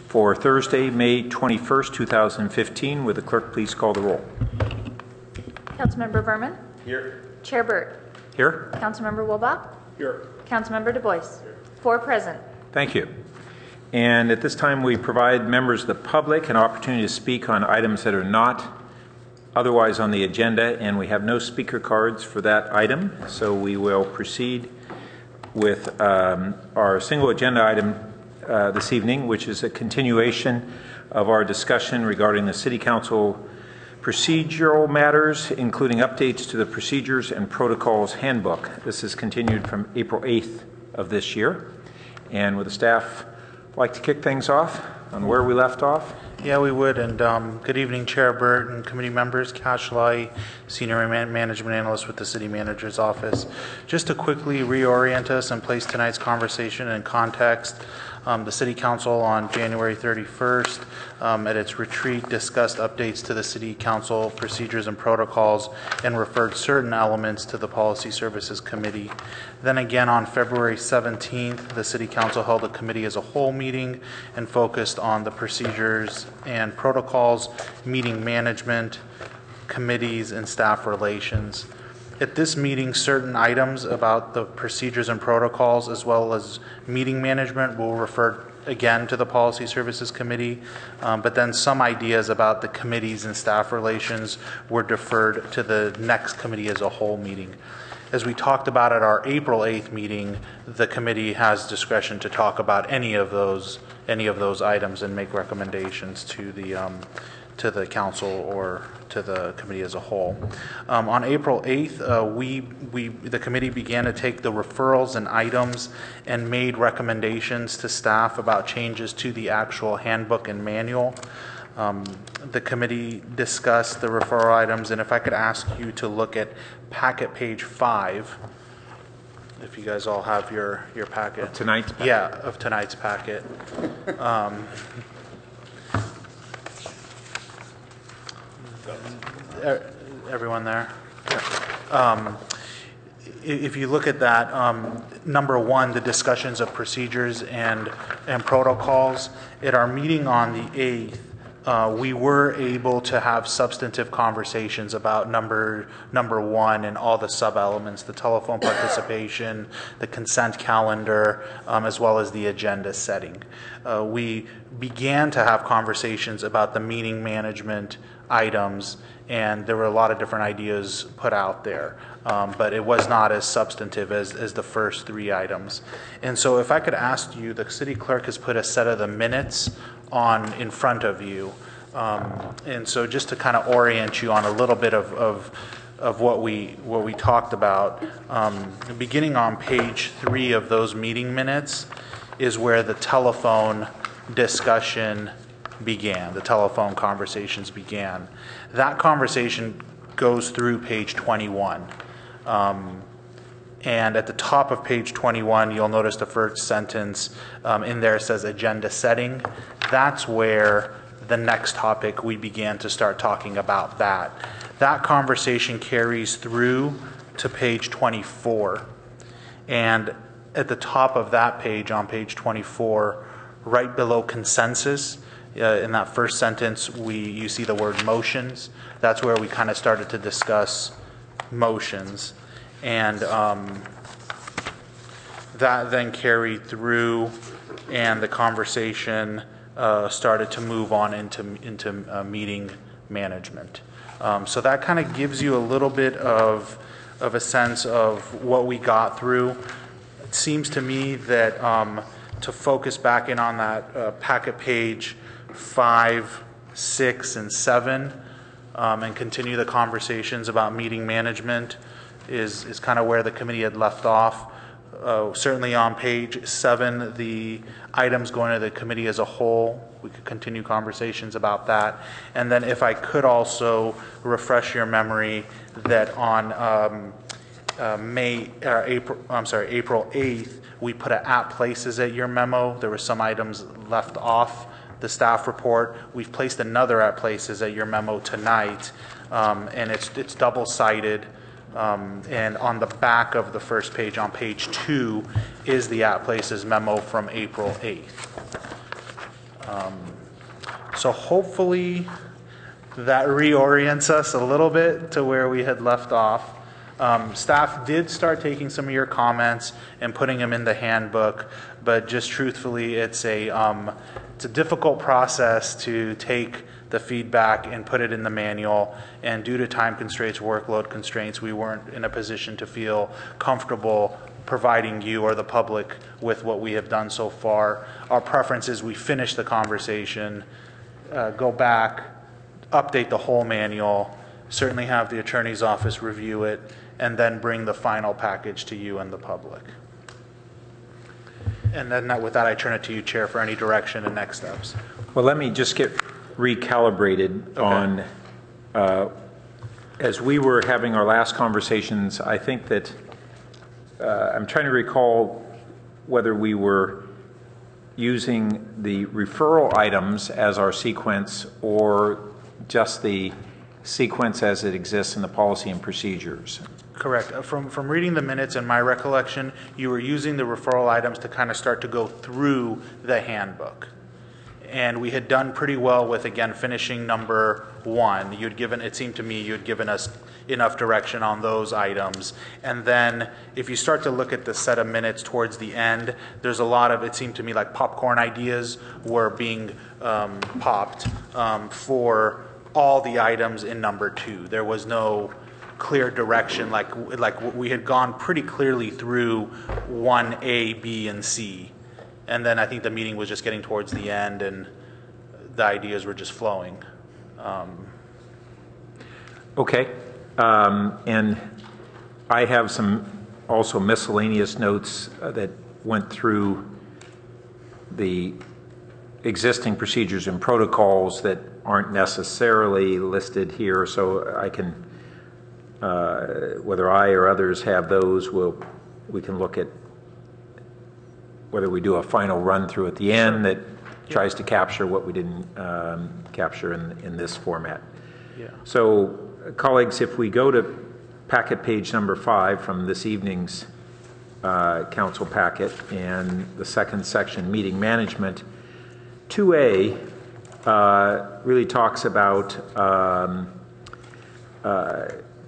for Thursday, May 21st, 2015. Would the clerk please call the roll? Councilmember Berman? Here. Chair Burt? Here. Councilmember Wilbach? Here. Councilmember Du Bois? Here. 4 present. Thank you. And at this time, we provide members of the public an opportunity to speak on items that are not otherwise on the agenda, and we have no speaker cards for that item, so we will proceed with our single agenda item this evening, which is a continuation of our discussion regarding the City Council procedural matters, including updates to the Procedures and Protocols Handbook. This is continued from April 8th of this year. And would the staff like to kick things off on where we left off? Yeah, we would. And good evening, Chair Burt and committee members. Cash Lai, Senior Management Analyst with the City Manager's Office. Just to quickly reorient us and place tonight's conversation in context, the City Council on January 31st at its retreat discussed updates to the City Council procedures and protocols and referred certain elements to the Policy Services Committee. Then again on February 17th, the City Council held a committee as a whole meeting and focused on the procedures and protocols, meeting management, committees, and staff relations. At this meeting, certain items about the procedures and protocols as well as meeting management will refer again to the Policy Services Committee, but then some ideas about the committees and staff relations were deferred to the next committee as a whole meeting. As we talked about at our April 8th meeting, the committee has discretion to talk about any of those items and make recommendations to the council or to the committee as a whole. On April 8th, the committee began to take the referrals and items and made recommendations to staff about changes to the actual handbook and manual. The committee discussed the referral items, and if I could ask you to look at packet page 5, if you guys all have your packet. Of tonight's packet? Yeah, of tonight's packet. Everyone there? If you look at that, number 1, the discussions of procedures and protocols. At our meeting on the 8th, we were able to have substantive conversations about number 1 and all the sub-elements, the telephone participation, the consent calendar, as well as the agenda setting. We began to have conversations about the meeting management items, and there were a lot of different ideas put out there, but it was not as substantive as the first 3 items. And so if I could ask you, the city clerk has put a set of the minutes in front of you, and so just to kind of orient you on a little bit of what we talked about, beginning on page 3 of those meeting minutes is where the telephone discussion began, the telephone conversations began. That conversation goes through page 21. And at the top of page 21, you'll notice the first sentence in there says agenda setting. That's where the next topic we began to start talking about that. That conversation carries through to page 24. And at the top of that page, on page 24, right below consensus, in that first sentence, you see the word motions. That's where we kind of started to discuss motions. And that then carried through, and the conversation started to move on into meeting management. So that kind of gives you a little bit of a sense of what we got through. It seems to me that to focus back in on that packet page 5, 6, and 7, and continue the conversations about meeting management is kind of where the committee had left off. Certainly on page 7, the items going to the committee as a whole, we could continue conversations about that. And then if I could also refresh your memory that on April 8th, we put an at places at your memo. There were some items left off the staff report. We've placed another at places at your memo tonight, and it's double-sided. And on the back of the first page, on page 2, is the at places memo from April 8th. So hopefully that reorients us a little bit to where we had left off. Staff did start taking some of your comments and putting them in the handbook, but just truthfully, it's a difficult process to take the feedback and put it in the manual, and due to time constraints, workload constraints, we weren't in a position to feel comfortable providing you or the public with what we have done so far. Our preference is we finish the conversation, go back, update the whole manual, certainly have the attorney's office review it, and then bring the final package to you and the public. And then with that, I turn it to you, Chair, for any direction and next steps. Well, let me just get recalibrated on, as we were having our last conversations, I think that I'm trying to recall whether we were using the referral items as our sequence or just the sequence as it exists in the policy and procedures. Correct. From reading the minutes and my recollection, you were using the referral items to kind of start to go through the handbook. And we had done pretty well with, again, finishing number 1. You'd given, it seemed to me, you'd given us enough direction on those items. And then if you start to look at the set of minutes towards the end, there's a lot of, it seemed to me like popcorn ideas were being popped for all the items in number 2. There was no clear direction, like we had gone pretty clearly through 1A, B, and C. And then I think the meeting was just getting towards the end and the ideas were just flowing. Okay. And I have some also miscellaneous notes that went through the existing procedures and protocols that aren't necessarily listed here, so I can, whether I or others have those, we can look at whether we do a final run through at the end that tries to capture what we didn't capture in this format. Yeah. So, colleagues, if we go to packet page number 5 from this evening's council packet and the second section, meeting management, 2A really talks about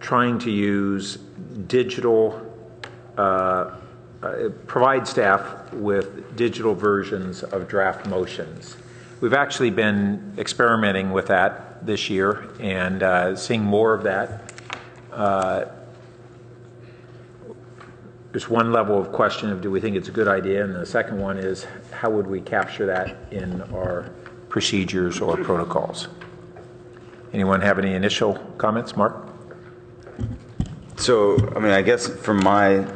trying to use digital, provide staff with digital versions of draft motions. We've actually been experimenting with that this year and seeing more of that. There's one level of question of do we think it's a good idea, and the second one is how would we capture that in our procedures or protocols. Anyone have any initial comments? Mark? So, I mean, I guess from my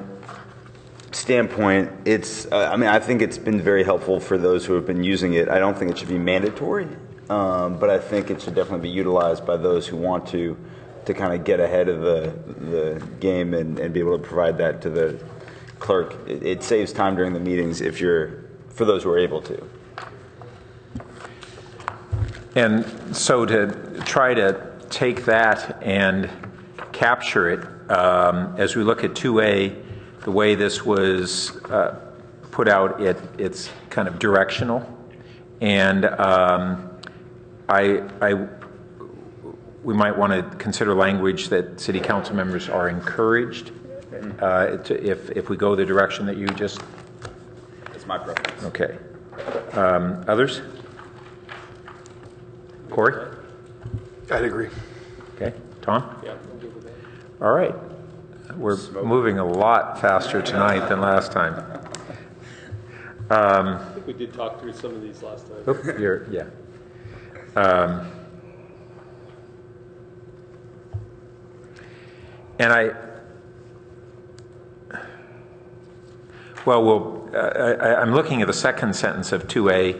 standpoint, it's, I think it's been very helpful for those who have been using it. I don't think it should be mandatory, but I think it should definitely be utilized by those who want to kind of get ahead of the game and be able to provide that to the clerk. It saves time during the meetings for those who are able to. And so to try to take that and capture it, as we look at 2A, the way this was put out, it's kind of directional, and we might want to consider language that city council members are encouraged if we go the direction that you just. That's my preference. Okay. Others? Corey? I'd agree. Okay. Tom? Yeah. All right. We're moving a lot faster tonight than last time. I think we did talk through some of these last time. Yeah. And I'm looking at the second sentence of 2A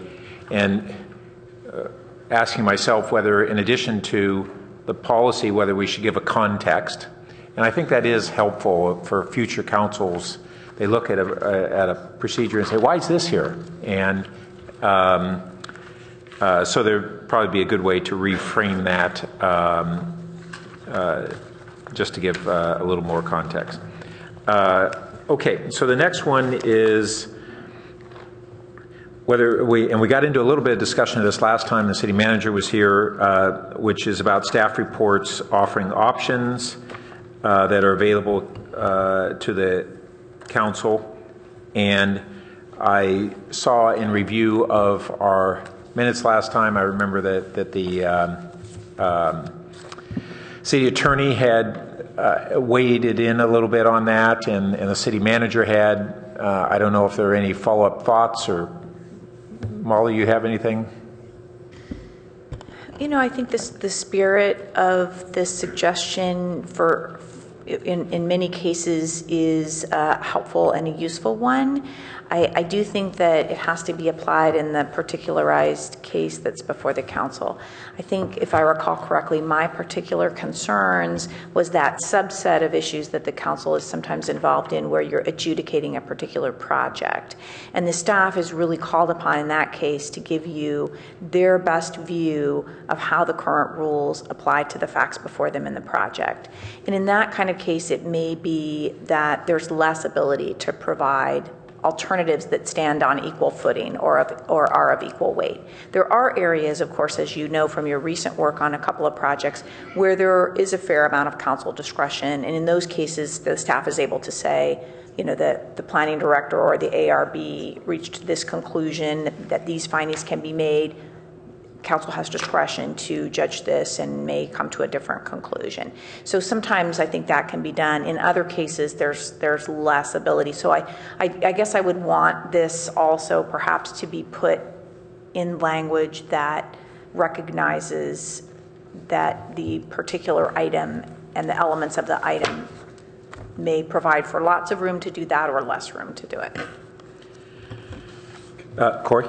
and asking myself whether, in addition to the policy, whether we should give a context. And I think that is helpful for future councils. They look at a procedure and say, why is this here? And so there'd probably be a good way to reframe that just to give a little more context. Okay, so the next one is we got into a little bit of discussion of this last time the city manager was here, which is about staff reports offering options that are available to the council. And I saw in review of our minutes last time, I remember that the city attorney had waded in a little bit on that, and the city manager had. I don't know if there are any follow-up thoughts, or Molly, you have anything? You know, I think the spirit of this suggestion in many cases is helpful and a useful one. I do think that it has to be applied in the particularized case that's before the council. I think, if I recall correctly, my particular concerns was that subset of issues that the council is sometimes involved in where you're adjudicating a particular project. And the staff is really called upon in that case to give you their best view of how the current rules apply to the facts before them in the project. And in that kind of case, it may be that there's less ability to provide alternatives that stand on equal footing or are of equal weight. There are areas, of course, as you know from your recent work on a couple of projects, where there is a fair amount of council discretion, and in those cases the staff is able to say, you know, that the planning director or the ARB reached this conclusion, that these findings can be made. Council has discretion to judge this and may come to a different conclusion. So sometimes I think that can be done. In other cases, there's less ability. So I guess I would want this also perhaps to be put in language that recognizes that the particular item and the elements of the item may provide for lots of room to do that or less room to do it. Corey?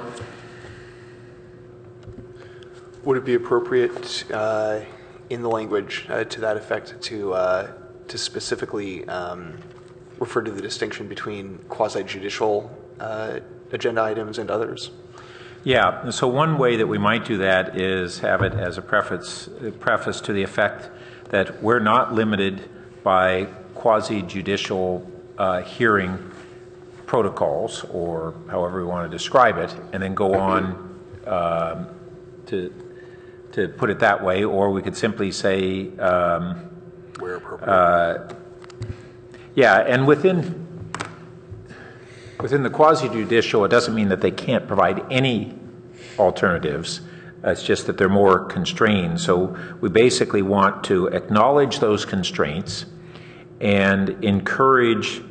Would it be appropriate in the language to that effect to specifically refer to the distinction between quasi-judicial agenda items and others? Yeah, so one way that we might do that is have it as a preface to the effect that we're not limited by quasi-judicial hearing protocols, or however we want to describe it, and then go on to put it that way, or we could simply say, where appropriate. Yeah, and within the quasi-judicial, it doesn't mean that they can't provide any alternatives. It's just that they're more constrained. So we basically want to acknowledge those constraints and encourage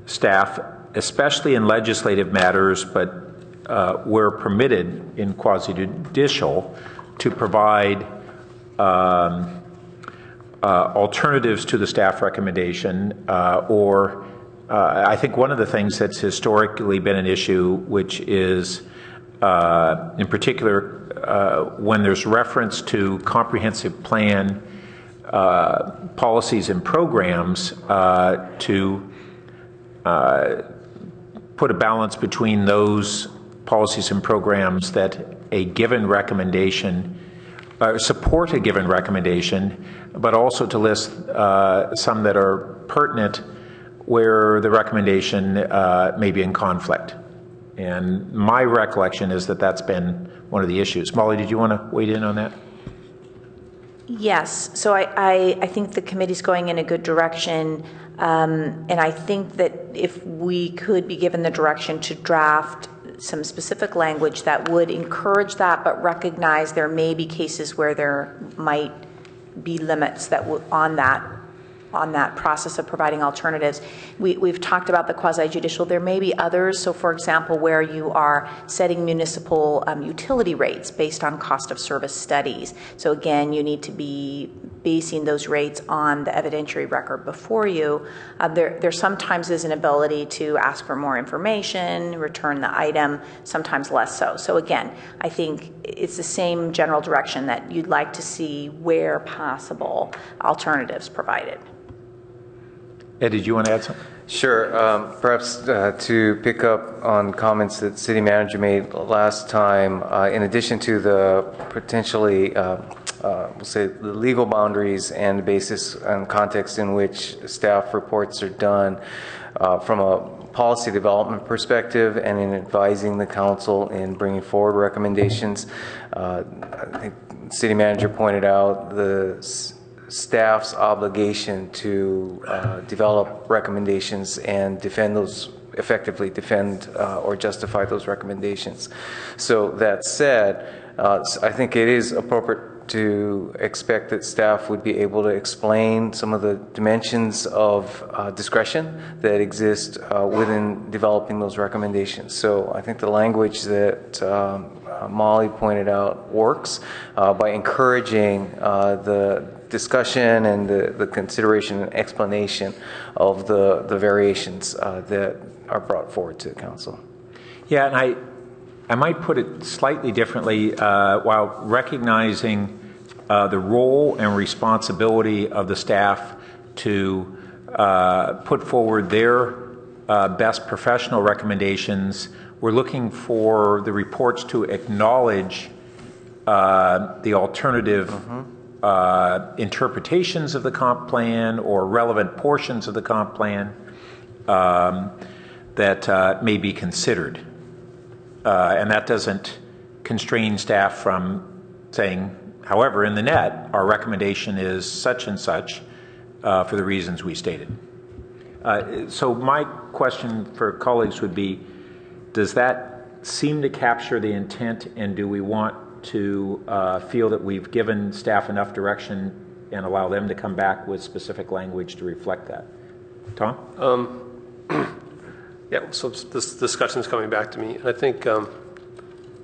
staff, especially in legislative matters, but where permitted in quasi-judicial, to provide alternatives to the staff recommendation, or I think one of the things that's historically been an issue, which is in particular when there's reference to comprehensive plan policies and programs, to put a balance between those policies and programs that a given recommendation, support a given recommendation, but also to list some that are pertinent where the recommendation may be in conflict. And my recollection is that that's been one of the issues. Molly, did you want to weigh in on that? Yes, so I think the committee's going in a good direction, and I think that if we could be given the direction to draft some specific language that would encourage that, but recognize there may be cases where there might be limits that on that process of providing alternatives. We've talked about the quasi-judicial. There may be others. So, for example, where you are setting municipal utility rates based on cost of service studies. So, again, you need to be basing those rates on the evidentiary record before you. There sometimes is an ability to ask for more information, return the item, sometimes less so. So, again, I think it's the same general direction that you'd like to see, where possible, alternatives provided. Ed, did you want to add something? Sure. Perhaps to pick up on comments that City Manager made last time, in addition to the potentially we'll say, the legal boundaries and the basis and context in which staff reports are done from a policy development perspective and in advising the council in bringing forward recommendations. I think the city manager pointed out the staff's obligation to develop recommendations and defend those, effectively defend or justify those recommendations. So that said, I think it is appropriate to expect that staff would be able to explain some of the dimensions of discretion that exist within developing those recommendations. So I think the language that Molly pointed out works by encouraging the discussion and the consideration and explanation of the variations that are brought forward to the council. Yeah, and I might put it slightly differently while recognizing the role and responsibility of the staff to put forward their best professional recommendations. We're looking for the reports to acknowledge the alternative interpretations of the comp plan or relevant portions of the comp plan that may be considered. And that doesn't constrain staff from saying, however, in the net, our recommendation is such and such for the reasons we stated. So my question for colleagues would be, does that seem to capture the intent, and do we want to feel that we've given staff enough direction and allow them to come back with specific language to reflect that? Tom? Yeah, so this discussion is coming back to me. And I think,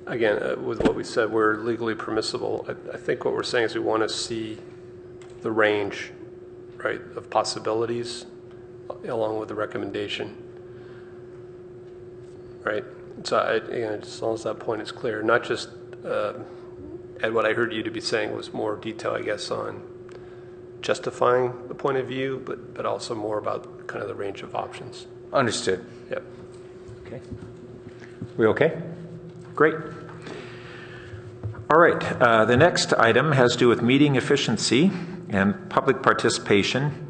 again, with what we said, we're legally permissible. I think what we're saying is we want to see the range, right, of possibilities along with the recommendation, right? So, again, as long as that point is clear, not just, Ed, what I heard you to be saying was more detail, I guess, on justifying the point of view, but also more about kind of the range of options. Understood. Yep. Okay. We okay? Great. All right. The next item has to do with meeting efficiency and public participation.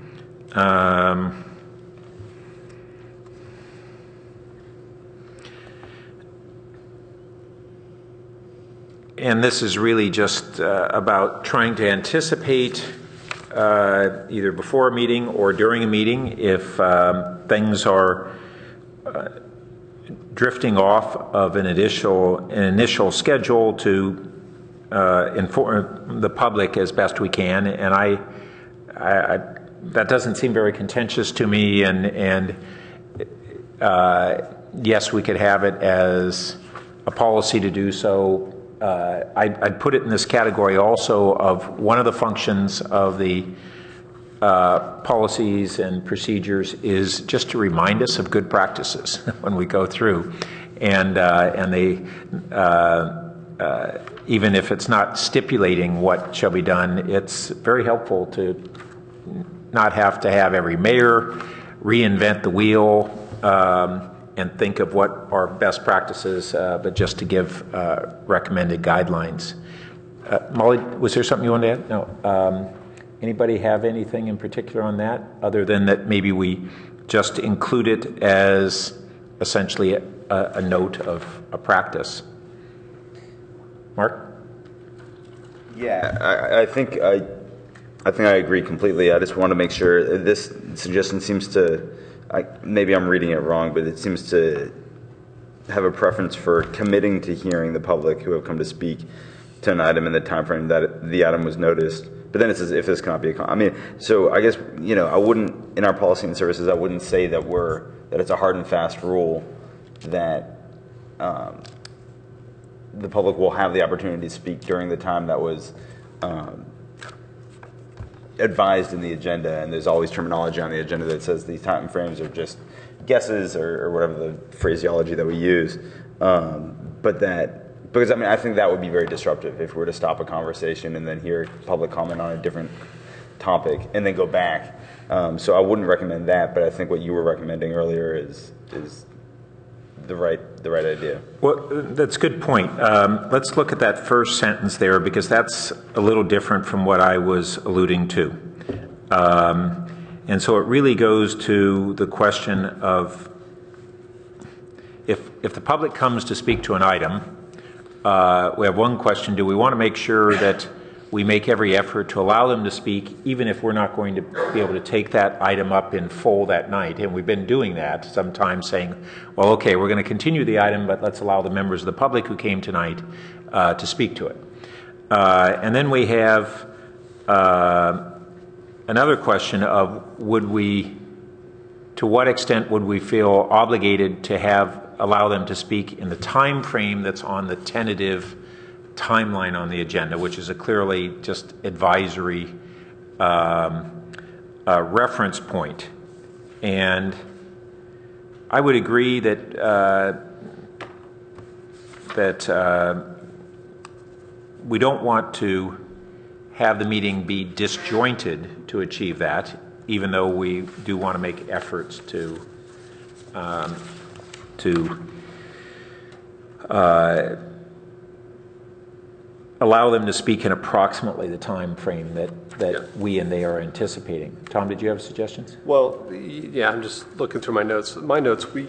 And this is really just about trying to anticipate either before a meeting or during a meeting if things are drifting off of an initial schedule to inform the public as best we can. And I that doesn't seem very contentious to me. And yes, we could have it as a policy to do so. I'd put it in this category also of one of the functions of the policies and procedures is just to remind us of good practices when we go through, and they even if it's not stipulating what shall be done, it's very helpful to not have to have every mayor reinvent the wheel and think of what are best practices, but just to give recommended guidelines. Molly, was there something you wanted to add? No. Anybody have anything in particular on that, other than that maybe we just include it as essentially a note of a practice? Mark? Yeah, I think I agree completely. I just want to make sure this suggestion seems to, maybe I'm reading it wrong, but it seems to have a preference for committing to hearing the public who have come to speak to an item in the time frame that the item was noticed. But then it says if this cannot be so I guess, I wouldn't, in our policy and services, I wouldn't say that it's a hard and fast rule that the public will have the opportunity to speak during the time that was advised in the agenda, and there's always terminology on the agenda that says these time frames are just guesses or whatever the phraseology that we use. Because I think that would be very disruptive if we were to stop a conversation and then hear public comment on a different topic and then go back. So I wouldn't recommend that, but I think what you were recommending earlier is the right the right idea. Well, that's a good point. Let's look at that first sentence there, because that's a little different from what I was alluding to. And so it really goes to the question of if the public comes to speak to an item, we have one question: do we want to make sure that we make every effort to allow them to speak, even if we're not going to be able to take that item up in full that night? And we've been doing that sometimes, saying, well, okay, we're going to continue the item, but let's allow the members of the public who came tonight to speak to it. And then we have another question of to what extent would we feel obligated to allow them to speak in the time frame that's on the tentative timeline on the agenda, which is a clearly just advisory reference point. And I would agree that we don't want to have the meeting be disjointed to achieve that, even though we do want to make efforts to allow them to speak in approximately the time frame that we and they are anticipating. Tom, did you have suggestions? Well, yeah, I'm just looking through my notes. My notes, we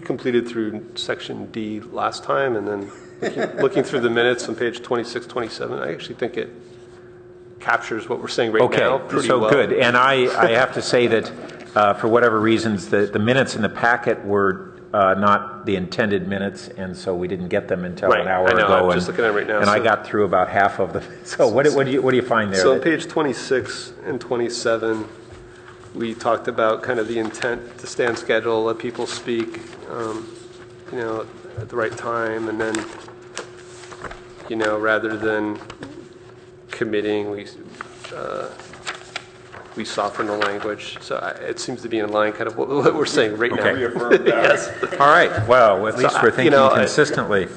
completed through section D last time, and then looking through the minutes on page 26, 27, I actually think it captures what we're saying right now pretty well. Okay, so good. And I have to say that for whatever reasons, the minutes in the packet were not the intended minutes, and so we didn't get them until an hour ago. I'm just looking at it right now. And I got through about half of them. So what do you find there? So on page 26 and 27, we talked about kind of the intent to stay on schedule, let people speak, at the right time, and then, rather than committing, we soften the language. So it seems to be in line kind of what we're saying right now. Yes. All right. Well, at least we're thinking consistently.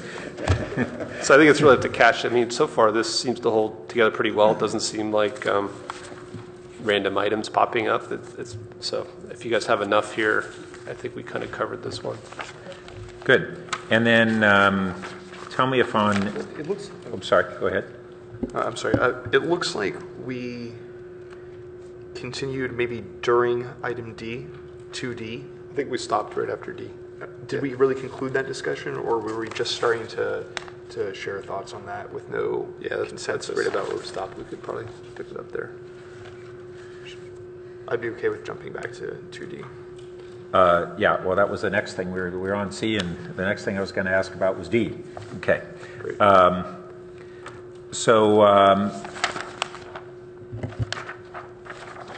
So I think it's really up to catch. I mean, so far this seems to hold together pretty well. It doesn't seem like random items popping up. So if you guys have enough here, I think we kind of covered this one. Good. And then tell me if It looks. I'm sorry. Go ahead. I'm sorry. It looks like we continued maybe during item D, 2D. I think we stopped right after D. Did we really conclude that discussion, or were we just starting to share thoughts on that with no consensus? That's right about where we stopped. We could probably pick it up there. I'd be okay with jumping back to 2D. Yeah, well, that was the next thing. We were on C, and the next thing I was going to ask about was D. Okay. Great.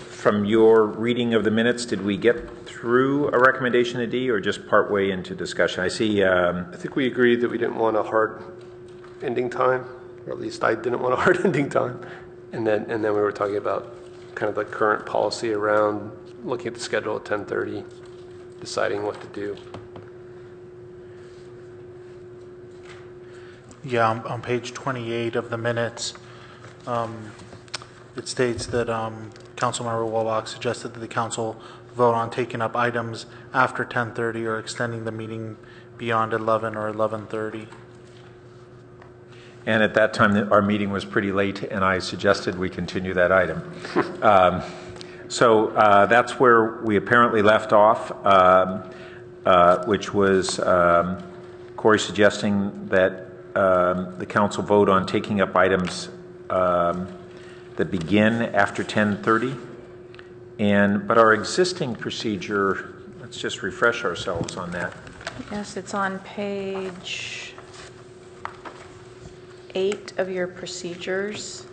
From your reading of the minutes, did we get through a recommendation of D, or just partway into discussion? I see. I think we agreed that we didn't want a hard ending time, or at least I didn't want a hard ending time, and then we were talking about kind of the current policy around looking at the schedule at 10:30, deciding what to do. Yeah, on page 28 of the minutes, it states that Councilmember Wolbach suggested that the council vote on taking up items after 10:30 or extending the meeting beyond 11 or 11:30. And at that time, our meeting was pretty late, and I suggested we continue that item. So that's where we apparently left off, which was Corey suggesting that the council vote on taking up items that begin after 10:30. But our existing procedure, let's just refresh ourselves on that. Yes, it's on page 8 of your procedures.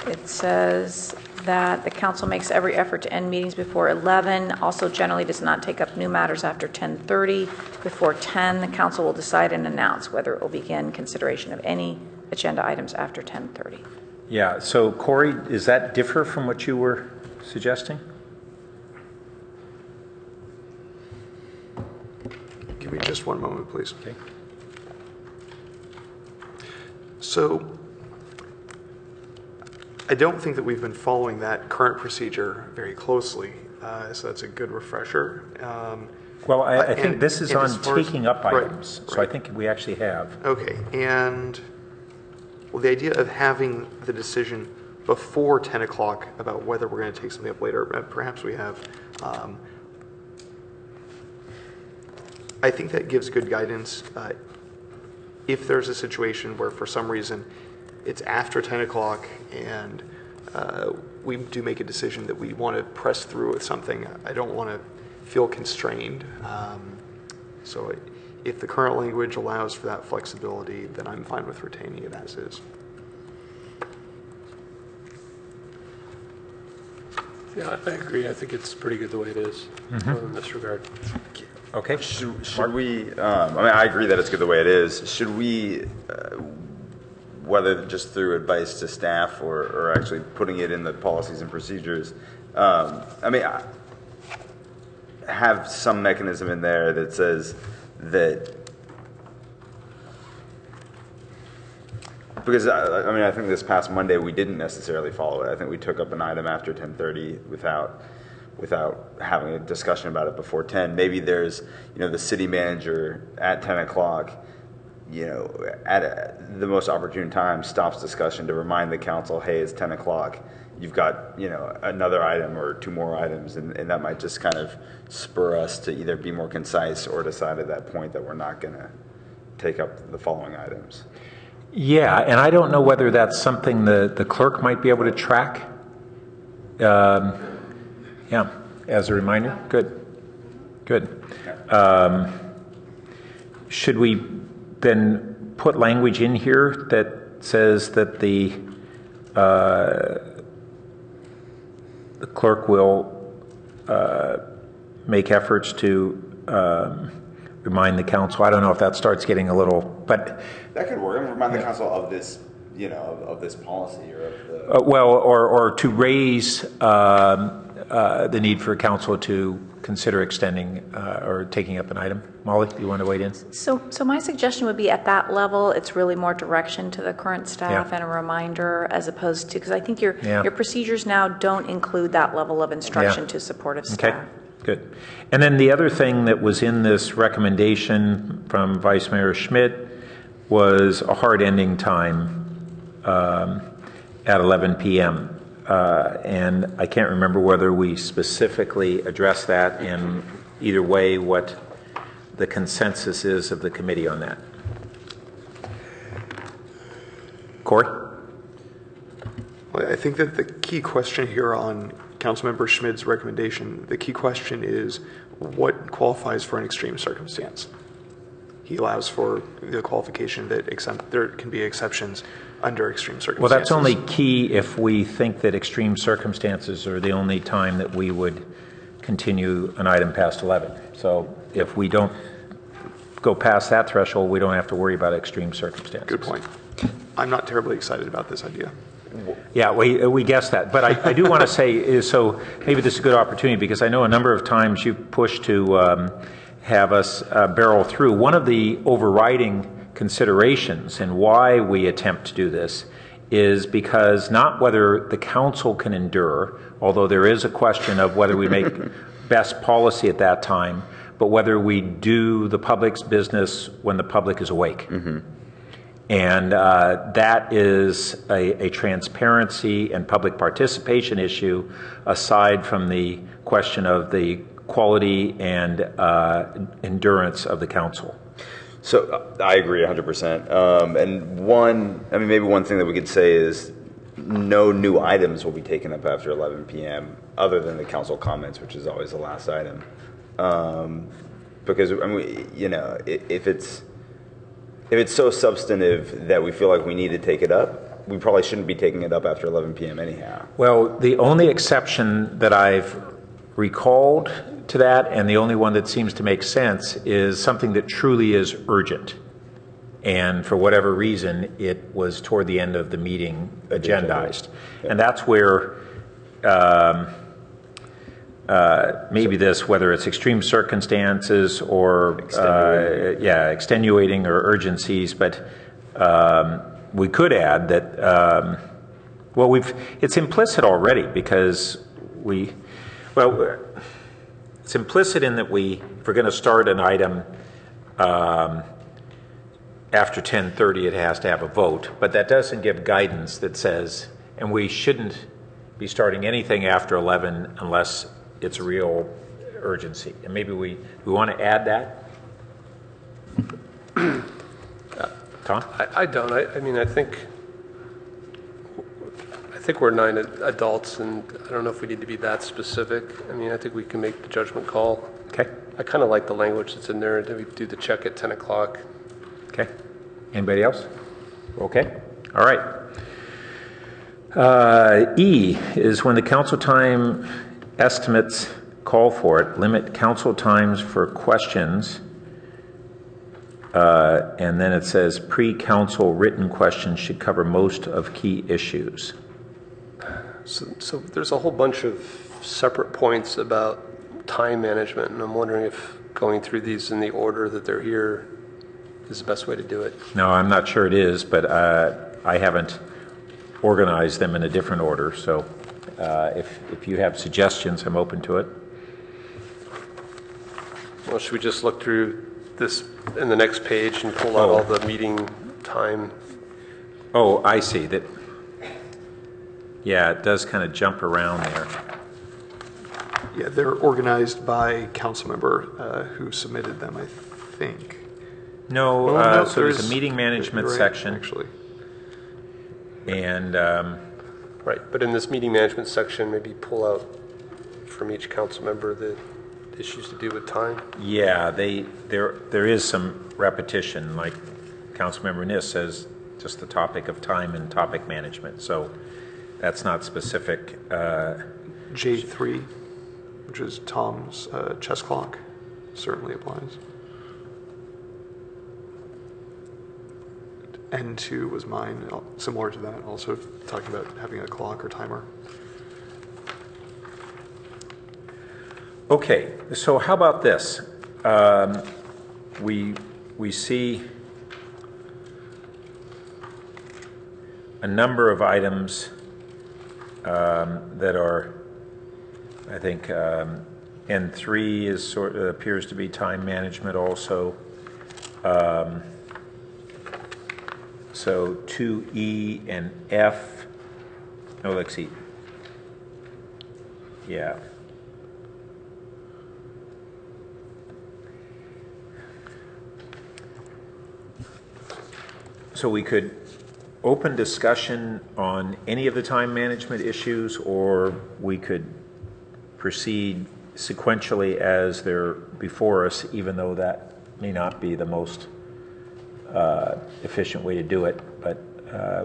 It says that the council makes every effort to end meetings before 11, also generally does not take up new matters after 10:30. Before 10, the council will decide and announce whether it will begin consideration of any agenda items after 10:30. Yeah, so Corey, does that differ from what you were suggesting? Give me just one moment, please. Okay. So I don't think that we've been following that current procedure very closely. so that's a good refresher. Well, I think and- this is and on as far as- taking up right, items, so I right. think we actually have. Okay, and well, the idea of having the decision before 10 o'clock about whether we're going to take something up later, perhaps we have. I think that gives good guidance. If there's a situation where for some reason it's after 10 o'clock and we do make a decision that we want to press through with something, I don't want to feel constrained. So if the current language allows for that flexibility, then I'm fine with retaining it as is. Yeah, I agree. I think it's pretty good the way it is in this regard. Okay. Should we, I mean, I agree that it's good the way it is. Should we, whether just through advice to staff or actually putting it in the policies and procedures, I mean, have some mechanism in there that says that, because I mean, I think this past Monday we didn't necessarily follow it. I think we took up an item after 10:30 without having a discussion about it before 10. Maybe there's, the city manager at 10 o'clock, at the most opportune time stops discussion to remind the council, hey, it's 10 o'clock. You've got, another item or two more items, and that might just kind of spur us to either be more concise or decide at that point that we're not going to take up the following items. Yeah, and I don't know whether that's something the clerk might be able to track. Yeah, as a reminder. Good. Should we then put language in here that says that the clerk will make efforts to remind the council? I don't know if that starts getting a little, but That could work. Remind the council of this, of this policy or of the. well, or to raise the need for council to consider extending or taking up an item. Molly, you want to weigh in? So my suggestion would be at that level, it's really more direction to the current staff Yeah. and a reminder as opposed to, because I think your procedures now don't include that level of instruction Yeah. to supportive Okay, staff. good. And then the other thing that was in this recommendation from Vice Mayor Schmidt was a hard ending time at 11 p.m. And I can't remember whether we specifically addressed that, and either way, what the consensus is of the committee on that. Corey? Well, I think that the key question here on Councilmember Schmidt's recommendation, the key question is what qualifies for an extreme circumstance? He allows for the qualification that there can be exceptions under extreme circumstances. Well, that's only key if we think that extreme circumstances are the only time that we would continue an item past 11. So if we don't go past that threshold, we don't have to worry about extreme circumstances. Good point. I'm not terribly excited about this idea. Yeah, we guessed that. But I do want to say, so maybe this is a good opportunity, because I know a number of times you pushed to have us barrel through. One of the overriding considerations and why we attempt to do this is because not whether the council can endure, although there is a question of whether we make best policy at that time, but whether we do the public's business when the public is awake. Mm-hmm. And that is a transparency and public participation issue, aside from the question of the quality and endurance of the council. So I agree 100%. And maybe one thing that we could say is no new items will be taken up after 11 p.m. other than the council comments, which is always the last item. Because if it's so substantive that we feel like we need to take it up, we probably shouldn't be taking it up after 11 p.m. anyhow. Well, the only exception that I've recalled to that, and the only one that seems to make sense, is something that truly is urgent. And for whatever reason, it was toward the end of the meeting agendized. Okay. And that's where maybe this, whether it's extreme circumstances or extenuating or urgencies, but we could add that, it's implicit already, because Well, it's implicit in that if we're going to start an item after 10:30, it has to have a vote, but that doesn't give guidance that says, and we shouldn't be starting anything after 11 unless it's a real urgency. And maybe we want to add that? Tom? I don't. I mean, I think we're 9 adults, and I don't know if we need to be that specific. I mean, I think we can make the judgment call. Okay. I kind of like the language that's in there, that we do the check at 10 o'clock. Okay. Anybody else? Okay. All right. E is when the council time estimates call for it, limit council times for questions. And then it says pre-council written questions should cover most of key issues. So there's a whole bunch of separate points about time management, and I'm wondering if going through these in the order that they're here is the best way to do it. No, I'm not sure it is, but I haven't organized them in a different order. So if you have suggestions, I'm open to it. Well, should we just look through this in the next page and pull out all the meeting time? Oh, I see that. Yeah, it does kind of jump around there. Yeah, they're organized by council member who submitted them, I think. No, Well, so there's a meeting management you're right, section. actually. And Right, but in this meeting management section, maybe pull out from each council member the issues to do with time. yeah, there is some repetition, like Councilmember Niss says, just the topic of time and topic management. So that's not specific. J3, which is Tom's chess clock, certainly applies. N2 was mine, similar to that, also talking about having a clock or timer. Okay, so how about this? We see a number of items that are, I think, N3 is appears to be time management also. So 2E and F. No, let's see. Yeah. So we could open discussion on any of the time management issues, or we could proceed sequentially as they're before us, even though that may not be the most efficient way to do it. But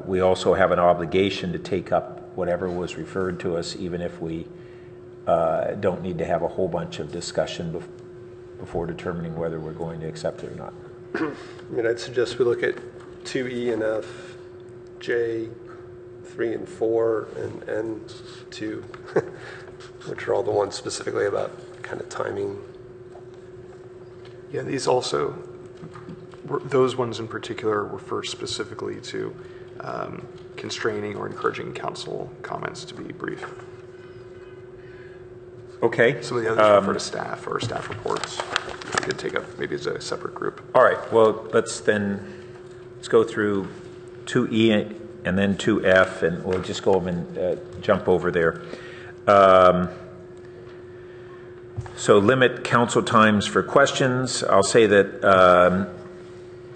we also have an obligation to take up whatever was referred to us, even if we don't need to have a whole bunch of discussion before determining whether we're going to accept it or not. I mean, I'd suggest we look at 2E and F, J, 3 and 4, and N2, which are all the ones specifically about kind of timing. Yeah, these also, those ones in particular refer specifically to constraining or encouraging council comments to be brief. Okay. Some of the others refer to staff or staff reports. We could take up maybe as a separate group. All right. Well, let's go through 2E and then 2F, and we'll just go and jump over there. So limit council times for questions. I'll say that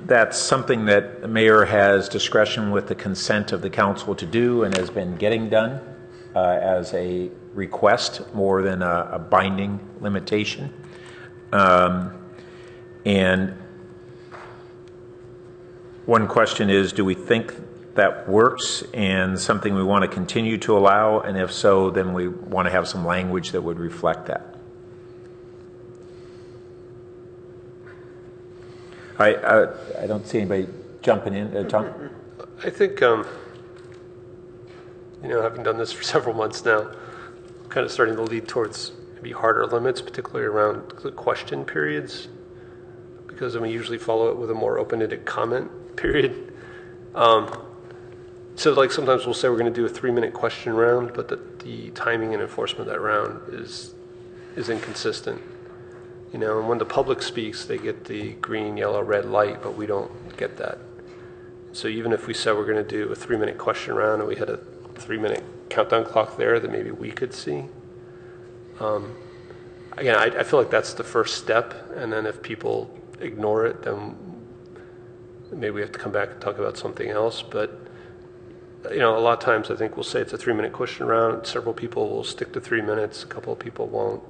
that's something that the mayor has discretion with the consent of the council to do and has been getting done as a request more than a binding limitation. And one question is, do we think that works and something we want to continue to allow? And if so, then we want to have some language that would reflect that. I don't see anybody jumping in. Tom? I think, having done this for several months now, I'm kind of starting to lead towards maybe harder limits, particularly around the question periods, because we usually follow it with a more open-ended comment period. So like sometimes we'll say we're going to do a 3-minute question round, but the timing and enforcement of that round is is inconsistent. You know, and when the public speaks, they get the green, yellow, red light, but we don't get that. So even if we said we're going to do a 3-minute question round and we had a 3-minute countdown clock there that maybe we could see, again, I feel like that's the first step, and then if people ignore it, then maybe we have to come back and talk about something else. But you know, a lot of times I think we'll say it's a 3-minute question round. Several people will stick to 3 minutes. A couple of people won't.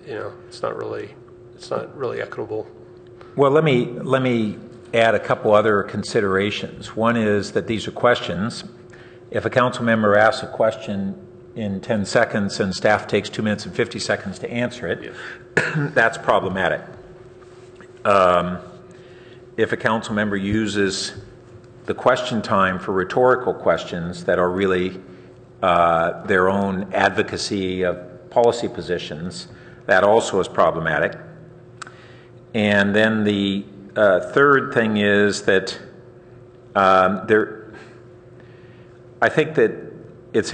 You know, it's not really equitable. Well, let me add a couple other considerations. One is that these are questions. If a council member asks a question in 10 seconds and staff takes 2 minutes and 50 seconds to answer it, that's problematic. If a council member uses the question time for rhetorical questions that are really their own advocacy of policy positions, that also is problematic. And then the third thing is that I think that it's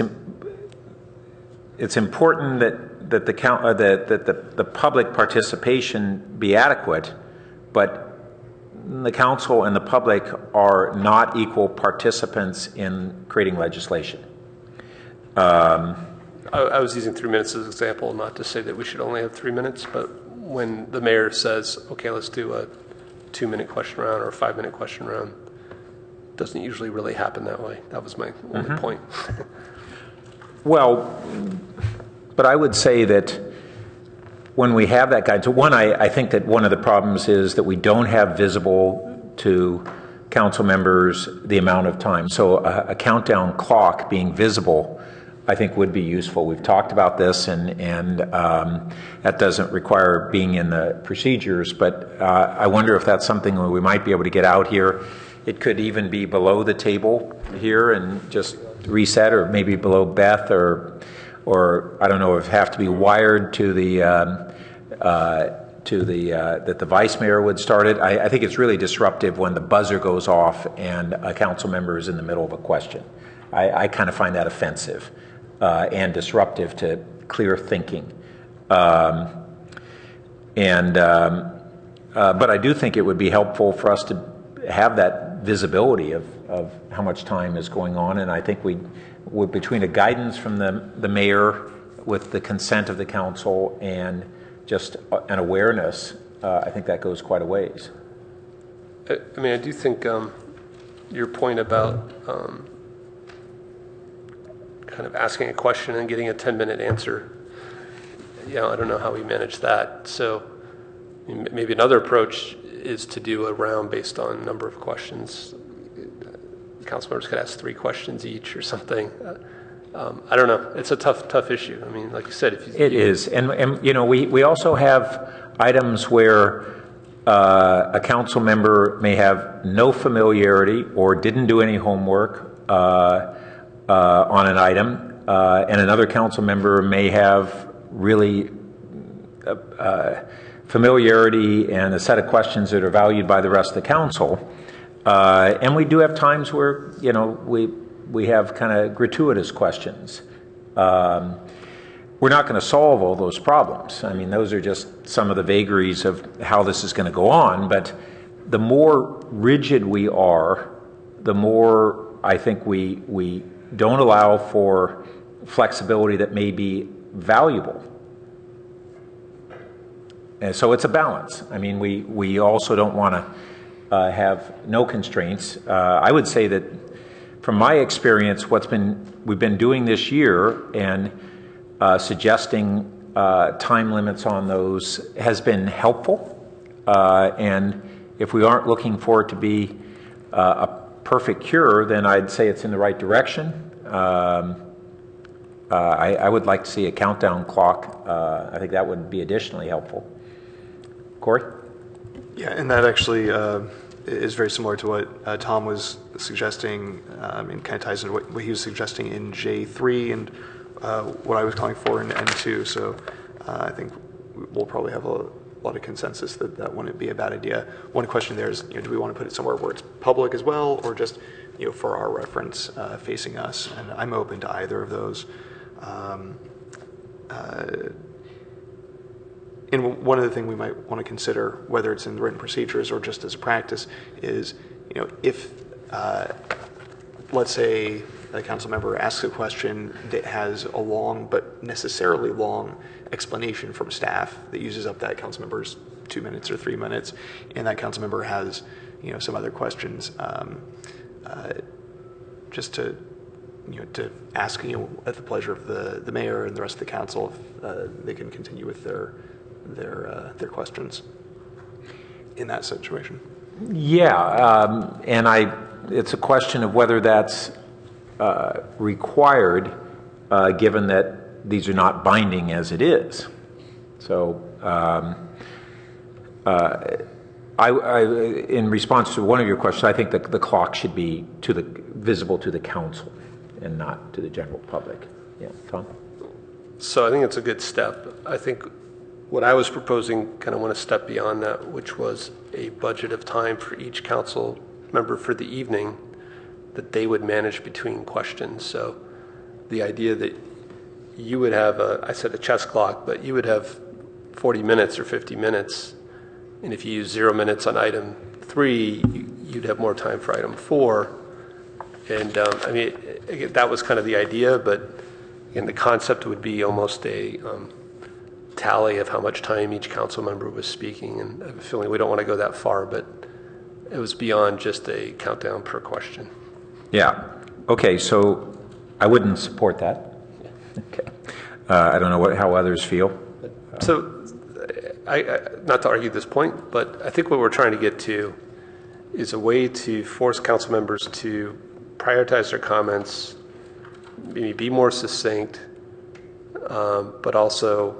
important that the public participation be adequate, but the council and the public are not equal participants in creating legislation. I was using 3 minutes as an example, not to say that we should only have 3 minutes, but when the mayor says, okay, let's do a 2-minute question round or a 5-minute question round, it doesn't usually really happen that way. That was my only point. Well, but I would say that when we have that guidance, one, I think that one of the problems is that we don't have visible to council members the amount of time. So a countdown clock being visible, I think, would be useful. We've talked about this, and that doesn't require being in the procedures, but I wonder if that's something where we might be able to get out here. It could even be below the table here and just reset, or maybe below Beth, or I don't know if it have to be wired to the that the vice mayor would start it. I think it's really disruptive when the buzzer goes off and a council member is in the middle of a question. I kind of find that offensive and disruptive to clear thinking. But I do think it would be helpful for us to have that visibility of how much time is going on, and I think we between a guidance from the mayor with the consent of the council and just an awareness, I think that goes quite a ways. I mean, I do think your point about kind of asking a question and getting a 10-minute answer, you know, I don't know how we manage that. So maybe another approach is to do a round based on number of questions. Council members could ask 3 questions each or something. I don't know. It's a tough issue. I mean, like you said, it is, and you know, we also have items where a council member may have no familiarity or didn't do any homework on an item, and another council member may have really familiarity and a set of questions that are valued by the rest of the council. And we do have times where, you know, we have kind of gratuitous questions. We're not going to solve all those problems. I mean, those are just some of the vagaries of how this is going to go on. But the more rigid we are, the more I think we don't allow for flexibility that may be valuable. And so it's a balance. I mean, we also don't want to have no constraints. I would say that from my experience, we've been doing this year and suggesting time limits on those has been helpful. And if we aren't looking for it to be a perfect cure, then I'd say it's in the right direction. I would like to see a countdown clock. I think that would be additionally helpful. Corey? Yeah, and that actually is very similar to what Tom was suggesting, and kind of ties into what he was suggesting in J3 and what I was calling for in N2. So I think we'll probably have a lot of consensus that wouldn't be a bad idea. One question there is, you know, do we want to put it somewhere where it's public as well, or just, you know, for our reference facing us? And I'm open to either of those. And one other thing we might want to consider, whether it's in the written procedures or just as a practice, is, if, let's say, a council member asks a question that has a long, but necessarily long, explanation from staff that uses up that council member's 2 minutes or 3 minutes, and that council member has, some other questions, just to ask, at the pleasure of the mayor and the rest of the council, if they can continue with their questions in that situation. Yeah, and it's a question of whether that's required, given that these are not binding as it is. So, in response to one of your questions, I think that the clock should be visible to the council and not to the general public. Yeah, Tom? So I think it's a good step. I think what I was proposing kind of went a step beyond that, which was a budget of time for each council member for the evening that they would manage between questions. So the idea that you would have I said a chess clock, but you would have 40 minutes or 50 minutes. And if you use 0 minutes on item 3, you'd have more time for item 4. And again, that was kind of the idea, but again, the concept would be almost a tally of how much time each council member was speaking. And I have a feeling we don't want to go that far, but it was beyond just a countdown per question. Yeah. Okay, so I wouldn't support that. Okay. I don't know how others feel. So, I not to argue this point, but I think what we're trying to get to is a way to force council members to prioritize their comments, maybe be more succinct, but also,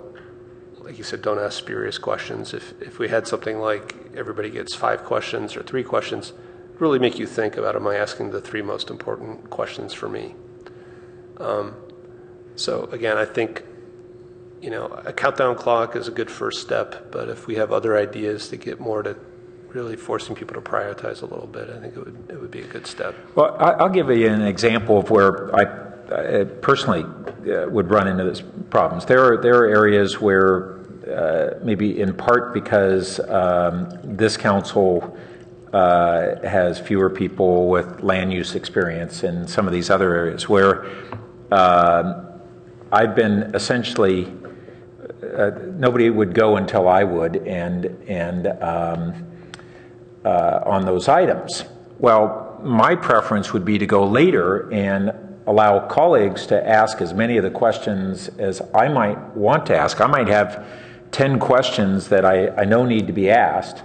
like you said, don't ask spurious questions. If we had something like everybody gets 5 questions or 3 questions, really make you think about, am I asking the 3 most important questions for me? So again, I think, a countdown clock is a good first step, but if we have other ideas to get more to really forcing people to prioritize a little bit, I think it would be a good step. Well, I'll give you an example of where I personally would run into these problems. There are areas where maybe in part because this council has fewer people with land use experience in some of these other areas where I've been essentially nobody would go until I would, and on those items. Well, my preference would be to go later and allow colleagues to ask as many of the questions as I might want to ask. I might have 10 questions that I know need to be asked,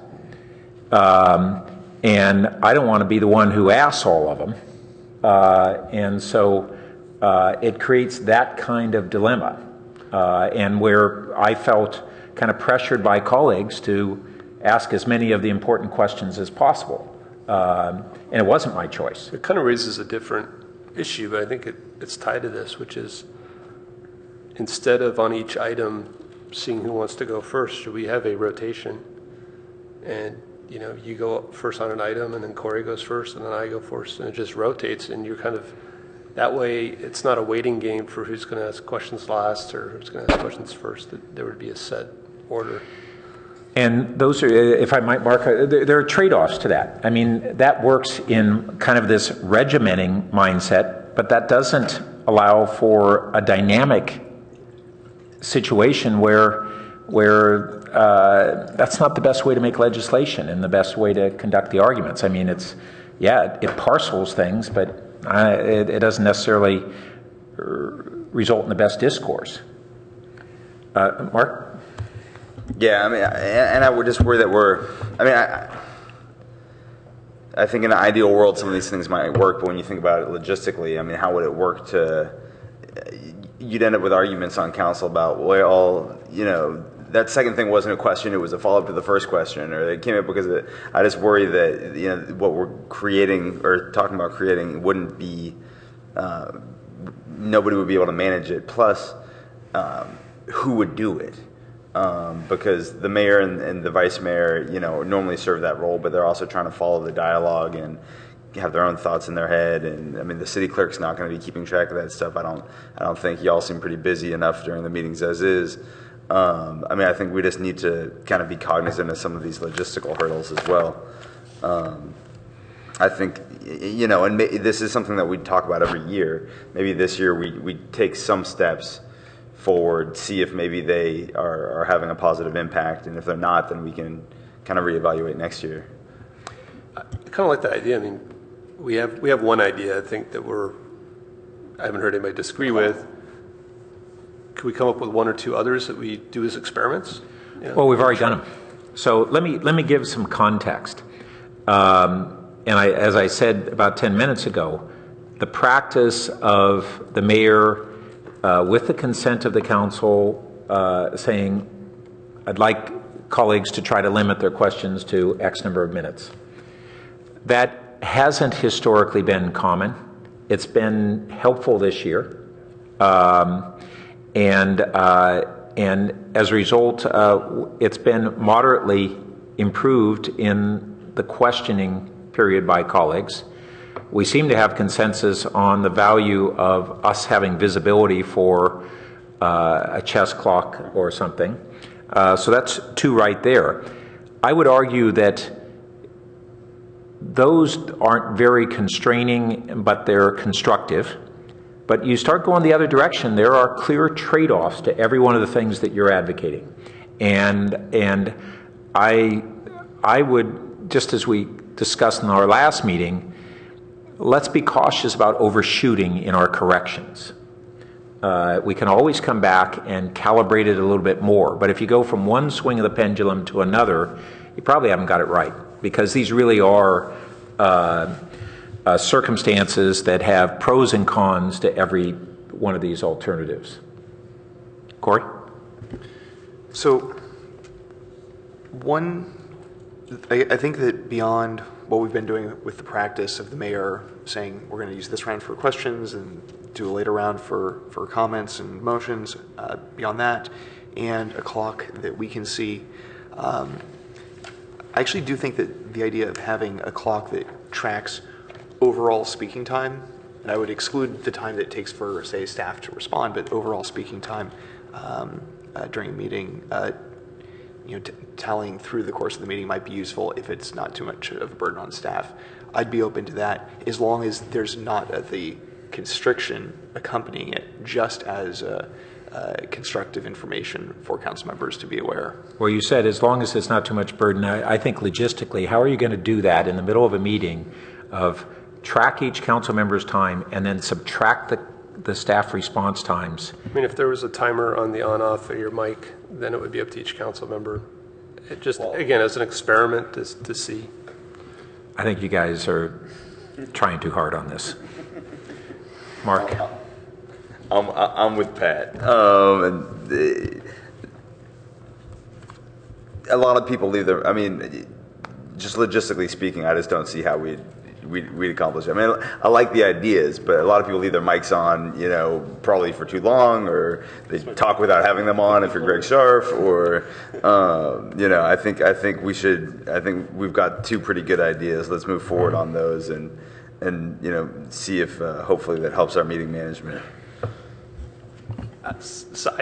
and I don't want to be the one who asks all of them. And so it creates that kind of dilemma, and where I felt kind of pressured by colleagues to ask as many of the important questions as possible. And it wasn't my choice. It kind of raises a different issue, but I think it's tied to this, which is instead of on each item seeing who wants to go first, should we have a rotation? And you go up first on an item, and then Corey goes first, and then I go first, and it just rotates, and you're kind of, that way it's not a waiting game for who's going to ask questions last or who's going to ask questions first. That there would be a set order. And those are, if I might, Mark, there are trade-offs to that. I mean, that works in kind of this regimenting mindset, but that doesn't allow for a dynamic situation where that's not the best way to make legislation and the best way to conduct the arguments. I mean, it parcels things, but it doesn't necessarily result in the best discourse. Mark? Yeah, I mean, and I would just worry that I think in an ideal world some of these things might work, but when you think about it logistically, I mean, how would it work you'd end up with arguments on council about, well, that second thing wasn't a question, it was a follow-up to the first question, or it came up because I just worry that, what we're creating or talking about creating wouldn't be, nobody would be able to manage it. Plus, who would do it? Because the mayor and the vice mayor, normally serve that role, but they're also trying to follow the dialogue and have their own thoughts in their head. And I mean, the city clerk's not going to be keeping track of that stuff. I don't think y'all seem pretty busy enough during the meetings as is. I mean, I think we just need to kind of be cognizant of some of these logistical hurdles as well. I think, you know, and this is something that we talk about every year. Maybe this year we take some steps forward, see if maybe they are having a positive impact, and if they're not, then we can kind of reevaluate next year. I kind of like that idea. I mean, we have one idea I think that I haven't heard anybody disagree with. Could we come up with one or two others that we do as experiments? You know, well, we've already done them. So let me give some context. And as I said about 10 minutes ago, the practice of the mayor, with the consent of the council, saying, I'd like colleagues to try to limit their questions to X number of minutes. That hasn't historically been common. It's been helpful this year. And as a result, it's been moderately improved in the questioning period by colleagues. We seem to have consensus on the value of us having visibility for a chess clock or something. So that's two right there. I would argue that those aren't very constraining, but they're constructive. But you start going the other direction, there are clear trade-offs to every one of the things that you're advocating. And I would, just as we discussed in our last meeting, let's be cautious about overshooting in our corrections. We can always come back and calibrate it a little bit more. But if you go from one swing of the pendulum to another, you probably haven't got it right, because these really are circumstances that have pros and cons to every one of these alternatives. Corey? So, I think that beyond what we've been doing with the practice of the mayor saying we're going to use this round for questions and do a later round for comments and motions, beyond that, and a clock that we can see, I actually do think that the idea of having a clock that tracks overall speaking time, and I would exclude the time that it takes for, say, staff to respond, but overall speaking time during a meeting, tallying through the course of the meeting might be useful if it's not too much of a burden on staff. I'd be open to that as long as there's not the constriction accompanying it, just as constructive information for council members to be aware. Well, you said as long as it's not too much burden. I think logistically, how are you going to do that in the middle of a meeting of track each council member's time and then subtract the staff response times? I mean, if there was a timer on the on-off of your mic, then it would be up to each council member. It just, again, as an experiment to see. I think you guys are trying too hard on this. Mark? I'm with Pat. A lot of people leave their, I mean, just logistically speaking, I just don't see how we'd accomplish it. I mean, I like the ideas, but a lot of people leave their mics on, probably for too long, or they talk without having them on if you're Greg Scharf, or, I think we've got two pretty good ideas. Let's move forward on those and see if hopefully that helps our meeting management. So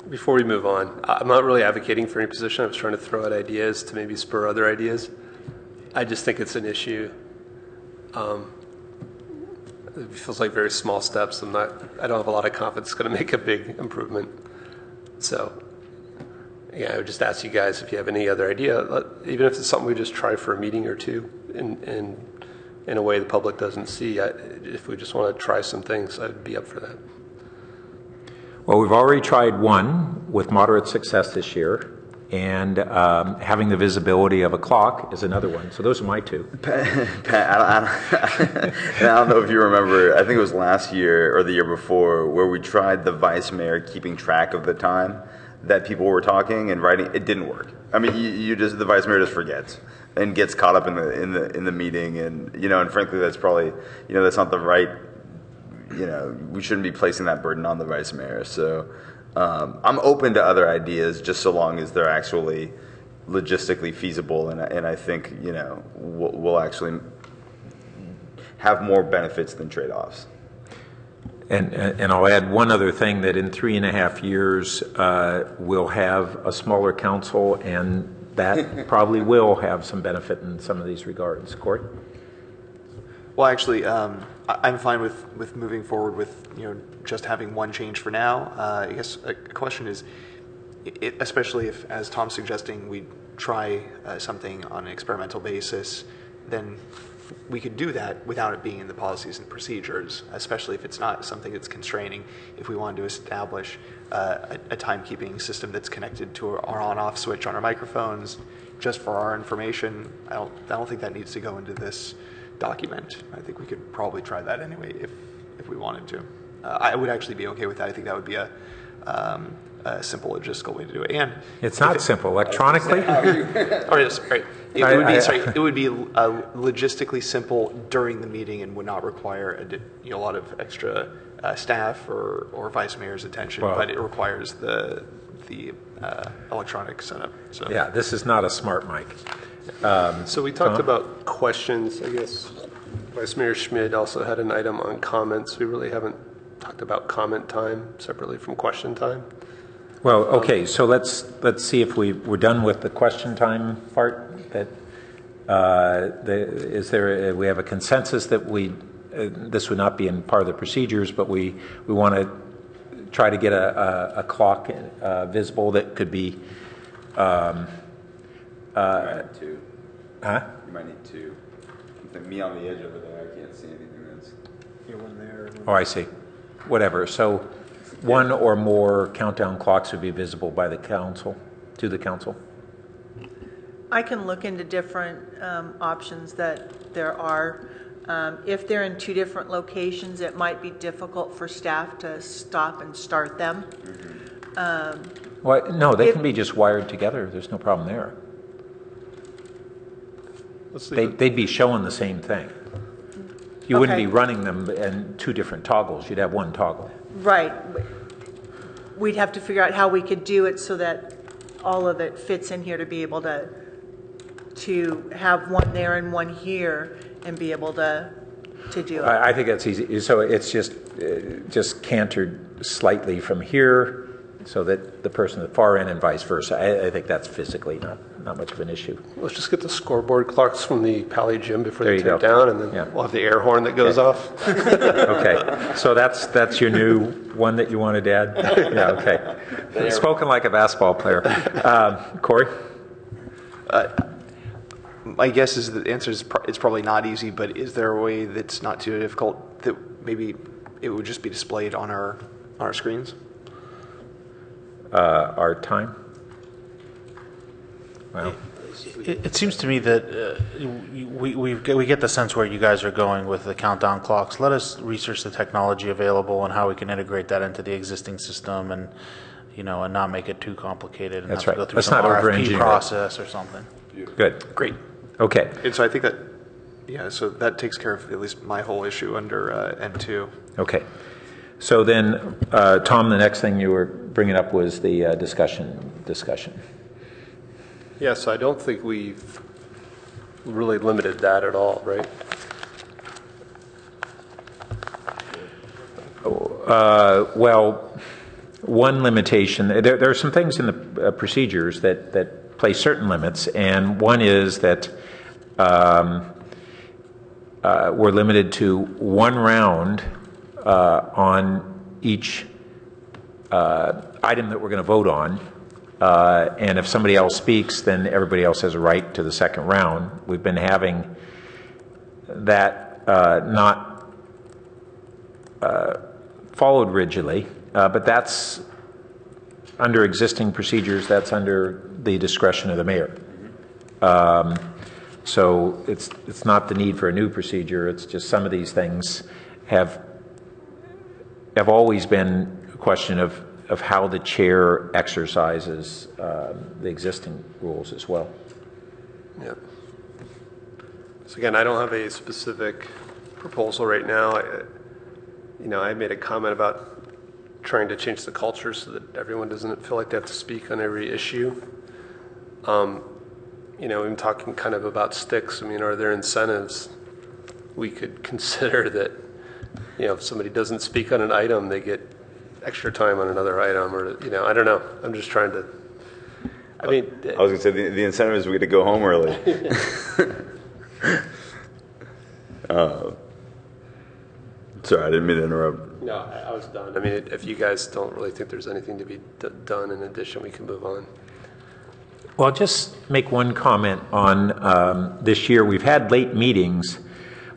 before we move on, I'm not really advocating for any position. I was trying to throw out ideas to maybe spur other ideas. I just think it's an issue. It feels like very small steps. I don't have a lot of confidence it's going to make a big improvement. So, yeah, I would just ask you guys if you have any other idea, even if it's something we just try for a meeting or two in a way the public doesn't see. If we just want to try some things, I'd be up for that. Well, we've already tried one with moderate success this year. And having the visibility of a clock is another one. So those are my two. Pat, I don't know if you remember, I think it was last year or the year before, where we tried the vice mayor keeping track of the time that people were talking and writing. It didn't work. I mean, the vice mayor just forgets and gets caught up in the meeting, and and frankly, that's probably that's not the right. We shouldn't be placing that burden on the vice mayor. So. I'm open to other ideas, just so long as they're actually logistically feasible, and I think we'll actually have more benefits than trade-offs. And I'll add one other thing, that in 3.5 years, we'll have a smaller council, and that probably will have some benefit in some of these regards. Corey? Well, actually, I'm fine with moving forward with, just having one change for now. I guess a question is, especially if, as Tom's suggesting, we try something on an experimental basis, then we could do that without it being in the policies and procedures, especially if it's not something that's constraining. If we wanted to establish a timekeeping system that's connected to our on-off switch on our microphones, just for our information, I don't think that needs to go into this document. I think we could probably try that anyway if we wanted to. I would actually be okay with that. I think that would be a simple logistical way to do it. And it's not simple. Electronically? It would be logistically simple during the meeting and would not require a lot of extra staff or vice mayor's attention, but it requires the electronic setup. So. Yeah, this is not a smart mic. So we talked about questions. I guess Vice Mayor Schmid also had an item on comments. We really haven't talked about comment time separately from question time. Well, okay, so let's see if we're done with the question time part. That we have a consensus that this would not be in part of the procedures, but we want to try to get a clock visible that could be. You might need two. Huh? You might need two. Me on the edge over there, I can't see anything. That's. One there. Oh, I see. Whatever. So, one or more countdown clocks would be visible by the council, to the council. I can look into different options that there are. If they're in two different locations, it might be difficult for staff to stop and start them. Well, no, they can be just wired together. There's no problem there. They'd be showing the same thing. You wouldn't be running them in two different toggles. You'd have one toggle. Right. We'd have to figure out how we could do it so that all of it fits in here to be able to have one there and one here and be able to do it. I think that's easy. So it's just cantered slightly from here so that the person at the far end and vice versa. I think that's physically not much of an issue. Let's just get the scoreboard clocks from the Palo gym before they take go. down, and then we'll have the air horn that goes off. Okay, so that's your new one that you wanted to add? Yeah, okay. Spoken like a basketball player. Corey? My guess is the answer is it's probably not easy, but is there a way that's not too difficult that maybe it would just be displayed on our screens? Our time? Well, it seems to me that we get the sense where you guys are going with the countdown clocks. Let us research the technology available and how we can integrate that into the existing system, and and not make it too complicated. And that's have right. To go through Let's some not RFP over-engineer process or something. Good. Great. Okay. And so I think that, so that takes care of at least my whole issue under N2. Okay. So then, Tom, the next thing you were bringing up was the discussion. Yes, I don't think we've really limited that at all, right? Well, one limitation, there are some things in the procedures that place certain limits, and one is that we're limited to one round on each item that we're going to vote on. And if somebody else speaks, then everybody else has a right to the second round. We've been having that not followed rigidly, but that's under existing procedures. That's under the discretion of the mayor. So it's not the need for a new procedure. It's just some of these things have always been a question of how the chair exercises the existing rules as well. Yeah. So again, I don't have a specific proposal right now. I made a comment about trying to change the culture so that everyone doesn't feel like they have to speak on every issue. I'm talking kind of about sticks. I mean, are there incentives we could consider that if somebody doesn't speak on an item, they get extra time on another item, or, I don't know. I'm just trying to, I was going to say the incentive is we get to go home early. Sorry, I didn't mean to interrupt. No, I was done. I mean, if you guys don't really think there's anything to be done in addition, we can move on. Well, I'll just make one comment on this year. We've had late meetings,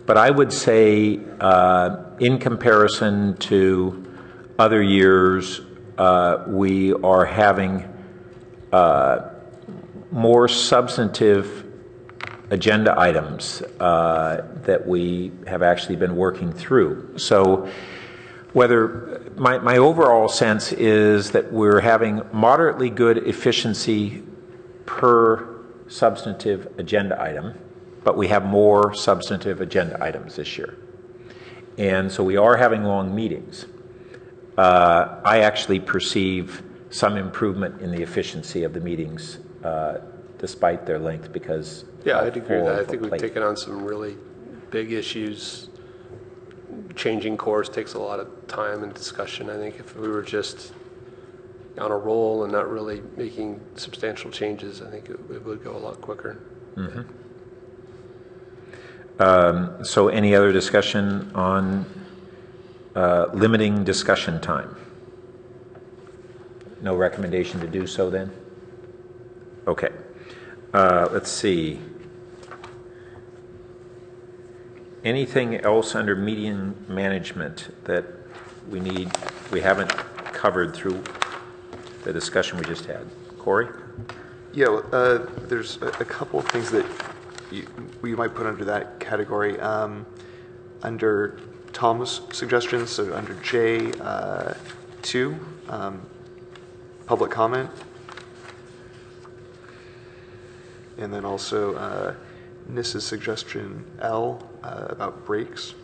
but I would say in comparison to other years, we are having more substantive agenda items that we have actually been working through. So whether my overall sense is that we're having moderately good efficiency per substantive agenda item, but we have more substantive agenda items this year. And so we are having long meetings. I actually perceive some improvement in the efficiency of the meetings despite their length because yeah, I'd agree with that. I think we've taken on some really big issues. Changing course takes a lot of time and discussion. I think if we were just on a roll and not really making substantial changes, I think it would go a lot quicker. Mm-hmm. So any other discussion on limiting discussion time? No recommendation to do so then? Okay. Let's see. Anything else under meeting management that we haven't covered through the discussion we just had? Corey? Yeah, there's a couple of things that we might put under that category. Under Tom's suggestions, so under J2, public comment. And then also Nis's suggestion L about breaks.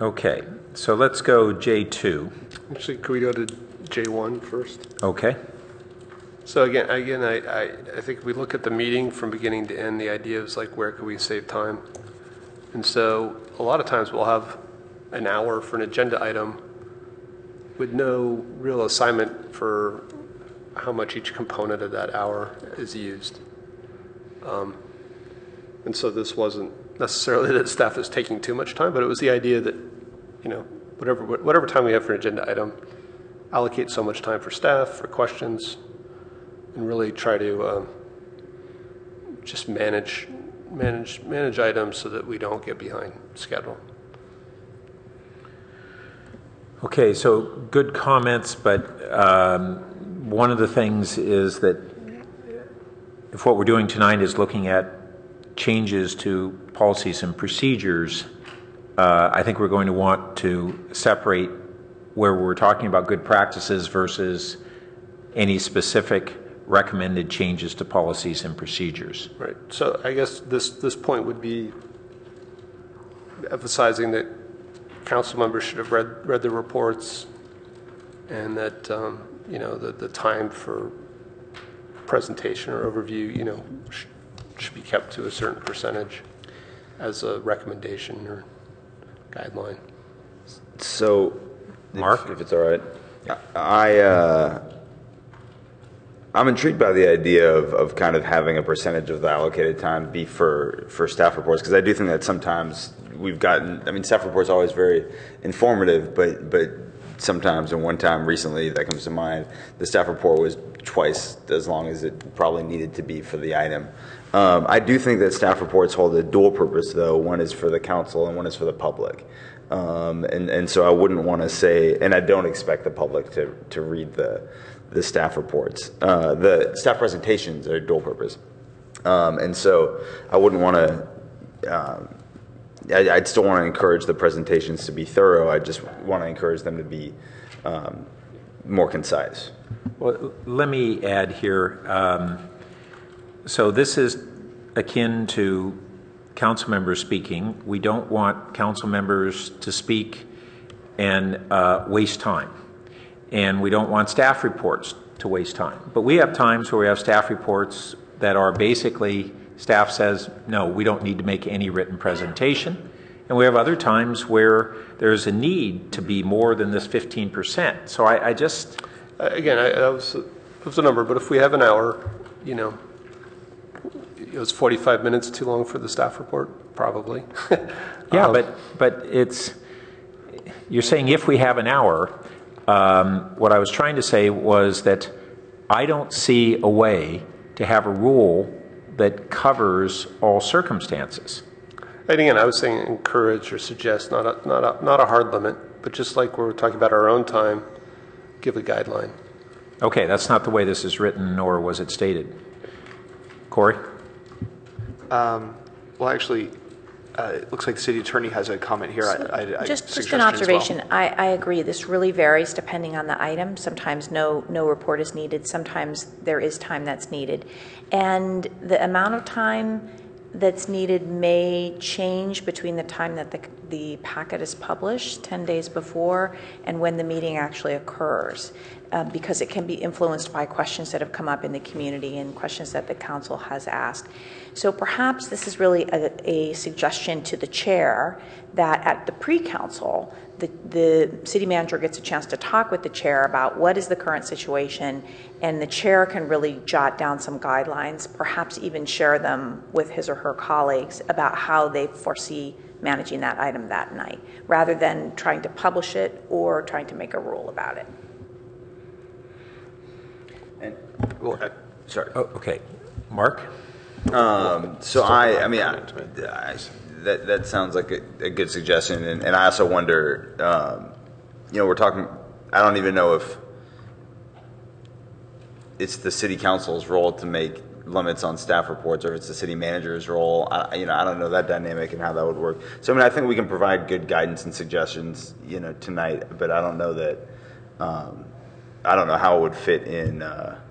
Okay, so let's go J2. Actually, could we go to J1 first? Okay. So again, I think if we look at the meeting from beginning to end, the idea is like, where could we save time? And so a lot of times we'll have an hour for an agenda item with no real assignment for how much each component of that hour is used. And so this wasn't necessarily that staff is taking too much time, but it was the idea that, whatever time we have for an agenda item, allocate so much time for staff, for questions, and really try to just manage items so that we don't get behind schedule. Okay, so good comments, but one of the things is that if what we're doing tonight is looking at changes to policies and procedures, I think we're going to want to separate where we're talking about good practices versus any specific recommended changes to policies and procedures. Right. So I guess this point would be emphasizing that council members should have read the reports, and that the time for presentation or overview should be kept to a certain percentage as a recommendation or guideline. So, Mark, if it's all right, I'm intrigued by the idea of kind of having a percentage of the allocated time be for staff reports, because I do think that sometimes staff reports are always very informative, but sometimes, and one time recently that comes to mind, the staff report was twice as long as it probably needed to be for the item. I do think that staff reports hold a dual purpose, though. One is for the council and one is for the public. And so I wouldn't want to say, and I don't expect the public to read the staff reports. The staff presentations are dual purpose. And so I wouldn't want to, I'd still want to encourage the presentations to be thorough. I just want to encourage them to be more concise. Well, let me add here. So this is akin to council members speaking. We don't want council members to speak and waste time. And we don't want staff reports to waste time. But we have times where we have staff reports that are basically staff says, no, we don't need to make any written presentation. And we have other times where there's a need to be more than this 15%. So I just... Again, that was a number, but if we have an hour, you know, it was 45 minutes too long for the staff report, probably. Yeah, but it's, you're saying if we have an hour, what I was trying to say was that I don't see a way to have a rule that covers all circumstances. And again, I was saying encourage or suggest, not a hard limit, but just like we're talking about our own time, give a guideline. Okay, that's not the way this is written, nor was it stated. Corey? Well, actually, it looks like the city attorney has a comment here. Just an observation. I agree. This really varies depending on the item. Sometimes no report is needed. Sometimes there is time that's needed. And the amount of time that's needed may change between the time that the packet is published, 10 days before, and when the meeting actually occurs, because it can be influenced by questions that have come up in the community and questions that the council has asked. So perhaps this is really a suggestion to the chair that at the pre-council, the city manager gets a chance to talk with the chair about what is the current situation, and the chair can really jot down some guidelines, perhaps even share them with his or her colleagues about how they foresee managing that item that night, rather than trying to publish it or trying to make a rule about it. And, Sorry. Oh, okay. Mark? So that sounds like a good suggestion, and I also wonder, we're talking, I don't even know if it's the city council's role to make limits on staff reports, or if it's the city manager's role. I don't know that dynamic and how that would work. So I think we can provide good guidance and suggestions, tonight, but I don't know that, I don't know how it would fit in our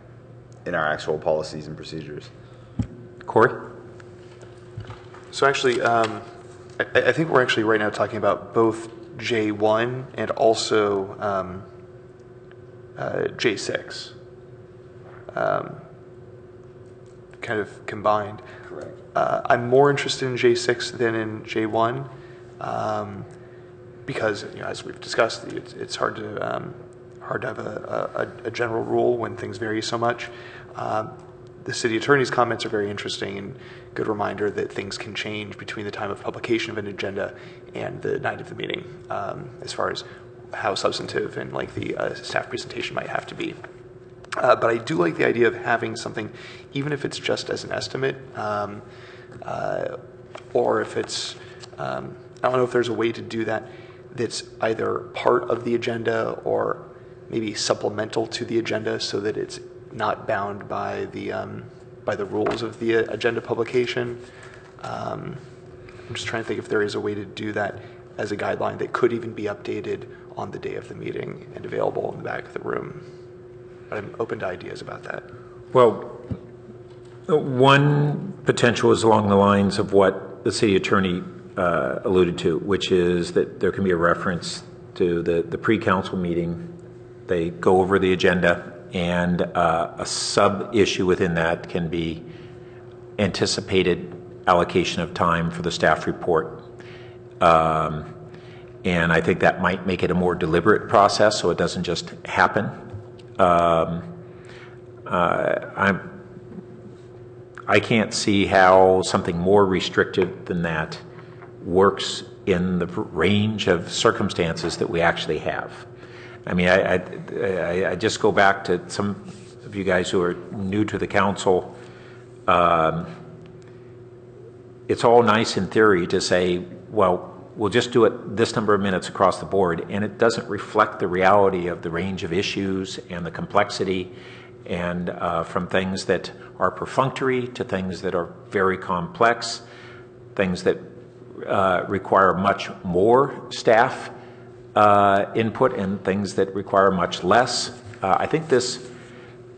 actual policies and procedures. Corey? So actually, I think we're actually right now talking about both J1 and also J6, kind of combined. Correct. I'm more interested in J6 than in J1 because, as we've discussed, it's hard to have a general rule when things vary so much. The city attorney's comments are very interesting and good reminder that things can change between the time of publication of an agenda and the night of the meeting, as far as how substantive and like the staff presentation might have to be. But I do like the idea of having something, even if it's just as an estimate, or if it's, I don't know if there's a way to do that that's either part of the agenda or maybe supplemental to the agenda so that it's not bound by the rules of the agenda publication. I'm just trying to think if there is a way to do that as a guideline that could even be updated on the day of the meeting and available in the back of the room. But I'm open to ideas about that. Well, one potential is along the lines of what the city attorney alluded to, which is that there can be a reference to the pre-council meeting. They go over the agenda, and a sub-issue within that can be anticipated allocation of time for the staff report. And I think that might make it a more deliberate process so it doesn't just happen. I can't see how something more restrictive than that works in the range of circumstances that we actually have. I mean, I just go back to some of you guys who are new to the council. It's all nice in theory to say, well, we'll just do it this number of minutes across the board, and it doesn't reflect the reality of the range of issues and the complexity, and from things that are perfunctory to things that are very complex, things that require much more staff input and things that require much less. I think this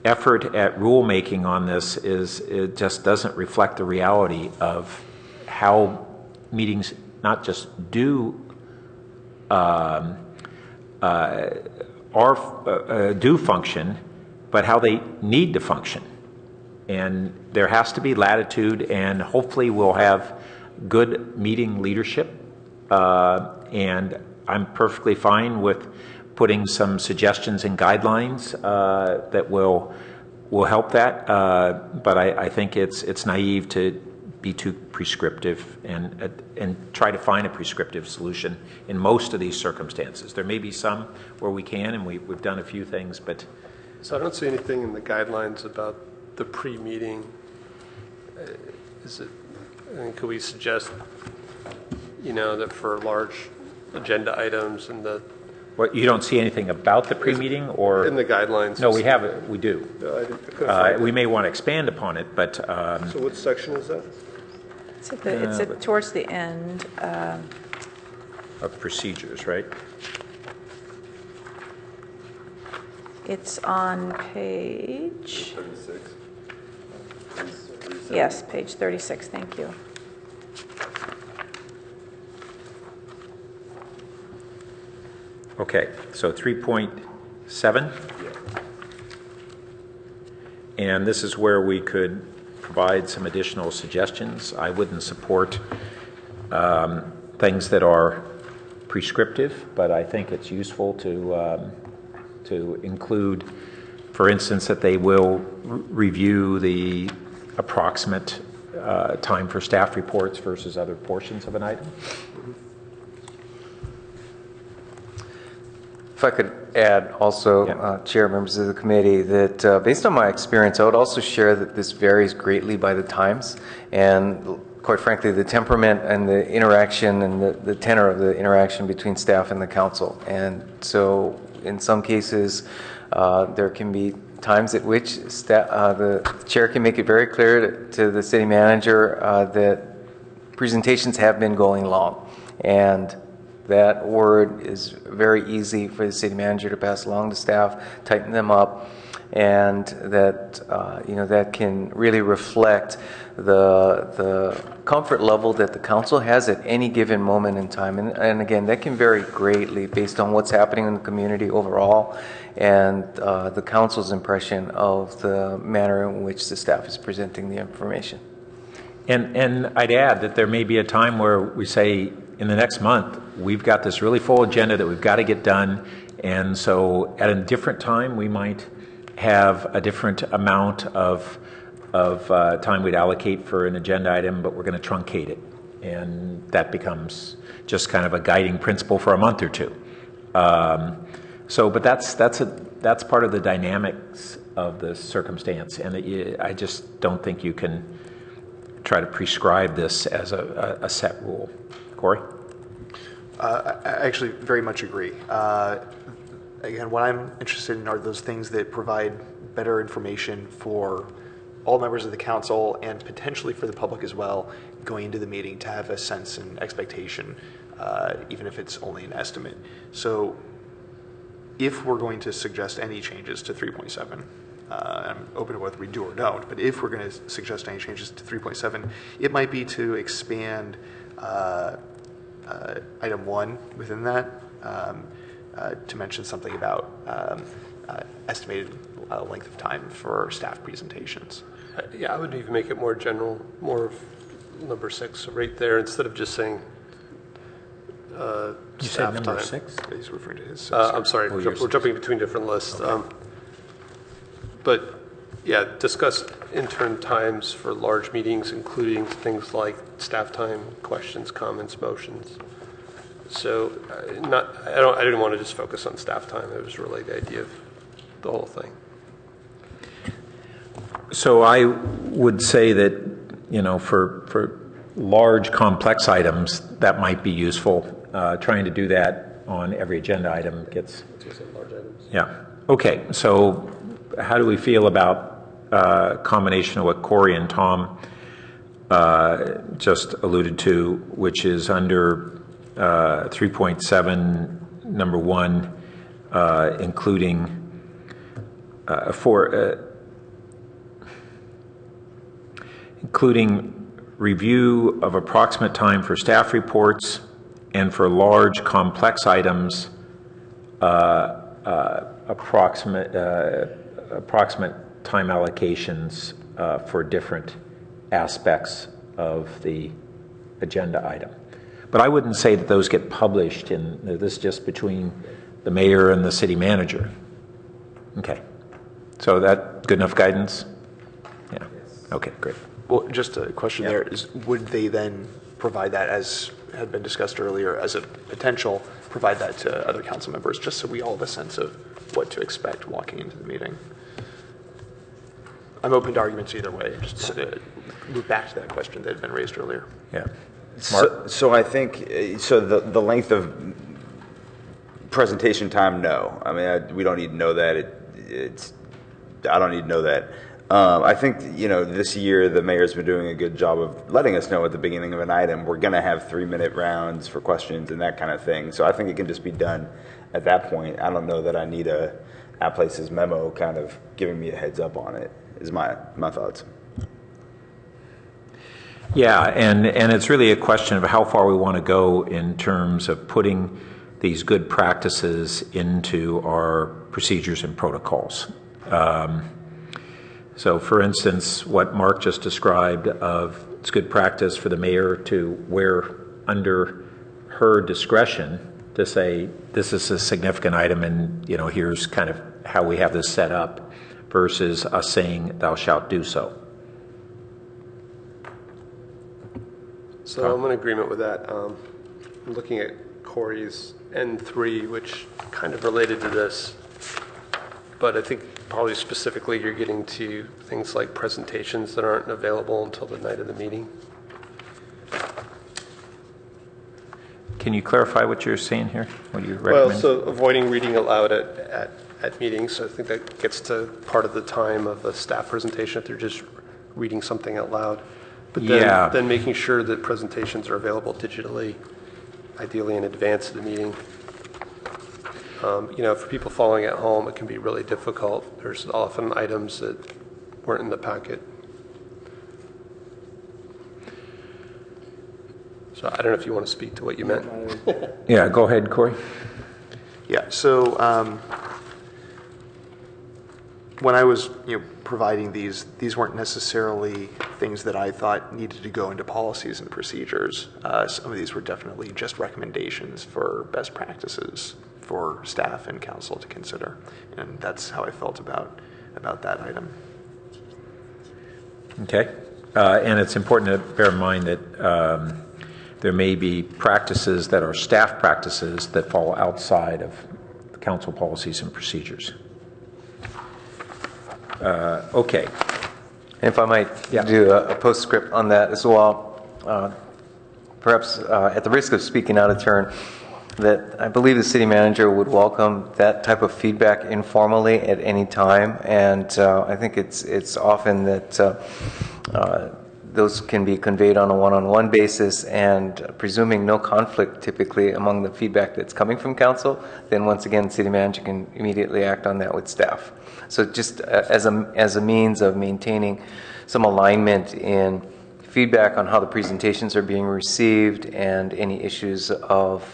effort at rulemaking on this it just doesn't reflect the reality of how meetings not just do function, but how they need to function. and there has to be latitude, and hopefully we'll have good meeting leadership. And I'm perfectly fine with putting some suggestions and guidelines that will help that. But I think it's naive to be too prescriptive and try to find a prescriptive solution in most of these circumstances. There may be some where we can, and we've done a few things, but. So I don't see anything in the guidelines about the pre-meeting. Could we suggest, that for large agenda items and What, you don't see anything about the pre-meeting, or in the guidelines? No, we have it. We do. We may want to expand upon it, but. So what section is that? It's towards the end. Of procedures, right? It's on page. 36. Yes, page 36. Thank you. Okay, so 3.7. And this is where we could provide some additional suggestions. I wouldn't support things that are prescriptive, but I think it's useful to include, for instance, that they will review the approximate time for staff reports versus other portions of an item. If I could add also, Chair, members of the committee, that based on my experience, I would also share that this varies greatly by the times, and quite frankly, the temperament and the interaction and the tenor of the interaction between staff and the council. And so in some cases, there can be times at which the chair can make it very clear to the city manager that presentations have been going long, and that word is very easy for the city manager to pass along to staff, tighten them up, and that that can really reflect the comfort level that the council has at any given moment in time. And again, that can vary greatly based on what's happening in the community overall and the council's impression of the manner in which the staff is presenting the information. And I'd add that there may be a time where we say, in the next month, we've got this really full agenda that we've got to get done, and so at a different time, we might have a different amount of time we'd allocate for an agenda item, but we're going to truncate it, and that becomes just kind of a guiding principle for a month or two. But that's part of the dynamics of the circumstance, and I just don't think you can try to prescribe this as a set rule. Corey? I actually very much agree. Again, what I'm interested in are those things that provide better information for all members of the council and potentially for the public as well going into the meeting to have a sense and expectation, even if it's only an estimate. So if we're going to suggest any changes to 3.7, I'm open to whether we do or don't, but if we're going to suggest any changes to 3.7, it might be to expand item 1 within that to mention something about estimated length of time for staff presentations. Yeah, I would even make it more general, more of number 6 right there, instead of just saying You staff said number time. 6? He's referring to his. I'm sorry, we're jumping between different lists. Okay. But yeah, discuss intern times for large meetings, including things like staff time, questions, comments, motions. So I didn't want to just focus on staff time. It was really the idea of the whole thing. So I would say that, for large complex items, that might be useful. Trying to do that on every agenda item gets. Large items. Yeah. Okay. So how do we feel about combination of what Corey and Tom just alluded to, which is under 3.7, number 1, including including review of approximate time for staff reports and for large complex items, approximate time allocations for different aspects of the agenda item. But I wouldn't say that those get published in this, just between the mayor and the city manager. Okay. So that good enough guidance? Yeah. Okay, great. Well, just a question there is, would they then provide that, as had been discussed earlier, as a potential, provide that to other council members, just so we all have a sense of what to expect walking into the meeting? I'm open to arguments either way. Just move back to that question that had been raised earlier. Yeah. So I think, the length of presentation time, no. I mean, we don't need to know that. I don't need to know that. I think, this year the mayor's been doing a good job of letting us know at the beginning of an item, we're going to have 3-minute rounds for questions and that kind of thing. So I think it can just be done at that point. I don't know that I need App Places memo kind of giving me a heads up on it, is my thoughts. Yeah, and it's really a question of how far we want to go in terms of putting these good practices into our procedures and protocols. So for instance, what Mark just described of it's good practice for the mayor to, where under her discretion, to say this is a significant item and here's kind of how we have this set up, versus us saying thou shalt do so. So I'm in agreement with that. I'm looking at Corey's N3, which kind of related to this, but I think probably specifically you're getting to things like presentations that aren't available until the night of the meeting. Can you clarify what you're saying here? What you recommend? Well, so avoiding reading aloud at meetings. So I think that gets to part of the time of a staff presentation if they're just reading something out loud. But then making sure that presentations are available digitally, ideally in advance of the meeting. For people following at home, it can be really difficult. There's often items that weren't in the packet. So I don't know if you want to speak to what you meant. Yeah, go ahead, Corey. Yeah, so when I was providing these weren't necessarily things that I thought needed to go into policies and procedures. Some of these were definitely just recommendations for best practices for staff and council to consider, and that's how I felt about that item. Okay, and it's important to bear in mind that there may be practices that are staff practices that fall outside of council policies and procedures. Okay. If I might do a postscript on that as well, perhaps at the risk of speaking out of turn, that I believe the city manager would welcome that type of feedback informally at any time, and I think it's often that those can be conveyed on a one-on-one basis, and presuming no conflict typically among the feedback that's coming from council, then once again city manager can immediately act on that with staff. So just as a means of maintaining some alignment in feedback on how the presentations are being received and any issues of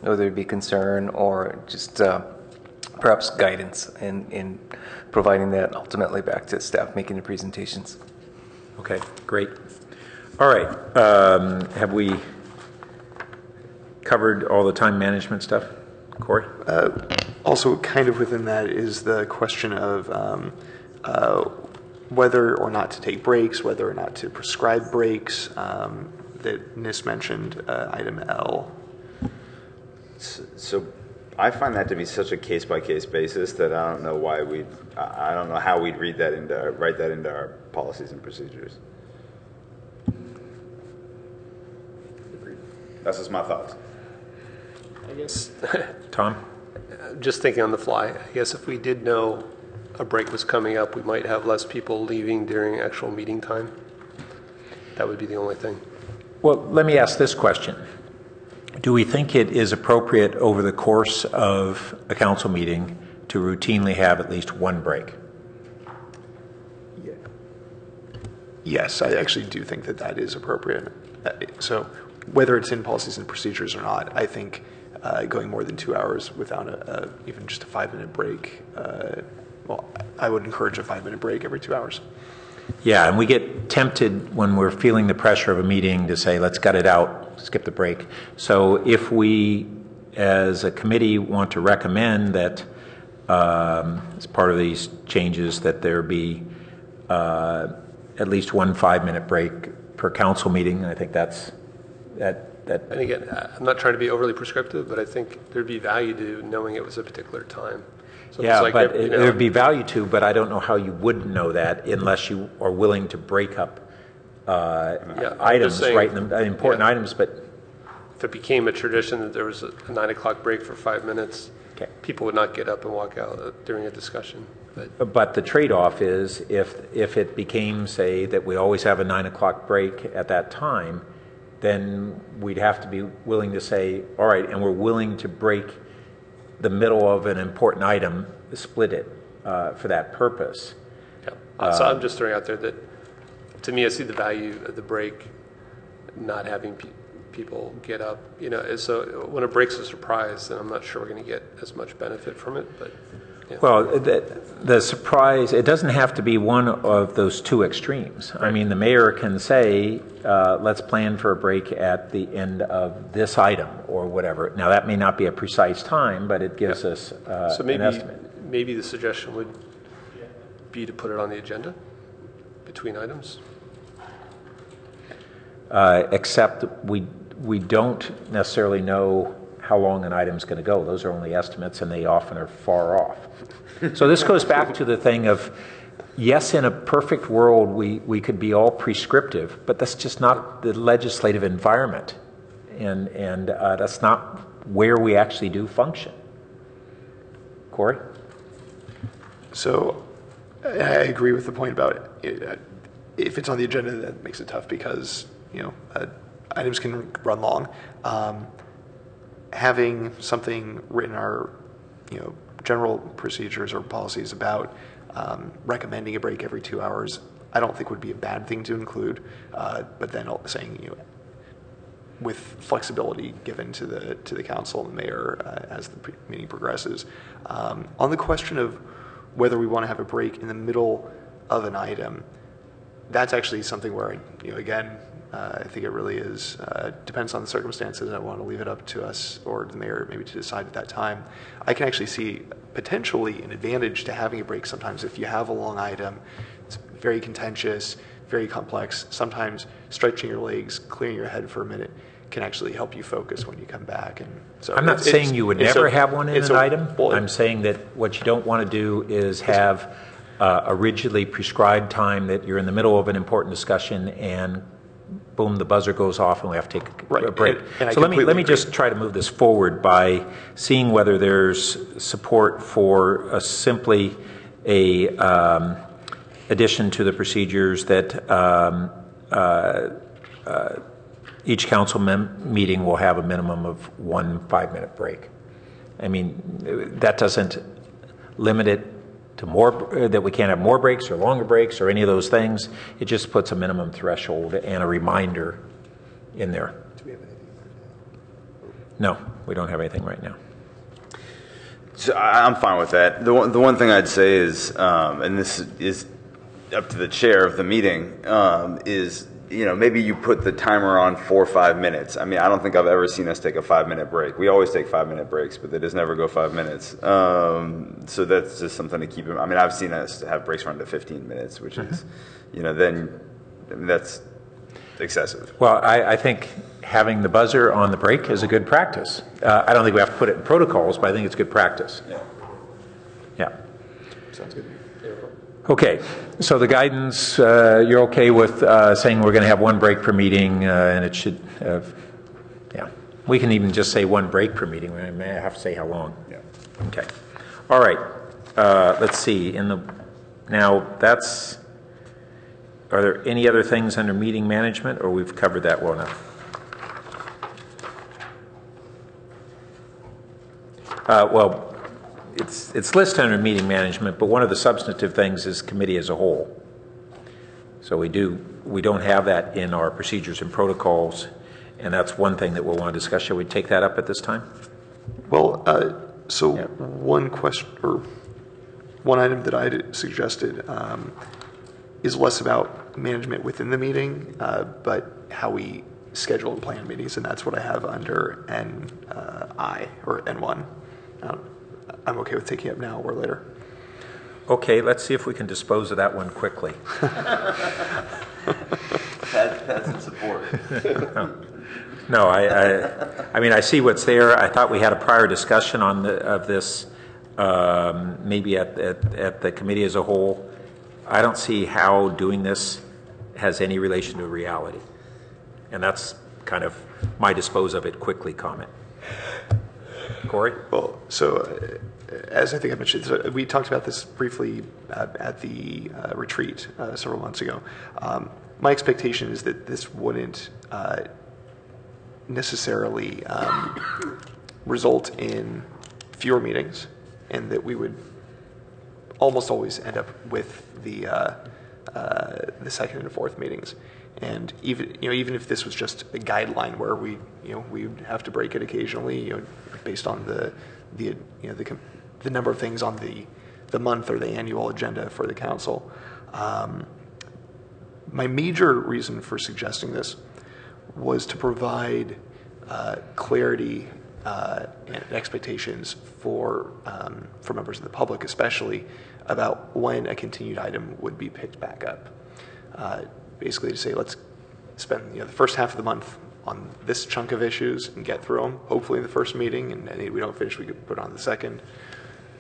whether it be concern or just perhaps guidance in providing that ultimately back to staff making the presentations. Okay, great. All right, have we covered all the time management stuff? Corey? Also, kind of within that is the question of whether or not to take breaks, whether or not to prescribe breaks, that Nis mentioned, item L. So I find that to be such a case-by-case basis that I don't know I don't know how we'd write that into our policies and procedures. That's just my thoughts. I guess, Tom? Just thinking on the fly, I guess if we did know a break was coming up, we might have less people leaving during actual meeting time. That would be the only thing. Well, let me ask this question. Do we think it is appropriate over the course of a council meeting to routinely have at least one break? Yeah. Yes, I actually do think that is appropriate. So whether it's in policies and procedures or not, I think going more than 2 hours without even just a 5-minute break, I would encourage a 5-minute break every 2 hours. Yeah, and we get tempted when we're feeling the pressure of a meeting to say, let's gut it out, skip the break. So if we, as a committee, want to recommend that as part of these changes that there be at least 1 5-minute break per council meeting, I think that. And again, I'm not trying to be overly prescriptive, but I think there'd be value to knowing it was a particular time. So Yeah, like but there would be value to, but I don't know how you would know that unless you are willing to break up items, saying, right? Important items, but if it became a tradition that there was a 9 o'clock break for 5 minutes, okay. People would not get up and walk out during a discussion. But the trade-off is if it became, say, that we always have a 9 o'clock break at that time, then we'd have to be willing to say, all right, and we're willing to break the middle of an important item, split it for that purpose. Yeah. So I'm just throwing out there that, to me, I see the value of the break, not having people get up. So when a break's a surprise, then I'm not sure we're going to get as much benefit from it. But yeah. Well, the surprise, it doesn't have to be one of those two extremes. Right. I mean, the mayor can say, let's plan for a break at the end of this item or whatever. Now, that may not be a precise time, but it gives us so maybe, an estimate. Maybe the suggestion would be to put it on the agenda between items. Except we don't necessarily know how long an item's going to go. Those are only estimates, and they often are far off. So this goes back to the thing of, yes, in a perfect world, we could be all prescriptive, but that's just not the legislative environment, and that's not where we actually do function. Corey? So I agree with the point about it. If it's on the agenda, that makes it tough because items can run long. Having something written in our, general procedures or policies about recommending a break every 2 hours, I don't think would be a bad thing to include. But then saying, with flexibility given to the council and the mayor as the meeting progresses. On the question of whether we want to have a break in the middle of an item, that's actually something where, I think it really is, depends on the circumstances. I want to leave it up to us or the mayor maybe to decide at that time. I can actually see potentially an advantage to having a break sometimes if you have a long item. It's very contentious, very complex. Sometimes stretching your legs, clearing your head for a minute can actually help you focus when you come back. And so I'm not saying you would never have one in an item. I'm saying that what you don't want to do is have a rigidly prescribed time that you're in the middle of an important discussion and boom, the buzzer goes off and we have to take a break. And so let me just try to move this forward by seeing whether there's support for simply a addition to the procedures that each council meeting will have a minimum of 1 5-minute break. I mean, that doesn't limit it to more, that we can't have more breaks or longer breaks or any of those things. It just puts a minimum threshold and a reminder in there. Do we have anything right now? No, we don't have anything right now. So I'm fine with that. The one thing I'd say is, and this is up to the chair of the meeting, is maybe you put the timer on 4 or 5 minutes. I mean, I don't think I've ever seen us take a 5-minute break. We always take 5-minute breaks, but they just never go 5 minutes. So that's just something to keep in mind. I mean, I've seen us have breaks run to 15 minutes, which is, that's excessive. Well, I think having the buzzer on the break is a good practice. I don't think we have to put it in protocols, but I think it's good practice. Yeah. Sounds good. Okay, so the guidance, you're okay with saying we're going to have 1 break per meeting, and it should, we can even just say 1 break per meeting. We may have to say how long. Yeah. Okay. All right. Let's see. Now that's. Are there any other things under meeting management, or we've covered that well enough? Well. It's listed under meeting management, but one of the substantive things is committee as a whole. So we don't have that in our procedures and protocols, and that's one thing that we'll want to discuss. Shall we take that up at this time? Well, one question or one item that I suggested is less about management within the meeting, but how we schedule and plan meetings, and that's what I have under NI or N1. I'm okay with taking it up now or later. Okay, let's see if we can dispose of that one quickly. That's in support. No, I mean, I see what's there. I thought we had a prior discussion on of this, maybe at the committee as a whole. I don't see how doing this has any relation to reality. And that's kind of my dispose of it quickly comment. Corey? Well, so as I think I mentioned, so we talked about this briefly at the retreat several months ago. My expectation is that this wouldn't necessarily result in fewer meetings, and that we would almost always end up with the second and fourth meetings. And even if this was just a guideline where we would have to break it occasionally, based on the number of things on the month or the annual agenda for the council. My major reason for suggesting this was to provide clarity and expectations for members of the public, especially about when a continued item would be picked back up. Basically, to say, let's spend the first half of the month on this chunk of issues and get through them. Hopefully, in the first meeting, and if we don't finish, we could put on the second,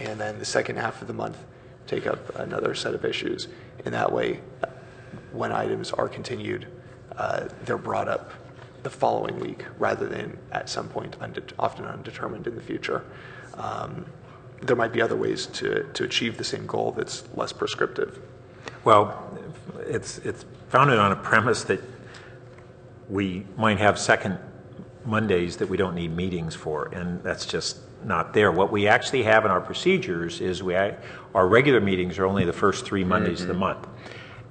and then the second half of the month take up another set of issues. And that way, when items are continued, they're brought up the following week rather than at some point often undetermined in the future. There might be other ways to achieve the same goal that's less prescriptive. Well, it's founded on a premise that we might have second Mondays that we don't need meetings for, and that's just not there. What we actually have in our procedures is our regular meetings are only the first 3 Mondays of the month.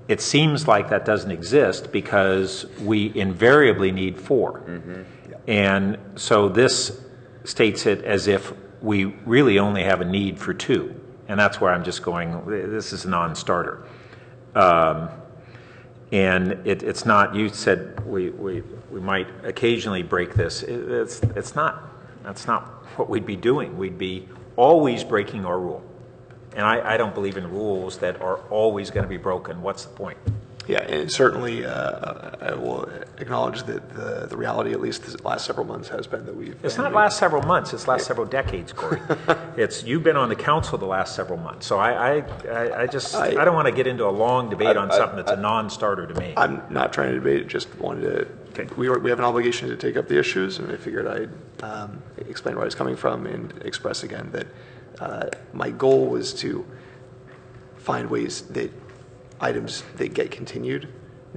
It seems like that doesn't exist because we invariably need 4. And so this states it as if we really only have a need for 2. And that's where I'm just going, this is a non-starter. And it's not, you said we might occasionally break this. That's not what we'd be doing. We'd be always breaking our rule. And I don't believe in rules that are always going to be broken. What's the point? Yeah, and certainly I will acknowledge that the reality, at least the last several months, has been that we've... It's not last several months, it's last several decades, Corey. You've been on the council the last several months. So I don't want to get into a long debate on something that's a non-starter to me. I'm not trying to debate it, just wanted to... Okay. We have an obligation to take up the issues, and I figured I'd explain where I was coming from and express again that my goal was to find ways that items that get continued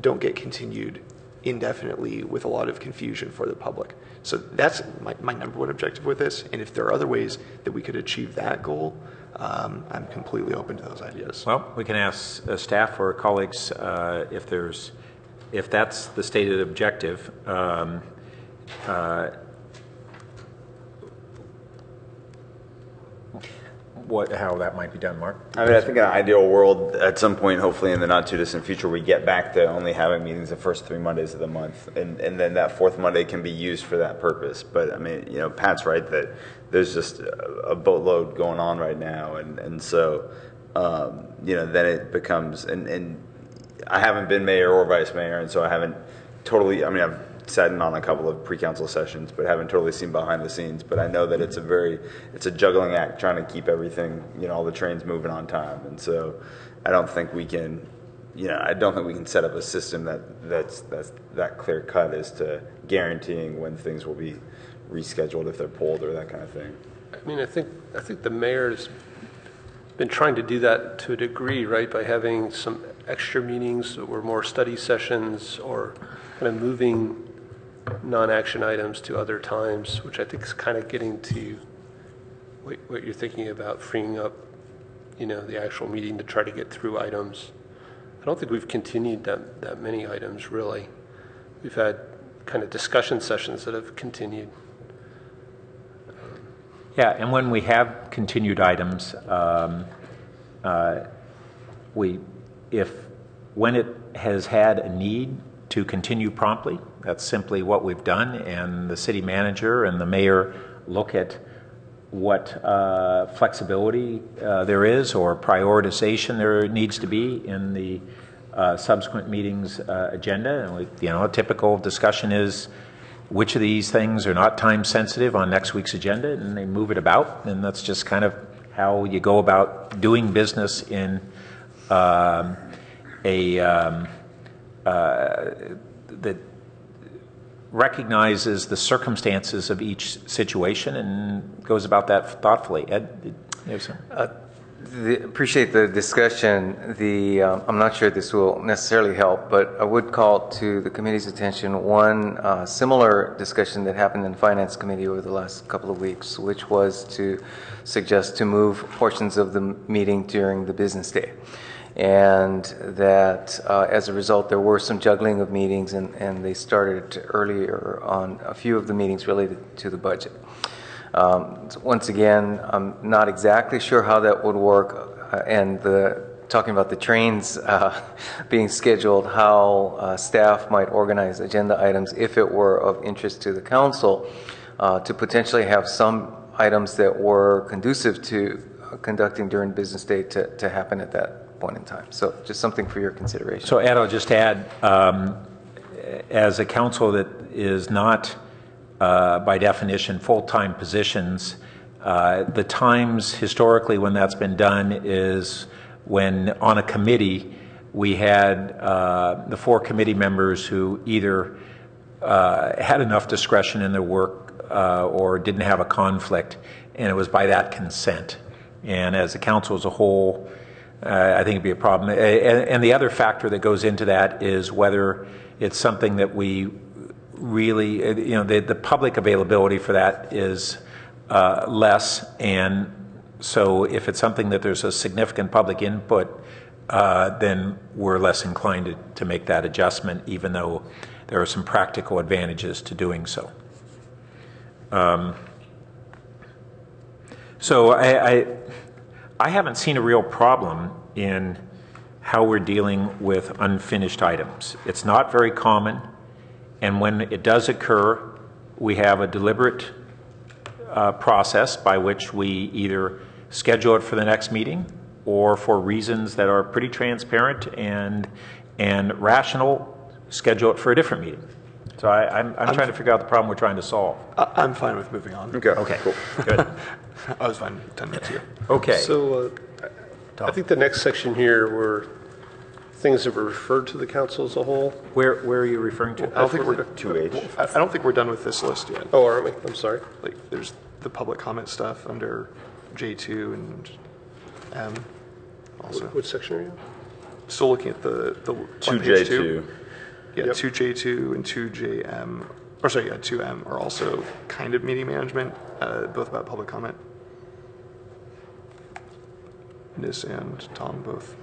don't get continued indefinitely with a lot of confusion for the public. So that's my number one objective with this. And if there are other ways that we could achieve that goal, I'm completely open to those ideas. Well, we can ask staff or colleagues if that's the stated objective. How that might be done, Mark? I mean, I think in an ideal world, at some point, hopefully in the not too distant future, we get back to only having meetings the first 3 Mondays of the month, and then that fourth Monday can be used for that purpose. But I mean, Pat's right that there's just a boatload going on right now, and so then it becomes and I haven't been mayor or vice mayor, and so I haven't totally. I mean, I've sat in on a couple of pre-council sessions, but haven't totally seen behind the scenes. But I know that it's a juggling act trying to keep everything, all the trains moving on time. And so I don't think we can, set up a system that's that clear cut as to guaranteeing when things will be rescheduled if they're pulled or that kind of thing. I mean, I think the mayor's been trying to do that to a degree, right, by having some extra meetings or more study sessions or kind of moving non-action items to other times, which I think is kind of getting to what you're thinking about, freeing up, the actual meeting to try to get through items. I don't think we've continued that many items, really. We've had kind of discussion sessions that have continued. Yeah, and when we have continued items, if when it has had a need to continue promptly, that's simply what we've done, and the city manager and the mayor look at what flexibility there is or prioritization there needs to be in the subsequent meetings agenda. And a typical discussion is which of these things are not time sensitive on next week's agenda, and they move it about, and that's just kind of how you go about doing business in that recognizes the circumstances of each situation and goes about that thoughtfully. Ed, you have some? Appreciate the discussion. I'm not sure this will necessarily help, but I would call to the committee's attention one similar discussion that happened in the Finance Committee over the last couple of weeks, which was to suggest to move portions of the meeting during the business day. And that as a result, there were some juggling of meetings, and they started earlier on a few of the meetings related to the budget. Once again, I'm not exactly sure how that would work, and talking about the trains being scheduled, how staff might organize agenda items if it were of interest to the council, to potentially have some items that were conducive to conducting during business day to happen at that point in time. So just something for your consideration. So Ed, I'll just add, as a council that is not by definition full-time positions, the times historically when that's been done is when on a committee we had the 4 committee members who either had enough discretion in their work or didn't have a conflict, and it was by that consent. And as a council as a whole, I think it'd be a problem. And the other factor that goes into that is whether it's something that we really, the public availability for that is less. And so if it's something that there's a significant public input, then we're less inclined to make that adjustment, even though there are some practical advantages to doing so. So I haven't seen a real problem in how we're dealing with unfinished items. It's not very common, and when it does occur, we have a deliberate process by which we either schedule it for the next meeting or, for reasons that are pretty transparent and rational, schedule it for a different meeting. So I'm trying to figure out the problem we're trying to solve. I'm fine with moving on. Okay, cool. Good. I was fine 10 minutes ago. Okay. So I think the next section here were things that were referred to the council as a whole. Where are you referring to? I don't think we're 2H. I don't think we're done with this list yet. Oh, aren't we? I'm sorry. Like, there's the public comment stuff under J2 and M. Also, Which section are you? still looking at the 2J2. Yeah, Yep. 2J2 and 2JM, or sorry, yeah, 2M are also kind of meeting management, both about public comment. Nis and Tom both.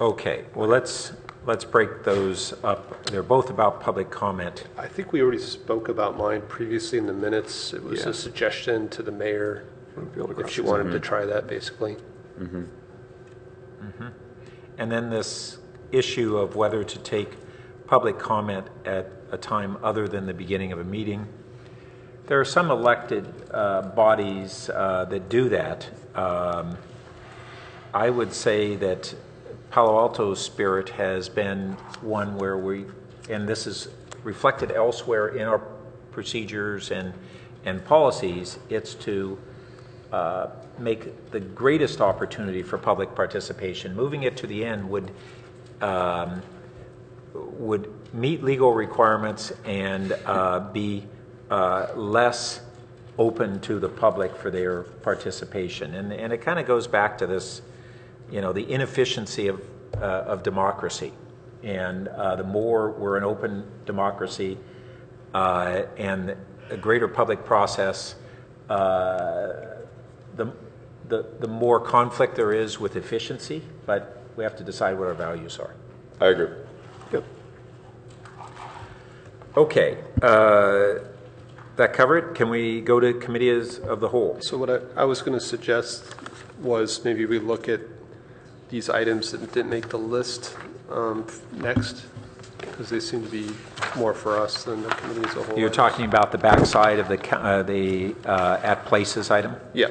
Okay, well, let's break those up. They're both about public comment. I think we already spoke about mine previously in the minutes. It was Yeah. a suggestion to the mayor Wouldn't be able to if cross she these wanted to try that, basically. And then this issue of whether to take public comment at a time other than the beginning of a meeting. There are some elected bodies that do that. I would say that Palo Alto's spirit has been one where we, and this is reflected elsewhere in our procedures and policies, it's to make the greatest opportunity for public participation. Moving it to the end would meet legal requirements and be less open to the public for their participation. And it kind of goes back to this, the inefficiency of democracy. And the more we're an open democracy and a greater public process, the more conflict there is with efficiency, but we have to decide what our values are. I agree. Yep. Okay, that cover it? Can we go to committees of the whole? So what I was going to suggest was maybe we look at these items that didn't make the list next, because they seem to be more for us than the committee as a whole. You're talking about the backside of the at places item? Yeah.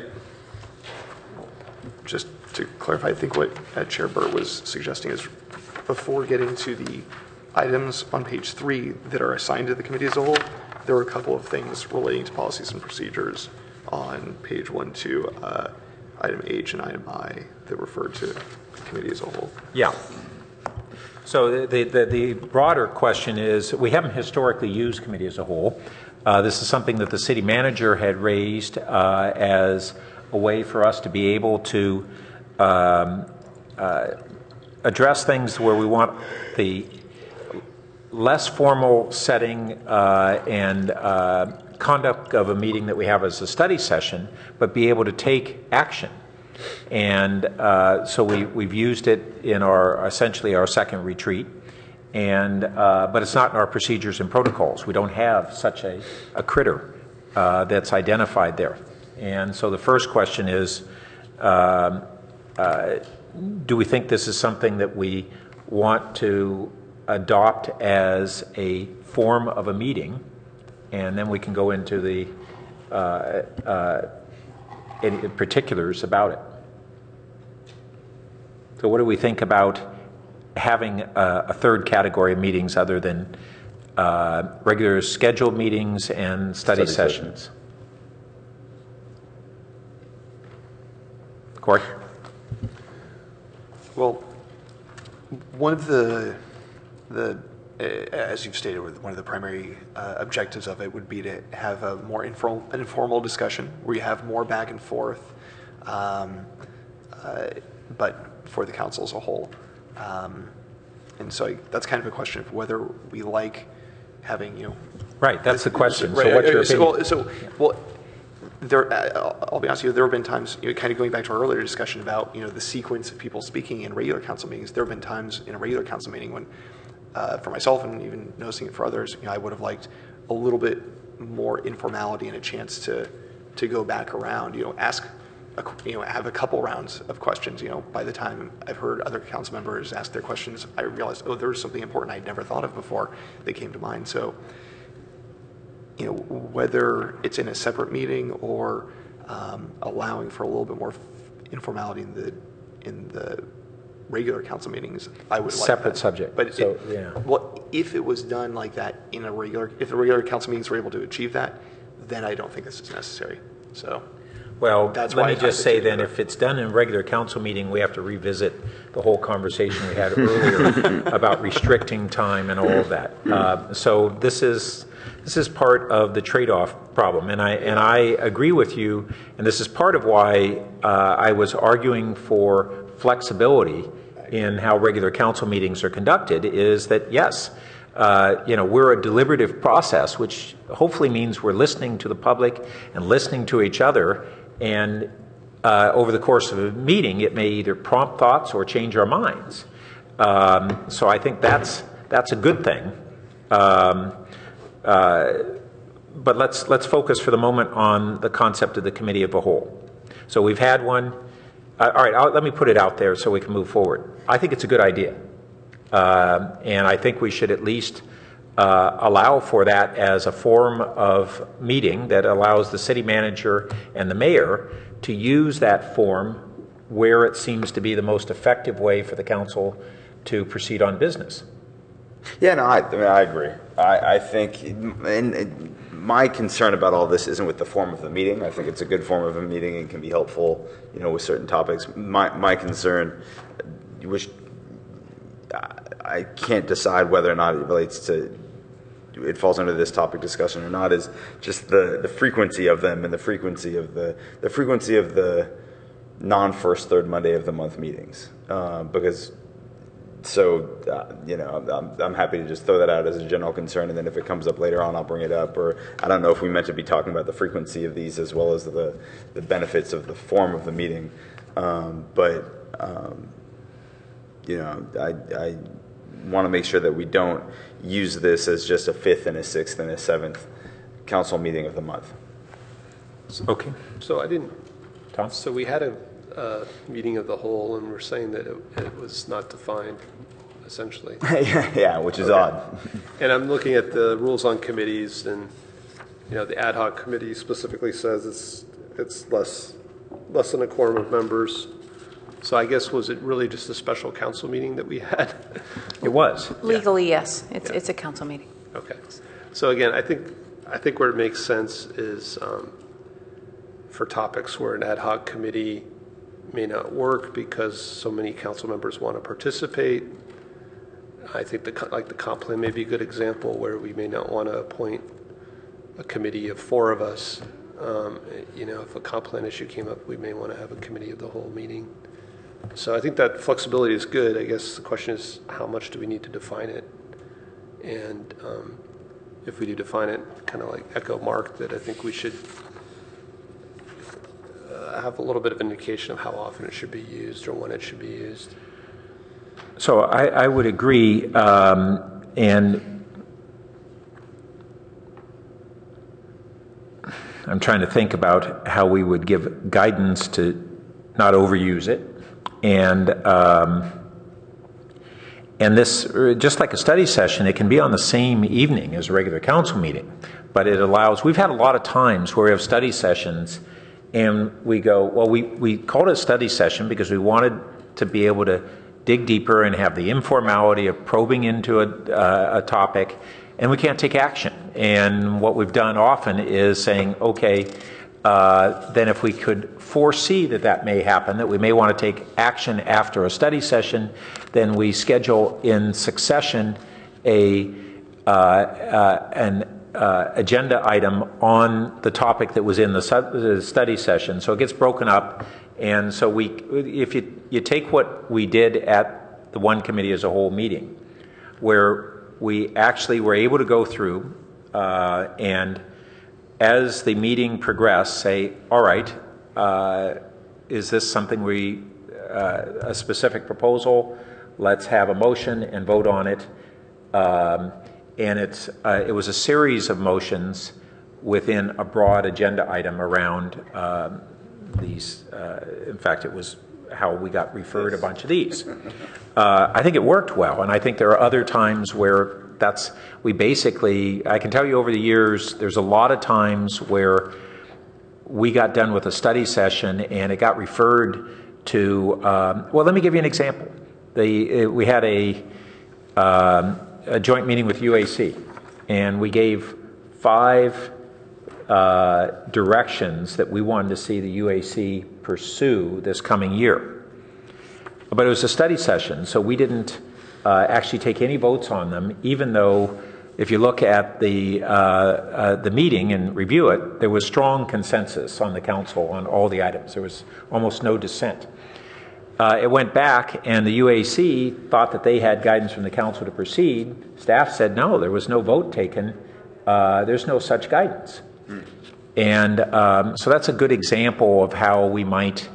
Just to clarify, I think what Chair Burt was suggesting is before getting to the items on page 3 that are assigned to the committee as a whole, there were a couple of things relating to policies and procedures on page 1, 2, item H and item I that referred to the committee as a whole. Yeah. So the broader question is, we haven't historically used committee as a whole. This is something that the city manager had raised as a way for us to be able to address things where we want the less formal setting and conduct of a meeting that we have as a study session, but be able to take action. And so we've used it in essentially our second retreat, but it's not in our procedures and protocols. We don't have such a critter that's identified there. And so the first question is, do we think this is something that we want to adopt as a form of a meeting? And then we can go into the any particulars about it. So what do we think about having a third category of meetings other than regular scheduled meetings and study sessions? Corey? Well, one of as you've stated, one of the primary objectives of it would be to have a more informal discussion where you have more back and forth, but for the council as a whole. And so that's kind of a question of whether we like having, Right, that's the question. Right, so what's your opinion? I'll be honest with you, there have been times, kind of going back to our earlier discussion about, the sequence of people speaking in regular council meetings, there have been times in a regular council meeting when, for myself and even noticing it for others, I would have liked a little bit more informality and a chance to go back around, ask, have a couple rounds of questions. By the time I've heard other council members ask their questions, I realized, there was something important I'd never thought of before that came to mind. So, whether it's in a separate meeting or allowing for a little bit more informality in the regular council meetings, I would like separate subject. But if it was done like that if the regular council meetings were able to achieve that, then I don't think this is necessary. So. Well, that's let why me just say then, if it's done in a regular council meeting, we have to revisit the whole conversation we had earlier about restricting time and all of that. So this is part of the trade-off problem, and I agree with you. And this is part of why I was arguing for flexibility in how regular council meetings are conducted. Is that yes? We're a deliberative process, which hopefully means we're listening to the public and listening to each other. And over the course of a meeting, it may either prompt thoughts or change our minds. So I think that's a good thing. But let's focus for the moment on the concept of the committee of the whole. So we've had one. All right, let me put it out there so we can move forward. I think it's a good idea. And I think we should at least allow for that as a form of meeting that allows the city manager and the mayor to use that form where it seems to be the most effective way for the council to proceed on business. Yeah, no, I agree. I think, and my concern about all this isn't with the form of the meeting. I think it's a good form of a meeting and can be helpful, with certain topics. My concern, which I can't decide whether or not it relates to, it falls under this topic discussion or not, is just the frequency of them and the frequency of the non-first third Monday of the month meetings. Because I'm happy to just throw that out as a general concern, and then if it comes up later on, I'll bring it up. Or I don't know if we meant to be talking about the frequency of these as well as the benefits of the form of the meeting. I want to make sure that we don't use this as just a fifth and a sixth and a seventh council meeting of the month. Okay. So I didn't. Tom? So we had a meeting of the whole, and we're saying that it was not defined essentially. Yeah, which is odd. And I'm looking at the rules on committees, and the ad hoc committee specifically says it's less than a quorum of members. So I guess, was it really just a special council meeting that we had? It was. Legally, yes. It's a council meeting. Okay. So again, I think where it makes sense is for topics where an ad hoc committee may not work because so many council members want to participate. I think the comp plan may be a good example where we may not want to appoint a committee of 4 of us. If a comp plan issue came up, we may want to have a committee of the whole meeting. So I think that flexibility is good. I guess the question is, how much do we need to define it? And if we do define it, kind of like echo Mark, that I think we should have a little bit of indication of how often it should be used or when it should be used. So I would agree, and I'm trying to think about how we would give guidance to not overuse it, and this, just like a study session, it can be on the same evening as a regular council meeting, but it allows. We've had a lot of times where we have study sessions, and we go, well, we called it a study session because we wanted to be able to dig deeper and have the informality of probing into a topic, and we can't take action. And what we've done often is saying, okay, then if we could foresee that may happen, that we may want to take action after a study session, then we schedule in succession an agenda item on the topic that was in the study session. So it gets broken up. And so if you take what we did at the one committee as a whole meeting, where we actually were able to go through and as the meeting progressed, say, all right, is this something a specific proposal? Let's have a motion and vote on it. And it was a series of motions within a broad agenda item around these. In fact, it was how we got referred a bunch of these. I think it worked well, and I think there are other times where I can tell you over the years, there's a lot of times where we got done with a study session and it got referred to, well, let me give you an example. We had a joint meeting with UAC, and we gave 5 directions that we wanted to see the UAC pursue this coming year. But it was a study session, so we didn't actually take any votes on them, even though if you look at the meeting and review it, there was strong consensus on the council on all the items. There was almost no dissent. It went back, and the UAC thought that they had guidance from the council to proceed. Staff said no, there was no vote taken. There's no such guidance. And so that's a good example of how we might,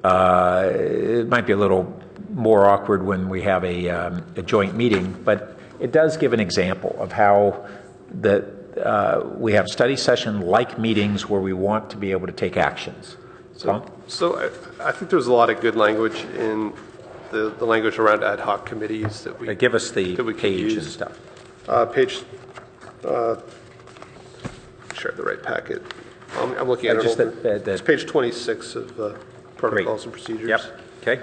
it might be a little more awkward when we have a joint meeting, but it does give an example of how we have study session-like meetings where we want to be able to take actions. So I think there's a lot of good language in the language around ad hoc committees that we give us the page and stuff. Page. Share the right packet. I'm looking at it. It's page 26 of protocols and procedures. Yep. Okay.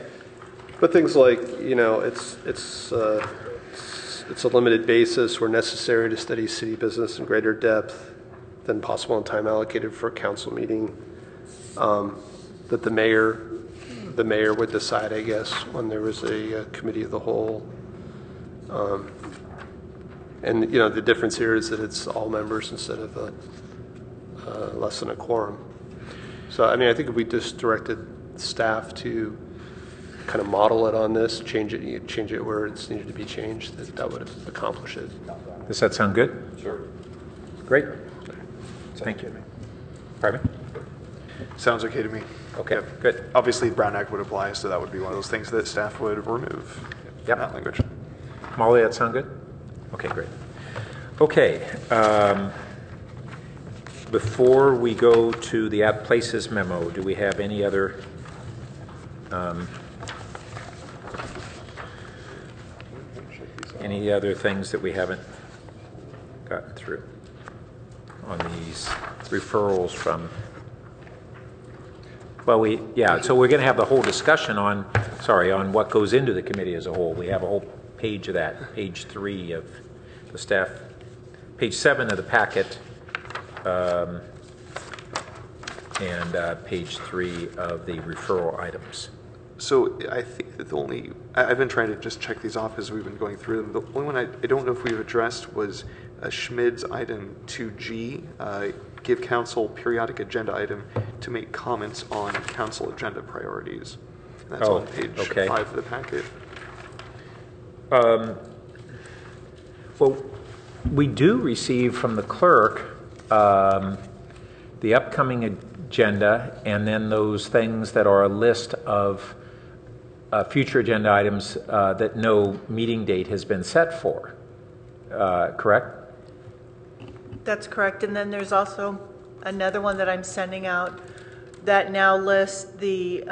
But things like, it's a limited basis where necessary to study city business in greater depth than possible in time allocated for a council meeting. That the mayor would decide, I guess, when there was a committee of the whole. And the difference here is that it's all members instead of less than a quorum. So I think if we just directed staff to kind of model it on this, change it where it's needed to be changed, that would accomplish it. Does that sound good? Sure. Great. Thank you. Pardon me? Sounds okay to me. Okay, Yep. good. Obviously, Brown Act would apply, so that would be one of those things that staff would remove from that language. Molly, that sound good? Okay, great. Okay. Before we go to the Add Places memo, do we have any other Any other things that we haven't gotten through on these referrals from? Well, so we're going to have the whole discussion on what goes into the committee as a whole. We have a whole page of that, page 3 of the staff, page 7 of the packet, and page 3 of the referral items. So I think that I've been trying to just check these off as we've been going through them. The only one I don't know if we've addressed was Schmid's item 2G, give council periodic agenda item to make comments on council agenda priorities. And that's on page 5 of the packet. Well, we do receive from the clerk the upcoming agenda and then those things that are a list of future agenda items that no meeting date has been set for. Correct? That's correct. And then there's also another one that I'm sending out that now lists the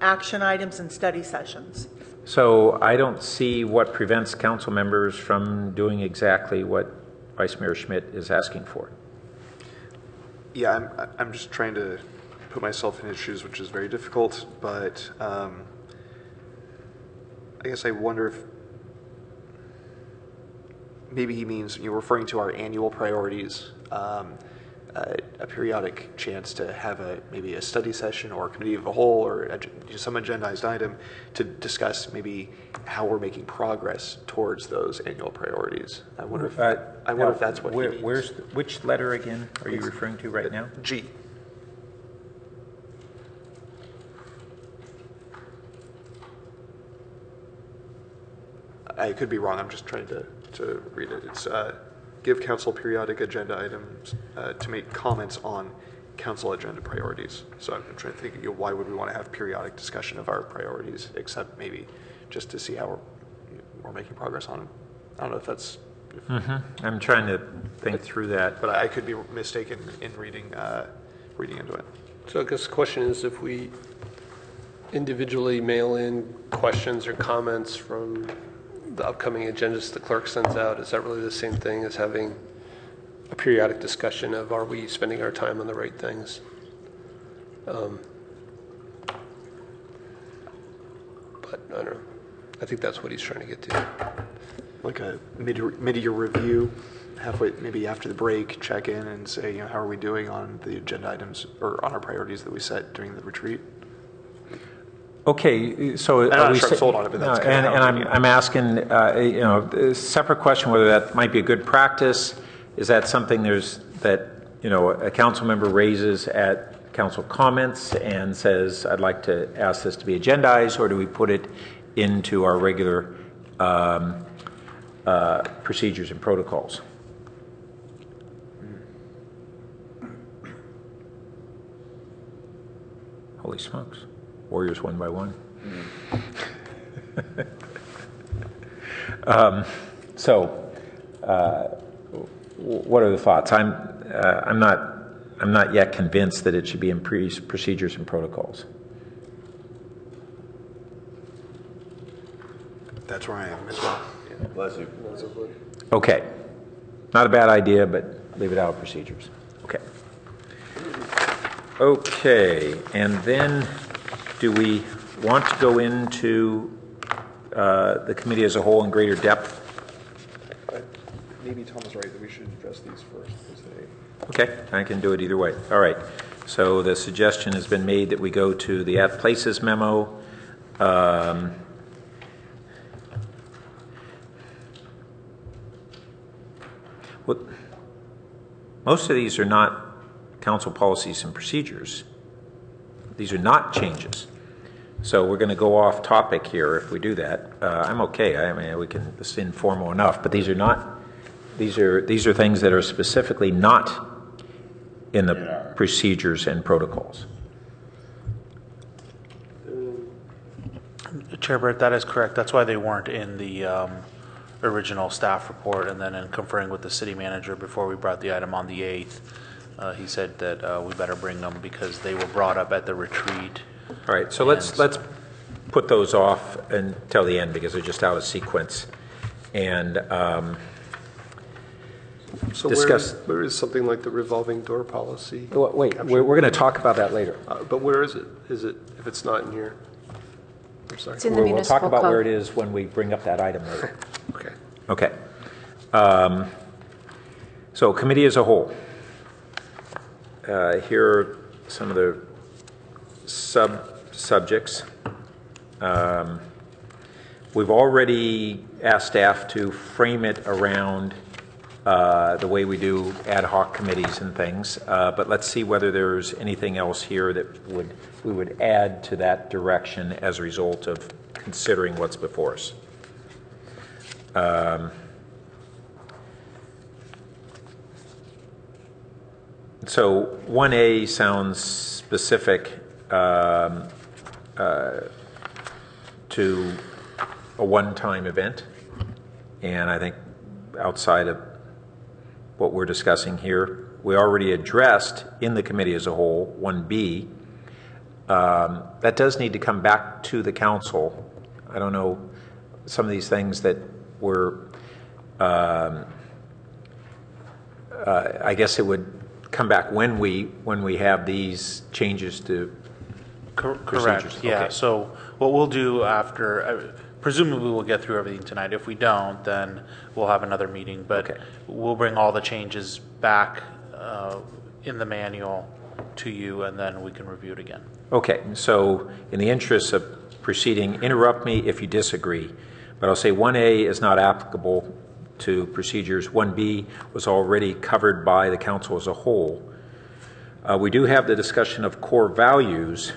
action items and study sessions. So I don't see what prevents council members from doing exactly what Vice Mayor Schmidt is asking for. Yeah, I'm just trying to put myself in his shoes, which is very difficult, but I guess I wonder if maybe he means you're referring to our annual priorities, a periodic chance to have maybe a study session or a committee of the whole or some agendized item to discuss maybe how we're making progress towards those annual priorities. I wonder if that's what he means. Which letter again are you referring to right now? G. I could be wrong. I'm just trying to read it. It's give council periodic agenda items to make comments on council agenda priorities. So I'm trying to think, why would we want to have periodic discussion of our priorities, except maybe just to see how we're making progress on them. I don't know if that's... I'm trying to think through that. But I could be mistaken in reading into it. So I guess the question is, if we individually mail in questions or comments from the upcoming agendas the clerk sends out, is that really the same thing as having a periodic discussion of are we spending our time on the right things? But I don't know. I think that's what he's trying to get to. Like a mid-year review, halfway, maybe after the break, check in and say, how are we doing on the agenda items or on our priorities that we set during the retreat? Okay, so I'm not sure I'm sold on it, but that's kind of I'm asking, a separate question whether that might be a good practice. Is that something that a council member raises at council comments and says, "I'd like to ask this to be agendized," or do we put it into our regular procedures and protocols? Holy smokes. Warriors one by one. What are the thoughts? I'm not yet convinced that it should be in procedures and protocols. That's where I am as well. Yeah. Bless you. Okay, not a bad idea, but leave it out of procedures. Okay, and then do we want to go into the committee as a whole in greater depth? Maybe Tom is right that we should address these first. Okay, I can do it either way. All right, so the suggestion has been made that we go to the at places memo. Most of these are not council policies and procedures. These are not changes. So we're going to go off topic here if we do that. I'm okay. I mean, we can. It's informal enough. But these are not. These are things that are specifically not in the procedures and protocols. Chair Burt, that is correct. That's why they weren't in the original staff report. And then in conferring with the city manager before we brought the item on the 8th, he said that we better bring them because they were brought up at the retreat. All right, so let's put those off until the end because they're just out of sequence. and So discuss. where is something like the revolving door policy? Wait, we're going to talk about that later. But where is it? Is it, if it's not in here? I'm sorry. It's in the We'll talk municipal about where it code. is when we bring up that item later. Okay. Okay. So committee as a whole. Here are some of the subjects. We've already asked staff to frame it around the way we do ad hoc committees and things, but let's see whether there's anything else here that we would add to that direction as a result of considering what's before us. So 1A sounds specific to a one-time event, and I think outside of what we're discussing here, we already addressed in the committee as a whole 1B. That does need to come back to the council. I don't know, some of these things that were, I guess it would come back when we have these changes to Correct, procedures. yeah. Okay. So what we'll do after, presumably we'll get through everything tonight. If we don't, then we'll have another meeting. But Okay. we'll bring all the changes back in the manual to you, and then we can review it again. Okay, so in the interest of proceeding, interrupt me if you disagree, but I'll say 1A is not applicable to procedures. 1B was already covered by the council as a whole. We do have the discussion of core values,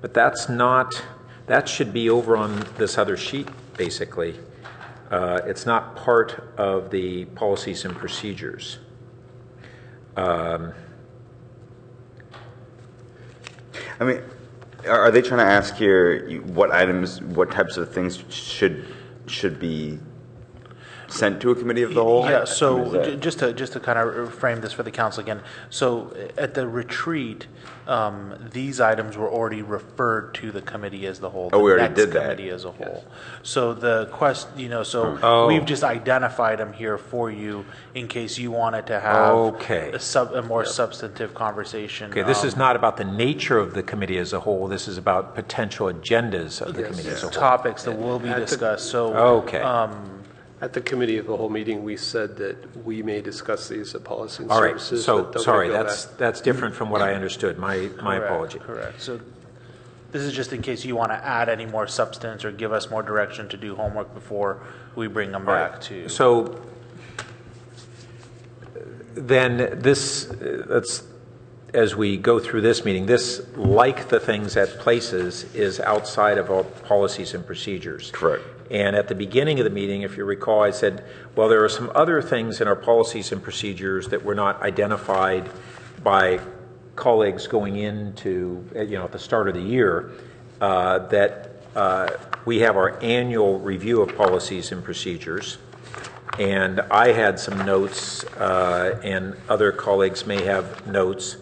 but that should be over on this other sheet, basically. It's not part of the policies and procedures. I mean, are they trying to ask here what items, what types of things should be sent to a committee of the whole? Yeah, Is so that- just to kind of frame this for the council again, so at the retreat, these items were already referred to the committee as the whole. Oh, we the already next did that. Committee as a whole. So the so Oh. we've just identified them here for you in case you wanted to have Okay. a more substantive conversation. Okay, this is not about the nature of the committee as a whole. This is about potential agendas of the committee as a whole. topics that will be discussed. So Okay. At the committee of the whole meeting, we said that we may discuss these at policy and All right, services. so, but they're sorry, gonna go that's different from what I understood. My Correct, apology. Correct. So this is just in case you want to add any more substance or give us more direction to do homework before we bring them back to. So then this, as we go through this meeting, this, like the things at places, is outside of our policies and procedures. Correct. And at the beginning of the meeting, if you recall, I said, well, there are some other things in our policies and procedures that were not identified by colleagues going into, at the start of the year, that we have our annual review of policies and procedures. And I had some notes, and other colleagues may have notes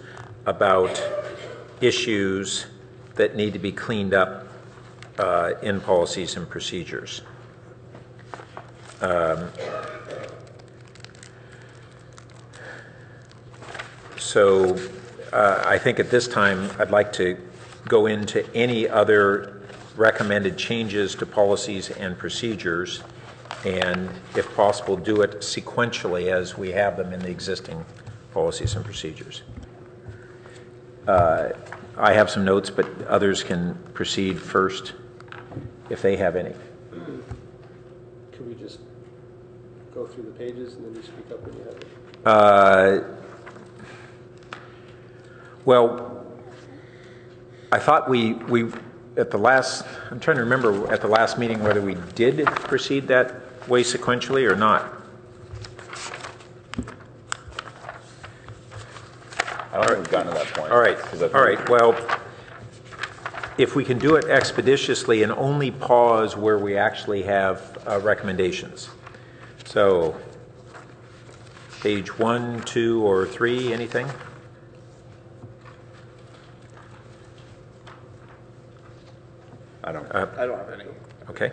about issues that need to be cleaned up in policies and procedures. So I think at this time I'd like to go into any other recommended changes to policies and procedures, and if possible do it sequentially as we have them in the existing policies and procedures. I have some notes, but others can proceed first if they have any. Can we just go through the pages and then you speak up when you have it? Well, I thought we at the last, I'm trying to remember at the last meeting whether we did proceed that way sequentially or not. I don't think we've gotten to that point. All right. Well, if we can do it expeditiously and only pause where we actually have recommendations. So, page 1, 2, or 3, anything? I don't. I don't have any. Okay.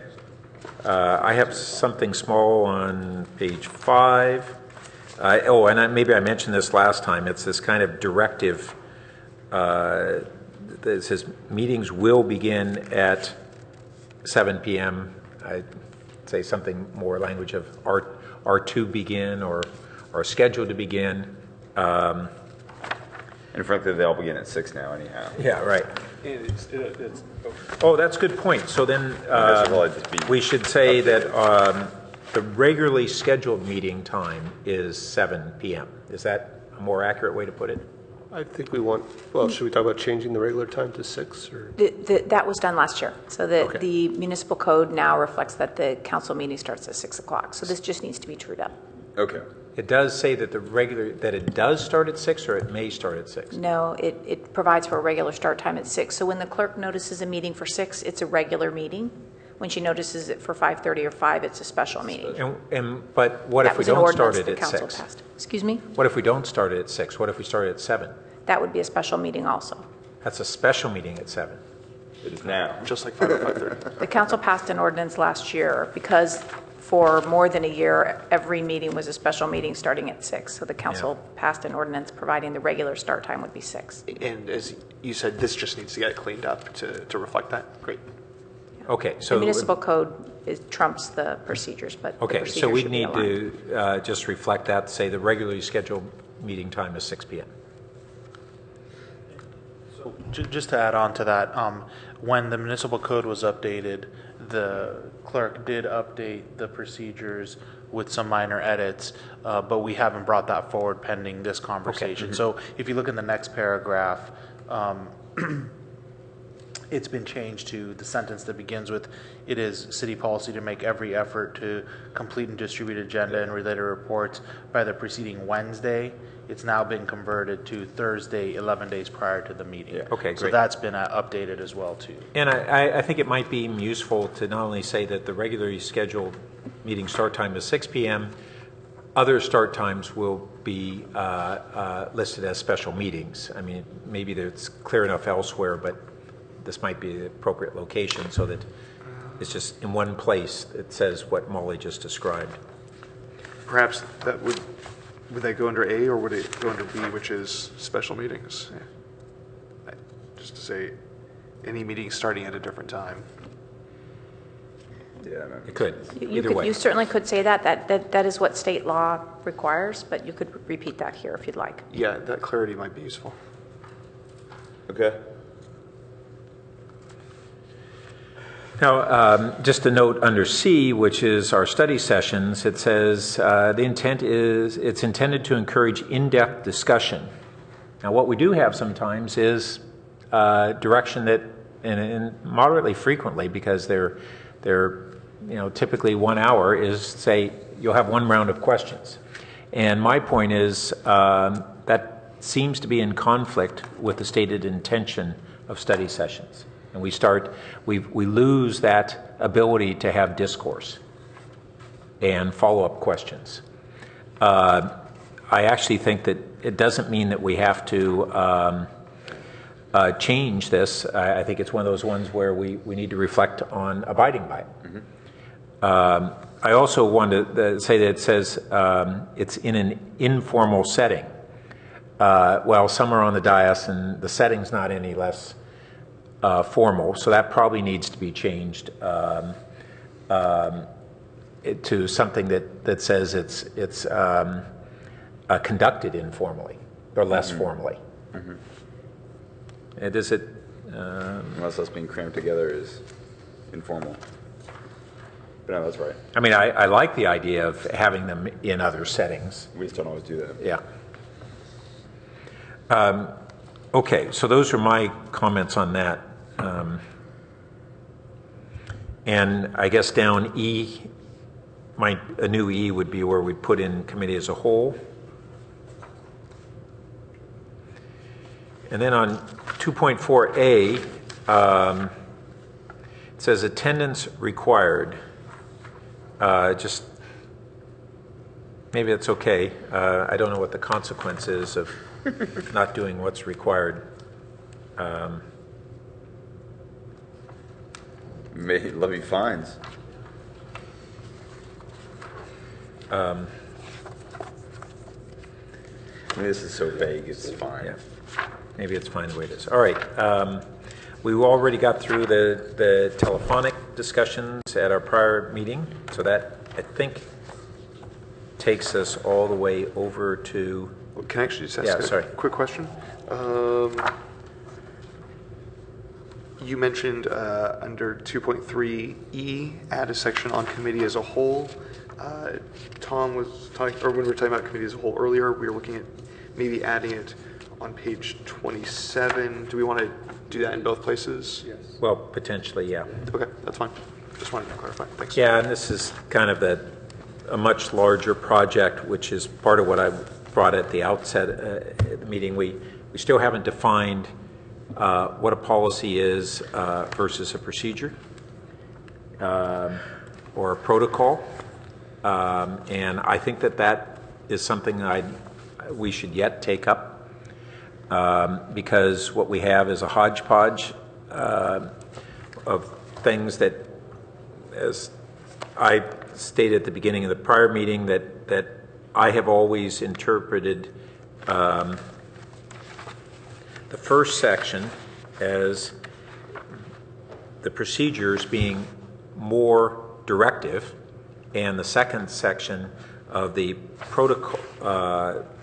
I have something small on page 5. Maybe I mentioned this last time. It's this kind of directive that says meetings will begin at 7 p.m. I'd say something more language of are to begin or are scheduled to begin. And frankly, they all begin at 6 now anyhow. Yeah, right. It's Oh, that's a good point. So then we should say that the regularly scheduled meeting time is 7 p.m. Is that a more accurate way to put it? I think we want, well, should we talk about changing the regular time to 6? Or? That was done last year. So Okay. the municipal code now reflects that the council meeting starts at 6 o'clock. So this just needs to be trued up. Okay. It does say that that it does start at 6 or it may start at 6? No, it provides for a regular start time at 6. So when the clerk notices a meeting for 6, it's a regular meeting. When she notices it for 5:30 or 5, it's a special meeting. But what That if we was an don't start ordinance it the at council 6? passed. Excuse me? What if we don't start it at 6? What if we start it at 7? That would be a special meeting also. That's a special meeting at 7. It is now. Just like 5 or 5:30. The council passed an ordinance last year because for more than a year, every meeting was a special meeting starting at 6. So the council passed an ordinance providing the regular start time would be 6. And as you said, this just needs to get cleaned up to reflect that. Great. Okay, The so municipal code trumps the procedures, but the okay, so procedures we should be need aligned. to just reflect that. Say the regularly scheduled meeting time is 6 p.m. So just to add on to that, when the municipal code was updated, the clerk did update the procedures with some minor edits, but we haven't brought that forward pending this conversation. So if you look in the next paragraph, it's been changed to the sentence that begins with, "It is city policy to make every effort to complete and distribute agenda and related reports by the preceding Wednesday." It's now been converted to Thursday, 11 days prior to the meeting. Yeah. Okay, So great. that's been updated as well, too. And I think it might be useful to not only say that the regularly scheduled meeting start time is 6 p.m., other start times will be listed as special meetings. I mean, maybe it's clear enough elsewhere, but this might be the appropriate location so that it's just in one place it says what Molly just described. Perhaps that would that go under A or would it go under B, which is special meetings? Yeah. Just to say, any meeting starting at a different time. Yeah. It could, You either way. You certainly could say that. That is what state law requires, but you could repeat that here if you'd like. Yeah, that clarity might be useful. Okay. Now, just a note under C, which is our study sessions, it says it's intended to encourage in-depth discussion. Now, what we do have sometimes is direction that, and moderately frequently, because they're typically 1 hour, is say you'll have one round of questions. And my point is that seems to be in conflict with the stated intention of study sessions. And we lose that ability to have discourse and follow-up questions. I actually think that it doesn't mean that we have to change this. I think it's one of those ones where we need to reflect on abiding by it. Mm-hmm. I also want to say that it says it's in an informal setting. Well, some are on the dais and the setting's not any less formal, so that probably needs to be changed to something that says it's conducted informally or less formally. Mm-hmm. And does it? Unless us being crammed together is informal. But no, that's right. I mean, I like the idea of having them in other settings. We just don't always do that. Yeah. Okay, so those are my comments on that. And I guess down E, a new E would be where we put in committee as a whole. And then on 2.4A, it says attendance required. Just maybe that's okay. I don't know what the consequence is of not doing what's required. May levy fines. I mean, this is so vague, it's fine. Yeah, maybe it's fine the way it is. All right. We already got through the telephonic discussions at our prior meeting, so that, I think, takes us all the way over to... Can I actually just ask a quick question? You mentioned under 2.3E, add a section on committee as a whole. Tom was talking, or when we were talking about committee as a whole earlier, we were looking at maybe adding it on page 27. Do we want to do that in both places? Yes. Well, potentially, yeah. Okay, that's fine. Just wanted to clarify. Thanks. Yeah, and this is kind of a much larger project, which is part of what I brought at the outset at the meeting. We still haven't defined what a policy is versus a procedure or a protocol. And I think that is something we should yet take up because what we have is a hodgepodge of things that, as I stated at the beginning of the prior meeting, that I have always interpreted the first section as the procedures being more directive, and the second section of the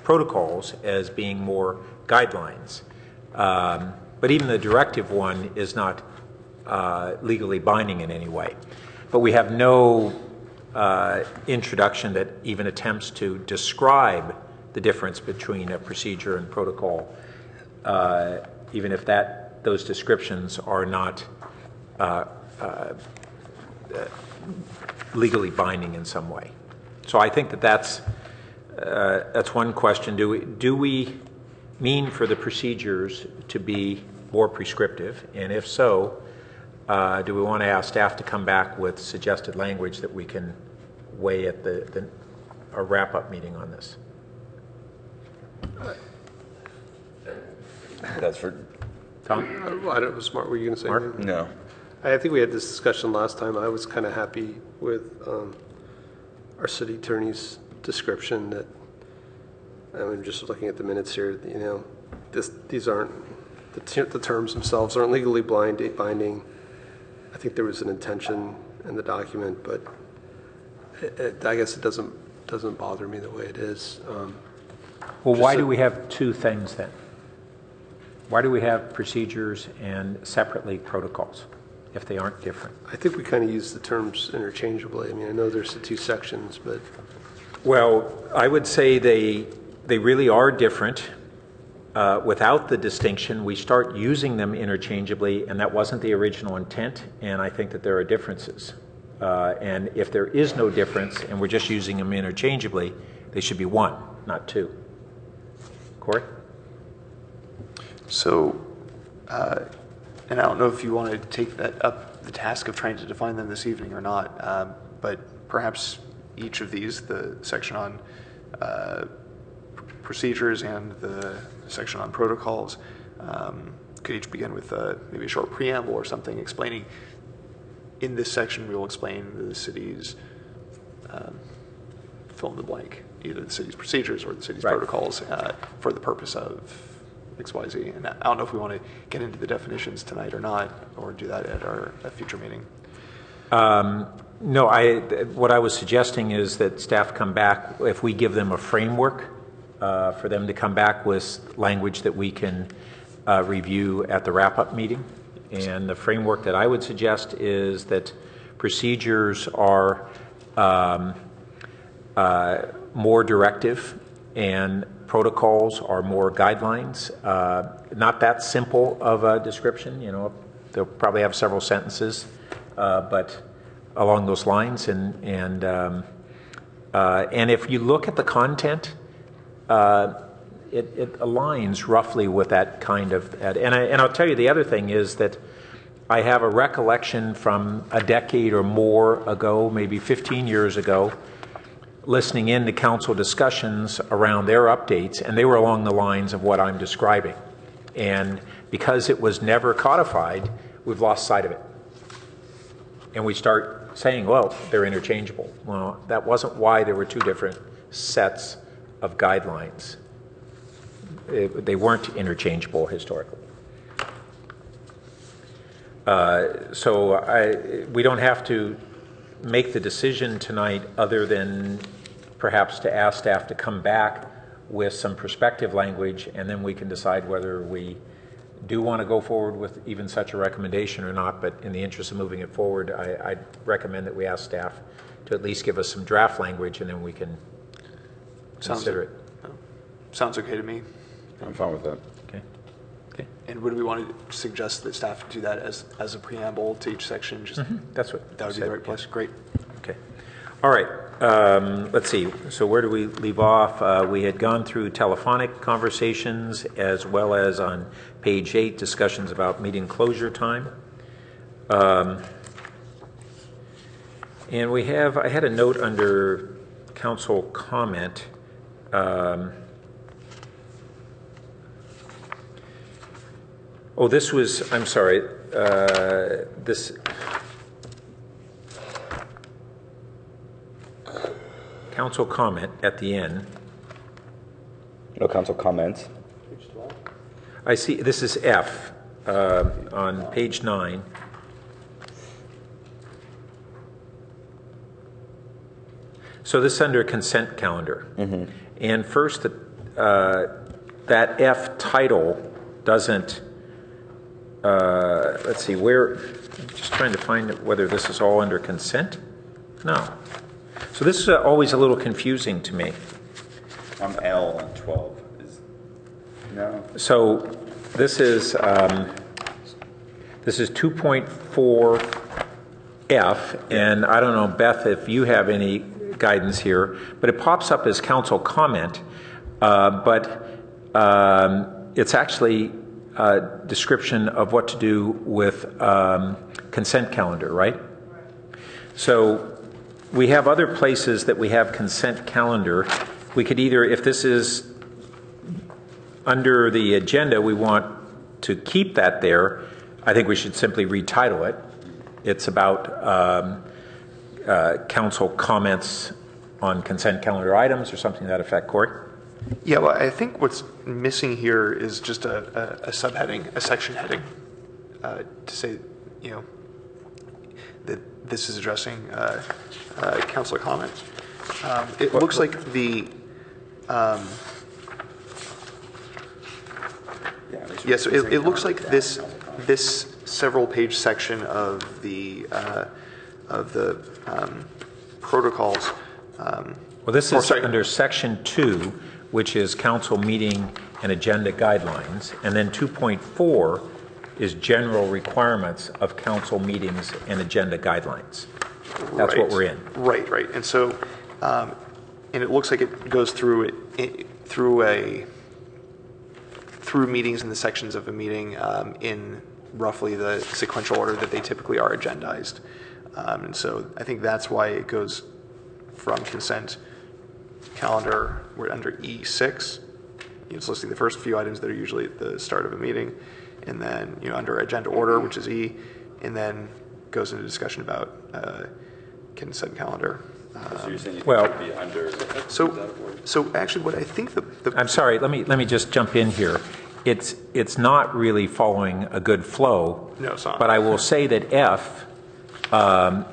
protocols as being more guidelines. But even the directive one is not legally binding in any way. But we have no introduction that even attempts to describe the difference between a procedure and protocol, even if those descriptions are not legally binding in some way. So I think that's one question. Do we mean for the procedures to be more prescriptive? And if so, do we want to ask staff to come back with suggested language that we can weigh at a wrap-up meeting on this? That's for Tom? I don't know, Smart, were you going to say Mark? anything? no. I think we had this discussion last time. I was kind of happy with our city attorney's description that, I'm just looking at the minutes here, these aren't, the terms themselves aren't legally binding. I think there was an intention in the document, but I guess it doesn't bother me the way it is. Well, why do we have two things then? Why do we have procedures and separately protocols if they aren't different? I think we kind of use the terms interchangeably. I mean, I know there's the two sections, but... Well, I would say they really are different. Without the distinction, we start using them interchangeably, and that wasn't the original intent, and I think that there are differences. And if there is no difference and we're just using them interchangeably, they should be one, not two. Corey? So, and I don't know if you want to take that up, the task of trying to define them this evening or not, but perhaps each of these, the section on procedures and the section on protocols, could each begin with maybe a short preamble or something explaining, in this section we will explain the city's fill in the blank, either the city's procedures or the city's protocols for the purpose of XYZ. And I don't know if we want to get into the definitions tonight or not, or do that at our future meeting. No, what I was suggesting is that staff come back, if we give them a framework, for them to come back with language that we can review at the wrap-up meeting. And the framework that I would suggest is that procedures are more directive and protocols are more guidelines. Not that simple of a description, they'll probably have several sentences, but along those lines. And if you look at the content, it aligns roughly with that kind of, and I'll tell you the other thing is that I have a recollection from a decade or more ago, maybe 15 years ago, listening in to council discussions around their updates, and they were along the lines of what I'm describing. And because it was never codified, we've lost sight of it. And we start saying, well, they're interchangeable. Well, that wasn't why there were two different sets of guidelines. They weren't interchangeable historically. We don't have to make the decision tonight other than perhaps to ask staff to come back with some perspective language, and then we can decide whether we do want to go forward with even such a recommendation or not. But in the interest of moving it forward, I'd recommend that we ask staff to at least give us some draft language, and then we can consider it. Sounds okay to me. I'm fine with that. Okay. Okay. And would we want to suggest that staff do that as a preamble to each section? Just That's what that would be the right place. Great. Okay. All right. Let's see. So where do we leave off? We had gone through telephonic conversations as well as on page 8 discussions about meeting closure time. And I had a note under council comment. This was, I'm sorry, this council comment at the end. No council comments. I see, this is F on page 9. So this is under consent calendar. And first, that F title doesn't, let's see, where, I'm just trying to find whether this is all under consent. No. So this is always a little confusing to me. I'm L on 12. No. So this is 2.4F, and I don't know, Beth, if you have any guidance here, but it pops up as council comment, but it's actually a description of what to do with consent calendar, right? So we have other places that we have consent calendar. We could either, if this is under the agenda, we want to keep that there, I think we should simply retitle it. It's about council comments on consent calendar items or something to that effect. Cory? Yeah, well, I think what's missing here is just a subheading, a section heading, to say, that this is addressing council comments. It looks like the so it looks like this several page section of the protocols. Well, this is under section 2, which is council meeting and agenda guidelines, and then 2.4 is general requirements of council meetings and agenda guidelines. That's what we're in. Right. And so, and it looks like it goes through meetings and the sections of a meeting in roughly the sequential order that they typically are agendized. And so I think that's why it goes from consent calendar, we're under E6. It's listing the first few items that are usually at the start of a meeting, and then under agenda order, which is E, and then goes into discussion about consent calendar. So you're saying well, it could be under. So actually, what I think I'm sorry. Let me just jump in here. It's not really following a good flow. No, it's not. But I will say that F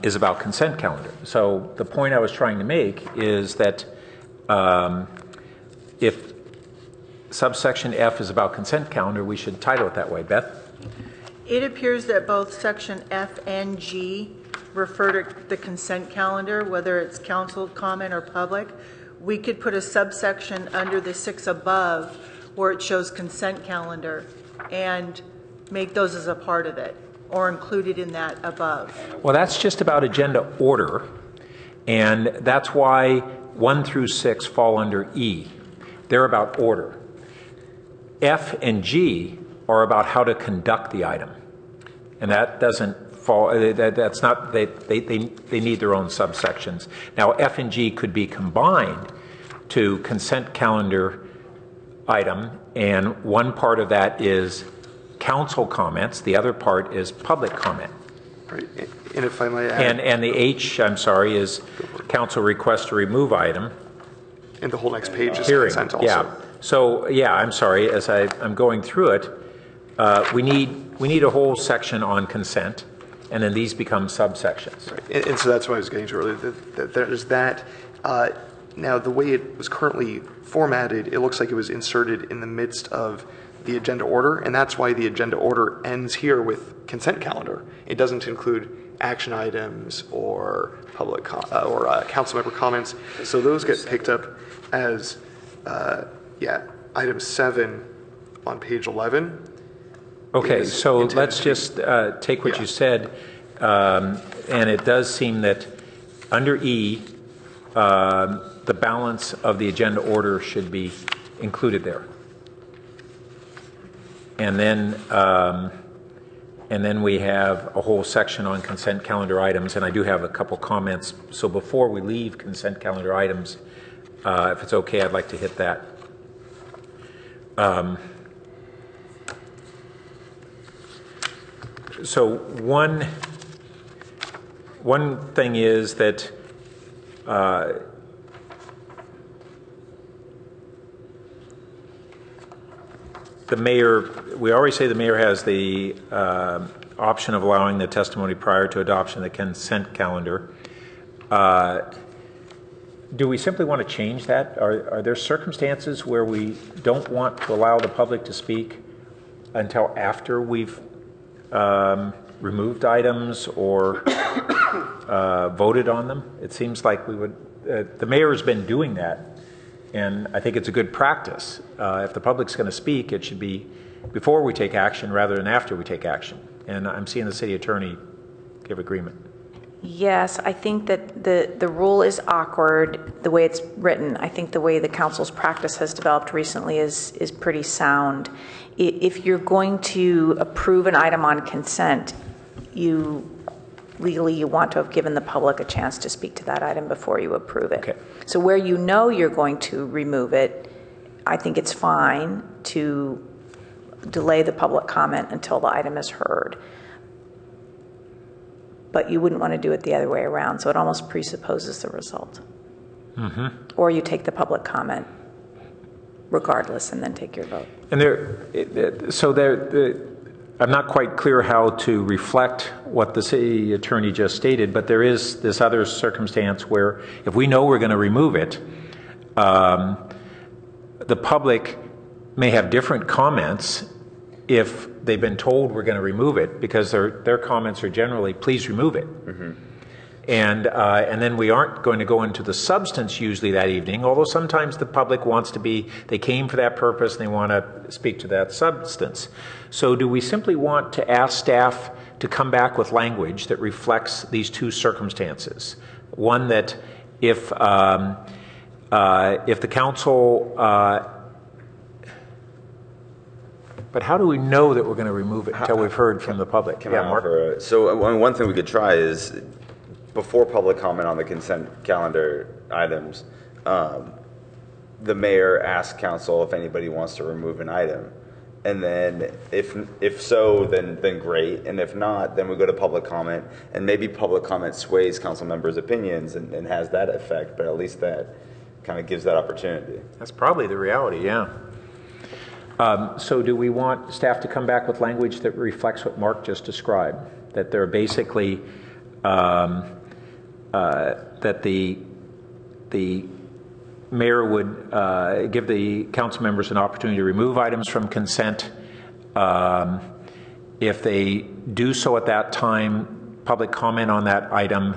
is about consent calendar. So the point I was trying to make is that if subsection F is about consent calendar, we should title it that way. Beth? It appears that both section F and G refer to the consent calendar, whether it's council comment or public. We could put a subsection under the 6 above where it shows consent calendar and make those as a part of it or included in that above. Well, that's just about agenda order, and that's why 1 through 6 fall under E. They're about order. F and G are about how to conduct the item, and that doesn't fall. That's not. They need their own subsections. Now, F and G could be combined to consent calendar item, and one part of that is council comments. The other part is public comment. Right. And if I might add, And the H, I'm sorry, is council request to remove item. and the whole next page is Hearing, consent also. yeah. So, yeah, I'm sorry, as I'm going through it, we need a whole section on consent, and then these become subsections. Right. And so that's what I was getting to earlier. There's that. Now, the way it was currently formatted, it looks like it was inserted in the midst of the agenda order, and that's why the agenda order ends here with consent calendar. It doesn't include action items or public council member comments. So those get picked up as, item 7 on page 11. Okay, so intended let's to be- just take what you said, and it does seem that under E, the balance of the agenda order should be included there. And then we have a whole section on consent calendar items, and I do have a couple comments. So before we leave consent calendar items, if it's okay, I'd like to hit that. So one thing is that the mayor, we always say the mayor has the option of allowing the testimony prior to adoption of the consent calendar. Do we simply want to change that? Are there circumstances where we don't want to allow the public to speak until after we've removed items or voted on them? It seems like we would, the mayor has been doing that, and I think it's a good practice. If the public's going to speak, it should be before we take action rather than after we take action. And I'm seeing the city attorney give agreement. Yes, I think that the rule is awkward the way it's written. I think the way the council's practice has developed recently is pretty sound. If you're going to approve an item on consent, legally you want to have given the public a chance to speak to that item before you approve it. Okay. So where you know you're going to remove it, I think it's fine to delay the public comment until the item is heard. But you wouldn't want to do it the other way around, so it almost presupposes the result. Mm-hmm. Or you take the public comment regardless and then take your vote. And I'm not quite clear how to reflect what the city attorney just stated, but there is this other circumstance where if we know we're going to remove it, the public may have different comments if they've been told we're going to remove it, because their comments are generally, please remove it. Mm-hmm. And then we aren't going to go into the substance usually that evening, although sometimes the public wants to be, they came for that purpose and they want to speak to that substance. So do we simply want to ask staff to come back with language that reflects these two circumstances? One, that if the council, but how do we know that we're going to remove it until we've heard from the public? Can I offer so one thing we could try is, before public comment on the consent calendar items, the mayor asks council if anybody wants to remove an item. And then if so, then great. And if not, then we go to public comment, and maybe public comment sways council members' opinions and has that effect, but at least that kind of gives that opportunity. That's probably the reality, yeah. So do we want staff to come back with language that reflects what Mark just described? That they're basically, that the mayor would give the council members an opportunity to remove items from consent. If they do so at that time, public comment on that item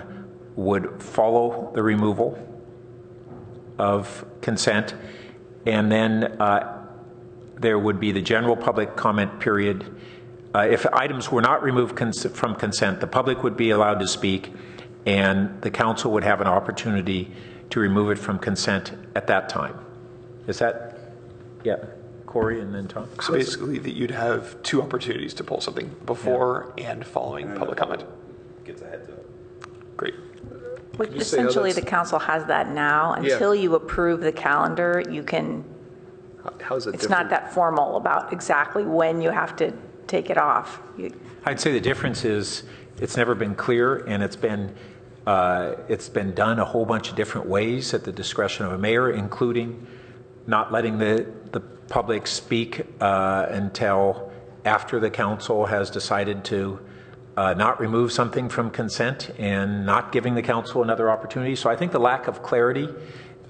would follow the removal of consent, and then there would be the general public comment period. If items were not removed from consent, the public would be allowed to speak, and the council would have an opportunity to remove it from consent at that time. Is that, yeah, Corey and then Tom? So basically, that you'd have two opportunities to pull something before and following public comment. Gets a heads up. Great. Well, essentially, the council has that now. Until you approve the calendar, you can. How's it It's different? not that formal about exactly when you have to take it off. I'd say the difference is it's never been clear, and it's been done a whole bunch of different ways at the discretion of a mayor, including not letting the public speak until after the council has decided to not remove something from consent, and not giving the council another opportunity. So I think the lack of clarity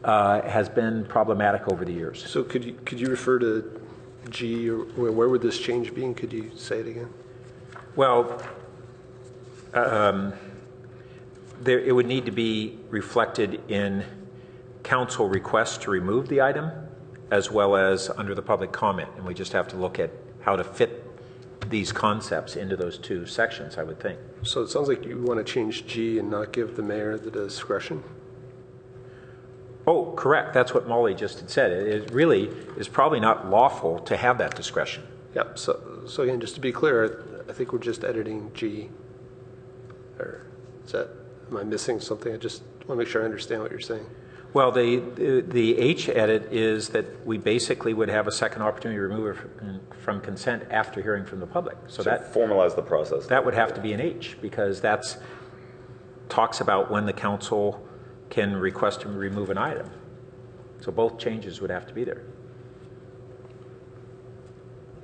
has been problematic over the years. So could you refer to G, or where would this change be, and could you say it again? Well, it would need to be reflected in council requests to remove the item, as well as under the public comment, and we just have to look at how to fit these concepts into those two sections, I would think. So it sounds like you want to change G and not give the mayor the discretion? Oh, correct. That's what Molly just had said. It really is probably not lawful to have that discretion. Yeah. So again, just to be clear, I think we're just editing G. Or am I missing something? I just want to make sure I understand what you're saying. Well, the H edit is that we basically would have a second opportunity to remove it from consent after hearing from the public. So that formalize the process. That would have to be an H, because that's talks about when the council can request to remove an item. So both changes would have to be there.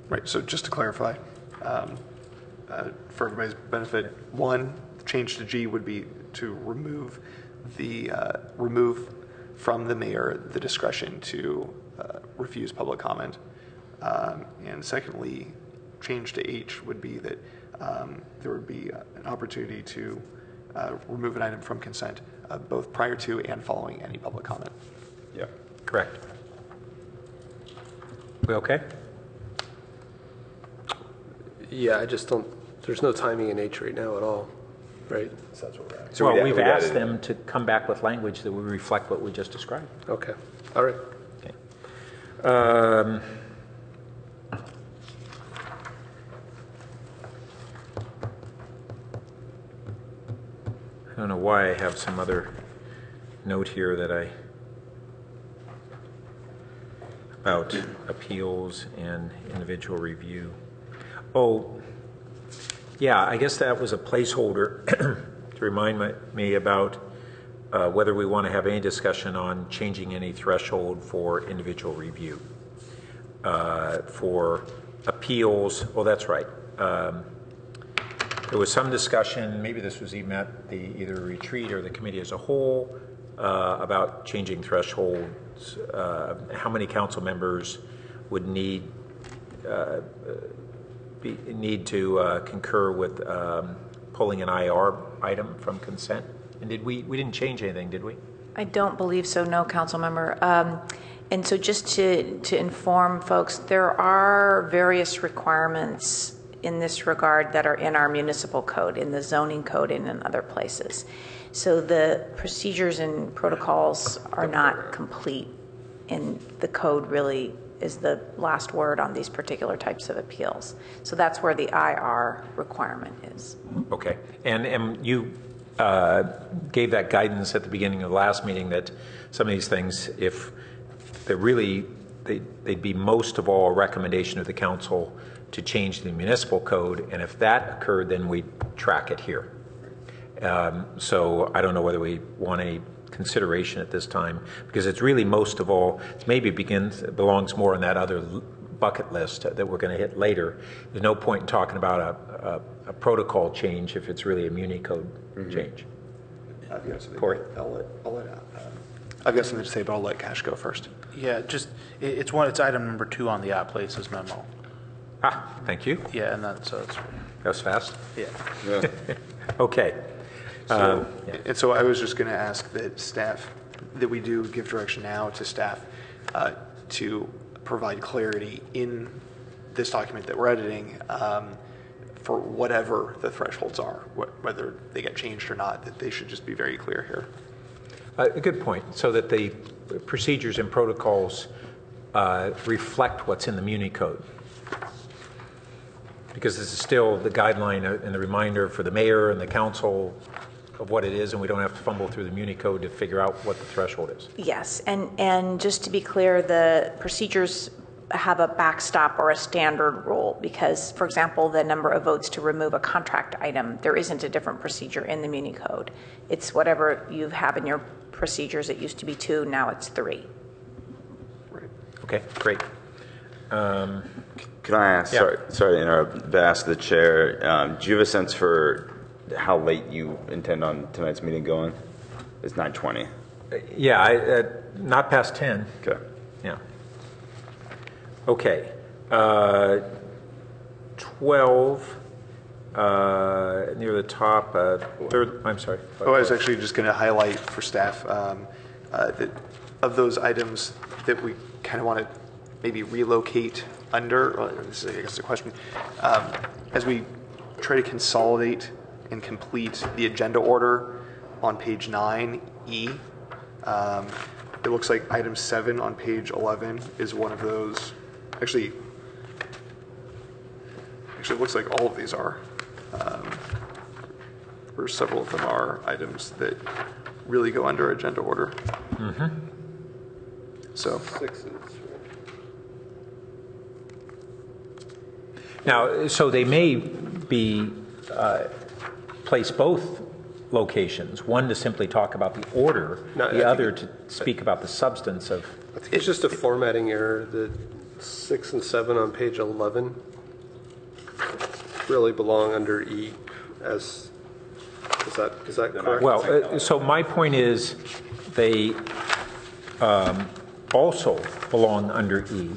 Right. So just to clarify, for everybody's benefit, one change to G would be to remove from the mayor the discretion to refuse public comment. And secondly, change to H would be that there would be an opportunity to remove an item from consent, both prior to and following any public comment. Yeah. Correct. We okay? Yeah, I just don't, there's no timing in H right now at all, right? So that's what we're at. So well, we've asked them to come back with language that would reflect what we just described. Okay. All right. Okay. I don't know why I have some other note here that about appeals and individual review. Oh, yeah, I guess that was a placeholder to remind me about whether we want to have any discussion on changing any threshold for individual review. For appeals, oh, that's right. There was some discussion, maybe this was even at the either retreat or the committee as a whole, about changing thresholds, how many council members would need to concur with pulling an IR item from consent. And we didn't change anything, did we? I don't believe so, no, council member. And so just to inform folks, there are various requirements in this regard that are in our municipal code, in the zoning code, and in other places. So the procedures and protocols are not complete, and the code really is the last word on these particular types of appeals. So that's where the IR requirement is. Okay. And you gave that guidance at the beginning of the last meeting that some of these things, if they're really, they'd be most of all a recommendation of the council to change the municipal code, and if that occurred, then we'd track it here. So I don't know whether we want any consideration at this time, because it's really most of all, maybe belongs more in that other bucket list that we're going to hit later. There's no point in talking about a protocol change if it's really a muni code change. I've got something. Corey? I've got something to say, but I'll let Cash go first. Yeah, just, it's item number 2 on the At Places memo. Ah, thank you. Yeah, and that's, that was fast. yeah. Okay. And so I was just going to ask that staff, that we do give direction now to staff to provide clarity in this document that we're editing for whatever the thresholds are, whether they get changed or not, that they should just be very clear here. A good point, so that the procedures and protocols reflect what's in the Muni Code. Because this is still the guideline and the reminder for the mayor and the council of what it is, and we don't have to fumble through the Muni Code to figure out what the threshold is. Yes, and just to be clear, the procedures have a backstop or a standard rule because, for example, the number of votes to remove a contract item, there isn't a different procedure in the Muni Code. It's whatever you have in your procedures. It used to be 2, now it's 3. Okay, great. Can I ask, Yeah. sorry to interrupt, but ask the chair, do you have a sense for how late you intend on tonight's meeting going? It's 9:20. Yeah, not past 10. Okay. Yeah. Okay. 12, near the top, third, I'm sorry. Oh, I was actually just going to highlight for staff that of those items that we kind of want to maybe relocate under, or this is, I guess, a question, as we try to consolidate and complete the agenda order on page 9E, it looks like item 7 on page 11 is one of those. Actually, it looks like all of these are. Or several of them are items that really go under agenda order. Mm-hmm. So. Now, so they may be place both locations, one to simply talk about the order, the other to speak about the substance of. I think it's just a formatting error. The 6 and 7 on page 11 really belong under E. Is that correct? Well, so my point is they also belong under E,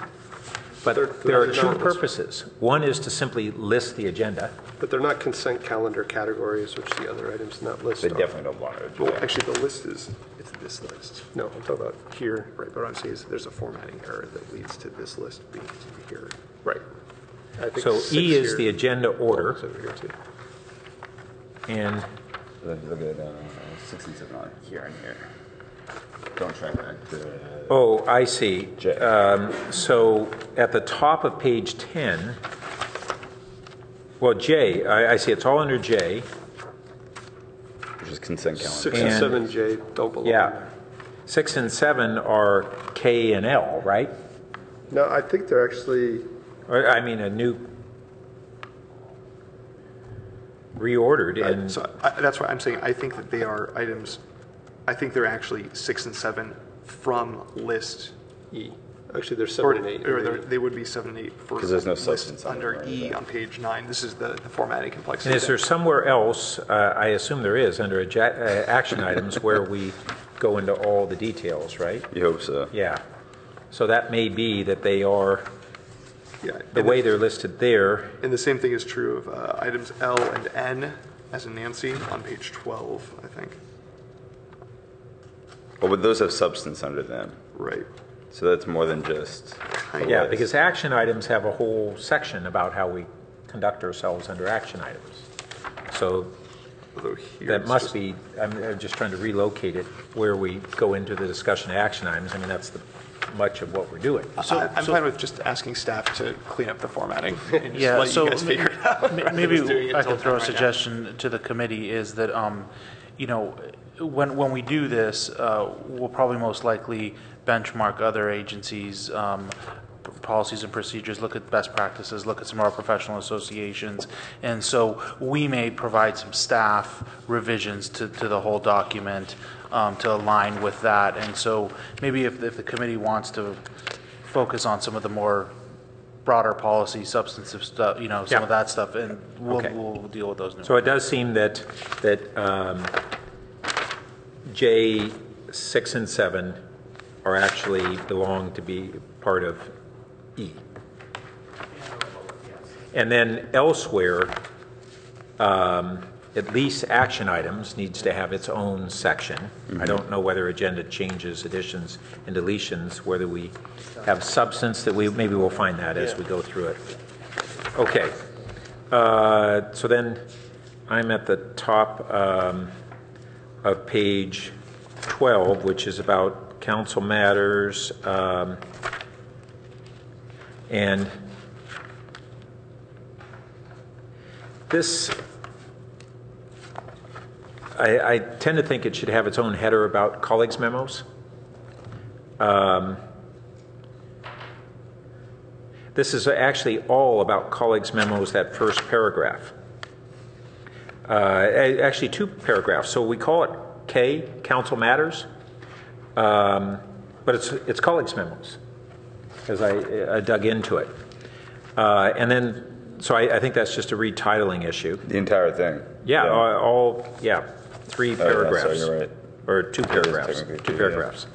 but there are two purposes. One is to simply list the agenda. But they're not consent calendar categories, which the other items not listed. They definitely don't belong to Well, actually, the list it's this list. No, I'm talking about here. Right, but what I'm saying is there's a formatting error that leads to this list being here. Right. I think So 6 E is here the agenda order, belongs over here too. and Look at 6 and 7 on here and here. Don't track that. oh, I see. J. So at the top of page 10, well, J, I see it's all under J. Which is consent calendar. 6 and And- 7, J, don't belong Yeah. there. 6 and 7 are K and L, right? No, I think they're actually, Or, I mean, a new reordered and So that's why I'm saying I think that they are items, I think they're actually 6 and 7 from list. E. Actually, they're Or 7 and 8. they would be 7 and 8 for 'Cause there's no list substance under under E that. on page 9. This is the formatting complexity. And is there somewhere else, I assume there is, under action items where we go into all the details, right? You hope so. Yeah. So that may be that they are, Yeah, the way they're listed there. and the same thing is true of items L and N, as in Nancy, on page 12, I think. Well, but those have substance under them. Right. So that's more than just. Yeah, because action items have a whole section about how we conduct ourselves under action items. So Although here that it's must just- be, I'm just trying to relocate it where we go into the discussion of action items. I mean, that's much of what we're doing. I'm fine with just asking staff to clean up the formatting and just Yeah, let so you guys figure it out. maybe Just doing it I until could throw a 10 right now. suggestion to the committee is that, when we do this, we'll probably most likely benchmark other agencies' policies and procedures, look at best practices, look at some of our professional associations. And so we may provide some staff revisions to the whole document to align with that. And so maybe if the committee wants to focus on some of the more broader policy, substantive stuff, some Yeah. of that stuff, and Okay. we'll deal with those. So it does seem that J 6 and 7 are actually belong to be part of E. And then elsewhere, at least action items needs to have its own section. I don't know whether agenda changes, additions, and deletions, whether we have substance that maybe we'll find that as we go through it. Okay. So then I'm at the top of page 12, which is about council matters, and this, I tend to think it should have its own header about colleagues' memos. this is actually all about colleagues' memos, that first paragraph. Actually, 2 paragraphs. So we call it K, council matters, but it's colleagues' memos, as I dug into it. And then, so I think that's just a retitling issue. The entire thing. Yeah, 3 paragraphs. So you're right. Or 2 paragraphs. Technically 2 2, paragraphs.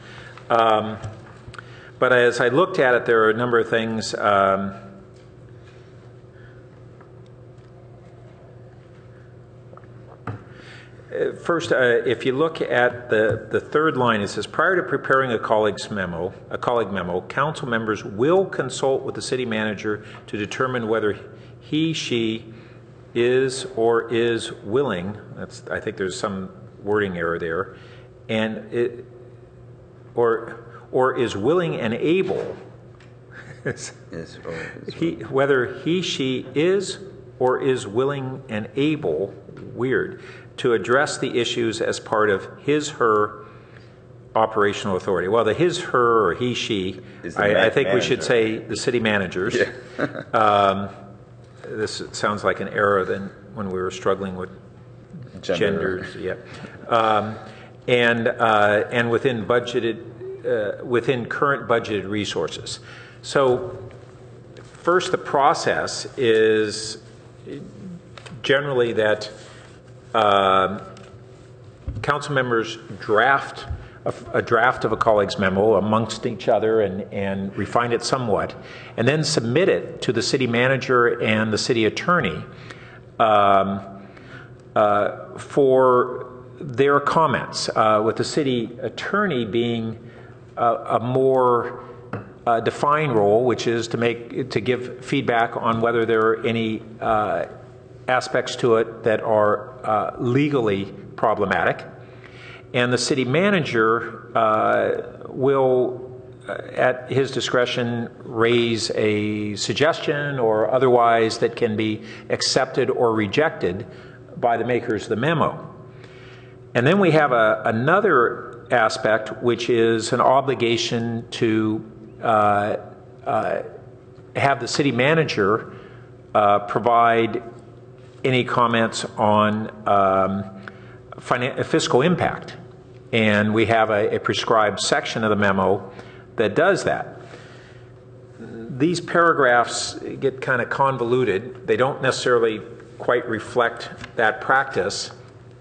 But as I looked at it, there are a number of things. First, if you look at the third line, it says, prior to preparing a colleague memo, council members will consult with the city manager to determine whether he, she is or is willing, I think there's some wording error there, and or is willing and able, whether he, she is or is willing and able, weird, to address the issues as part of his, her operational authority. Well, the his, her, or he, she, I think we should say the city managers. Yeah. This sounds like an error than when we were struggling with genders. Yeah. And within budgeted, within current budgeted resources. So first, the process is generally that council members draft a draft of a colleague's memo amongst each other and refine it somewhat, and then submit it to the city manager and the city attorney for their comments, with the city attorney being a more defined role, which is to give feedback on whether there are any aspects to it that are legally problematic. And the city manager will, at his discretion, raise a suggestion or otherwise that can be accepted or rejected by the makers of the memo. And then we have another aspect, which is an obligation to have the city manager provide any comments on fiscal impact. And we have a prescribed section of the memo that does that. These paragraphs get kind of convoluted. They don't necessarily quite reflect that practice,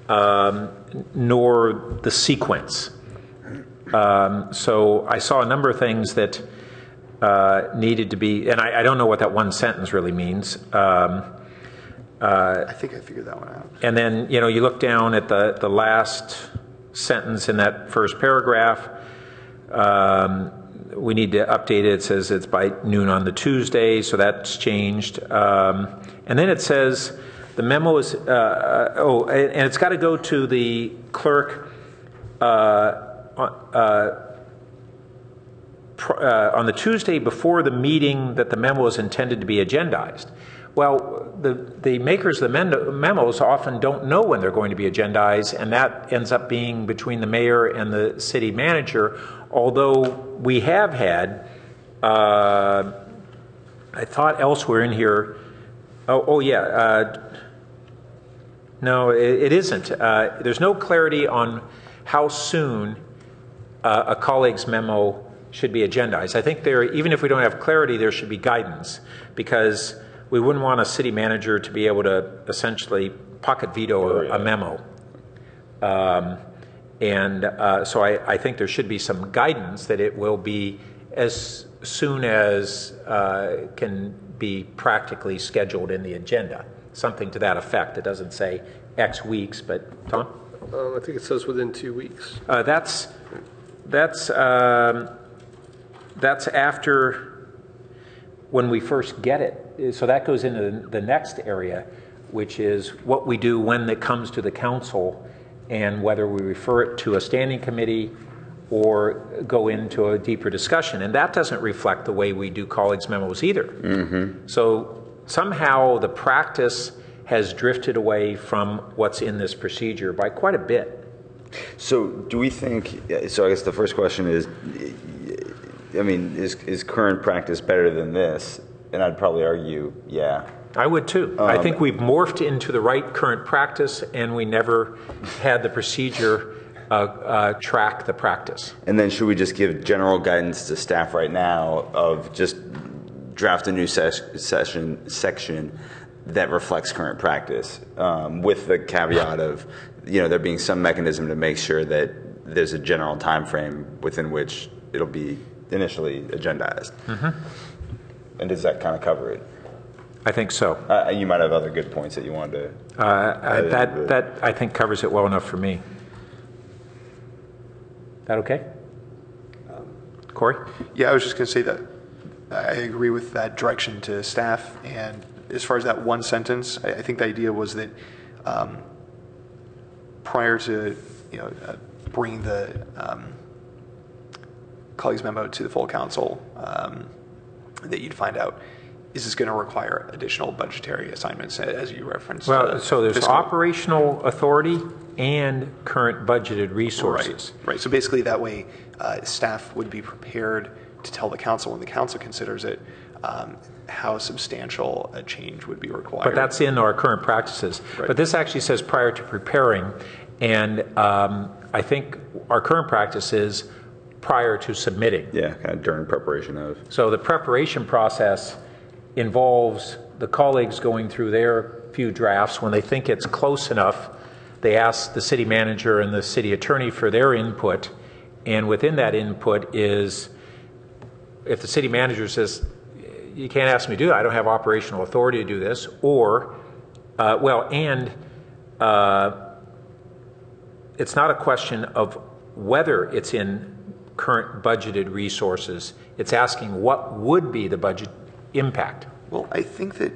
nor the sequence. So I saw a number of things that needed to be, and I don't know what that one sentence really means. I think I figured that one out. And then, you look down at the last sentence in that first paragraph. We need to update it. It says it's by noon on the Tuesday, so that's changed. And then it says the memo is, and it's got to go to the clerk on the Tuesday before the meeting that the memo is intended to be agendized. Well, the makers of the memos often don't know when they're going to be agendized, and that ends up being between the mayor and the city manager, although we have had, I thought elsewhere in here, no, it isn't. There's no clarity on how soon a colleague's memo should be agendized. I think even if we don't have clarity, there should be guidance, because we wouldn't want a city manager to be able to essentially pocket veto a memo. So I think there should be some guidance that it will be as soon as can be practically scheduled in the agenda. Something to that effect. It doesn't say X weeks, but Tom? I think it says within 2 weeks. That's after when we first get it. So that goes into the next area, which is what we do when it comes to the council and whether we refer it to a standing committee or go into a deeper discussion. And that doesn't reflect the way we do colleagues' memos either. Mm-hmm. So somehow the practice has drifted away from what's in this procedure by quite a bit. So do we think, so I guess the first question is, I mean, is current practice better than this? and I'd probably argue, yeah. I would too. I think we've morphed into the right current practice, and we never had the procedure track the practice. And then should we just give general guidance to staff right now of just draft a new section that reflects current practice, with the caveat of, there being some mechanism to make sure that there's a general time frame within which it'll be initially agendized. And does that kind of cover it? I think so. You might have other good points that you wanted to. That I think covers it well enough for me. That okay? Corey? Yeah, I was just going to say that I agree with that direction to staff. And as far as that one sentence, I think the idea was that prior to bringing the colleagues' memo to the full council, that you'd find out, is this going to require additional budgetary assignments, as you referenced? Well, so there's operational authority and current budgeted resources. Right. So basically that way staff would be prepared to tell the council when the council considers it how substantial a change would be required. But that's in our current practices. Right. But this actually says prior to preparing, and I think our current practice is prior to submitting. Yeah, kind of during preparation of. So the preparation process involves the colleagues going through their few drafts. When they think it's close enough, they ask the city manager and the city attorney for their input. And within that input is, if the city manager says, you can't ask me to do that, I don't have operational authority to do this, or, it's not a question of whether it's in current budgeted resources. It's asking what would be the budget impact. Well, I think that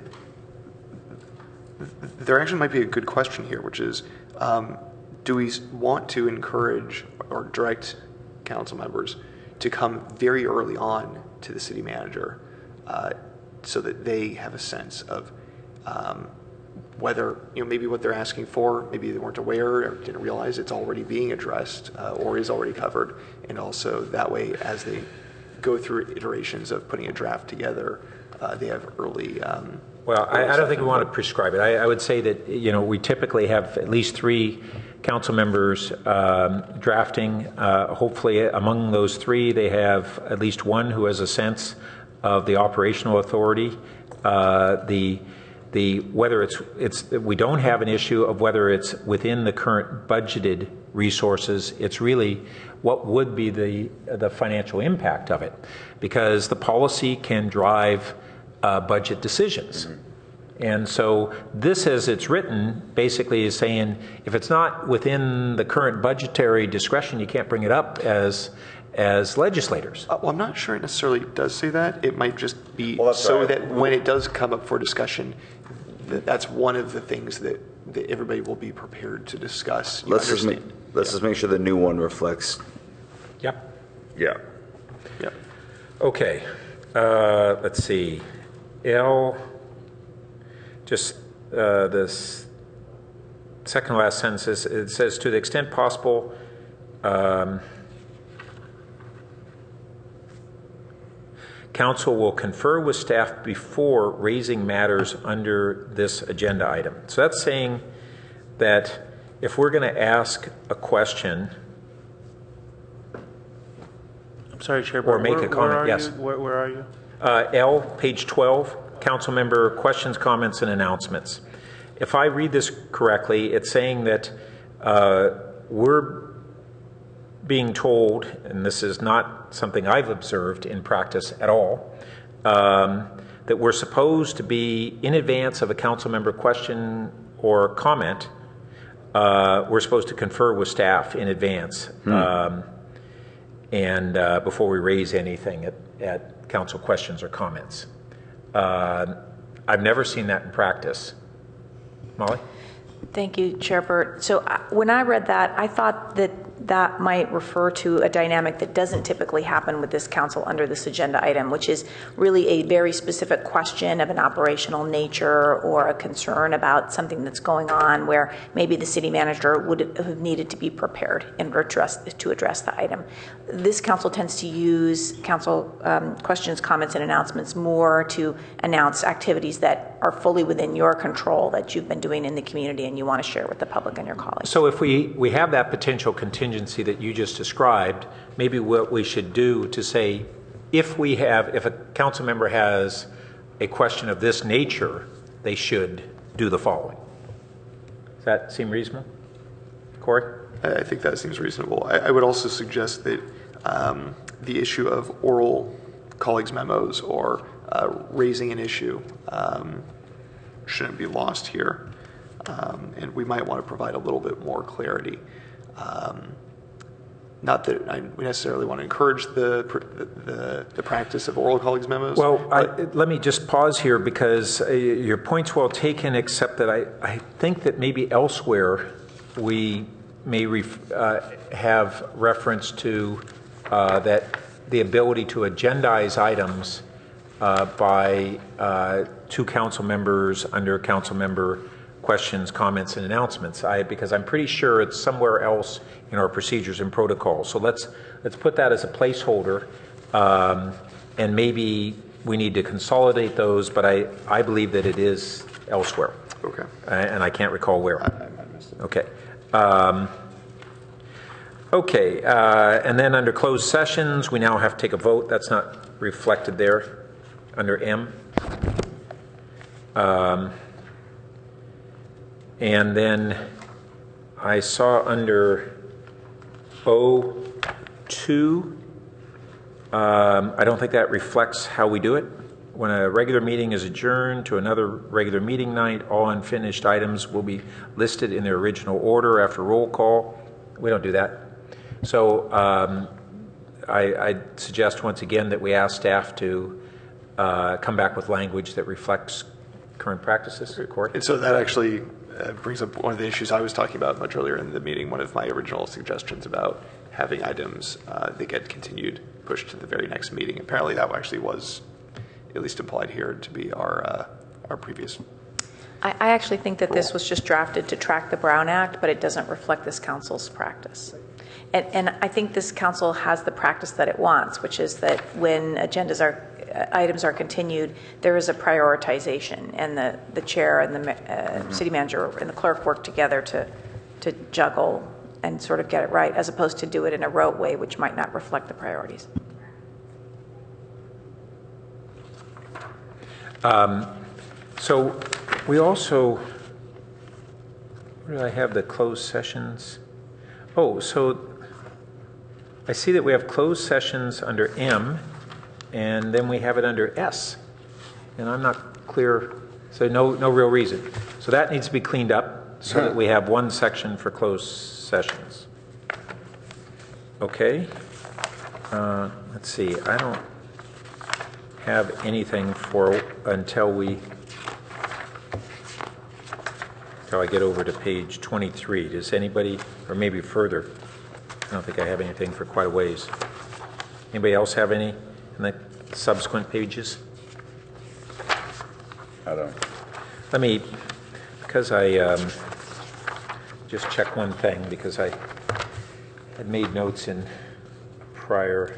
there actually might be a good question here, which is, do we want to encourage or direct council members to come very early on to the city manager so that they have a sense of whether, maybe what they're asking for, maybe they weren't aware or didn't realize it's already being addressed or is already covered. And also that way, as they go through iterations of putting a draft together, they have early. Well, I don't think we want to prescribe it. I would say that, we typically have at least 3 council members drafting. Hopefully among those 3, they have at least one who has a sense of the operational authority. Whether it's we don't have an issue of whether it's within the current budgeted resources. It's really what would be the financial impact of it, because the policy can drive budget decisions. And so this, as it's written, basically is saying if it's not within the current budgetary discretion, you can't bring it up as legislators. Well, I'm not sure it necessarily does say that. It might just be that when it does come up for discussion, that's one of the things that everybody will be prepared to discuss. Let's just make sure the new one reflects. Yep. Yeah. Yep. Okay. Let's see. This second to last sentence it says, to the extent possible, council will confer with staff before raising matters under this agenda item. So that's saying that if we're going to ask a question, I'm sorry, Chair. Or make a comment, yes. Where are you? L, page 12, council member questions, comments, and announcements. If I read this correctly, it's saying that we're being told, and this is not something I've observed in practice at all, that we're supposed to be, in advance of a council member question or comment, we're supposed to confer with staff in advance and before we raise anything at council questions or comments. I've never seen that in practice. Molly? Thank you, Chair Burt. So when I read that, I thought that that might refer to a dynamic that doesn't typically happen with this council under this agenda item, which is really a very specific question of an operational nature or a concern about something that's going on where maybe the city manager would have needed to be prepared in to address the item. This council tends to use council questions, comments, and announcements more to announce activities that are fully within your control that you've been doing in the community and you want to share with the public and your colleagues. So if we have that potential contingency that you just described, maybe what we should do to say, if a council member has a question of this nature, they should do the following. Does that seem reasonable? Corey? I think that seems reasonable. I would also suggest that the issue of oral colleagues' memos or raising an issue shouldn't be lost here. And we might want to provide a little bit more clarity. Not that we necessarily want to encourage the practice of oral colleagues' memos. Well, let me just pause here because your point's well taken, except that I think that maybe elsewhere we may have reference to that the ability to agendize items by two council members under council member questions, comments, and announcements. Because I'm pretty sure it's somewhere else in our procedures and protocols. So let's put that as a placeholder, and maybe we need to consolidate those. But I believe that it is elsewhere. Okay. And I can't recall where. I missed it. Okay. Okay. And then under closed sessions, we now have to take a vote. That's not reflected there under M. And then I saw under O2, I don't think that reflects how we do it. When a regular meeting is adjourned to another regular meeting night, all unfinished items will be listed in their original order after roll call. We don't do that. So I suggest once again that we ask staff to come back with language that reflects current practices. Corey? And so that actually brings up one of the issues I was talking about much earlier in the meeting, one of my original suggestions about having items that get continued, pushed to the very next meeting. Apparently that actually was at least implied here to be our previous. I actually think that this was just drafted to track the Brown Act, but it doesn't reflect this council's practice. And I think this council has the practice that it wants, which is that when items are continued, there is a prioritization, and the chair and the city manager and the clerk work together to juggle and sort of get it right, as opposed to do it in a rote way, which might not reflect the priorities. So we also, where did I have the closed sessions? Oh, so I see that we have closed sessions under M, and then we have it under S. And I'm not clear, so no real reason. So that needs to be cleaned up so that we have one section for closed sessions. Okay. Let's see, I don't have anything until I get over to page 23. Does anybody, or maybe further? I don't think I have anything for quite a ways. Anybody else have any in the subsequent pages? I don't. Let me, because I just check one thing, because I had made notes in a prior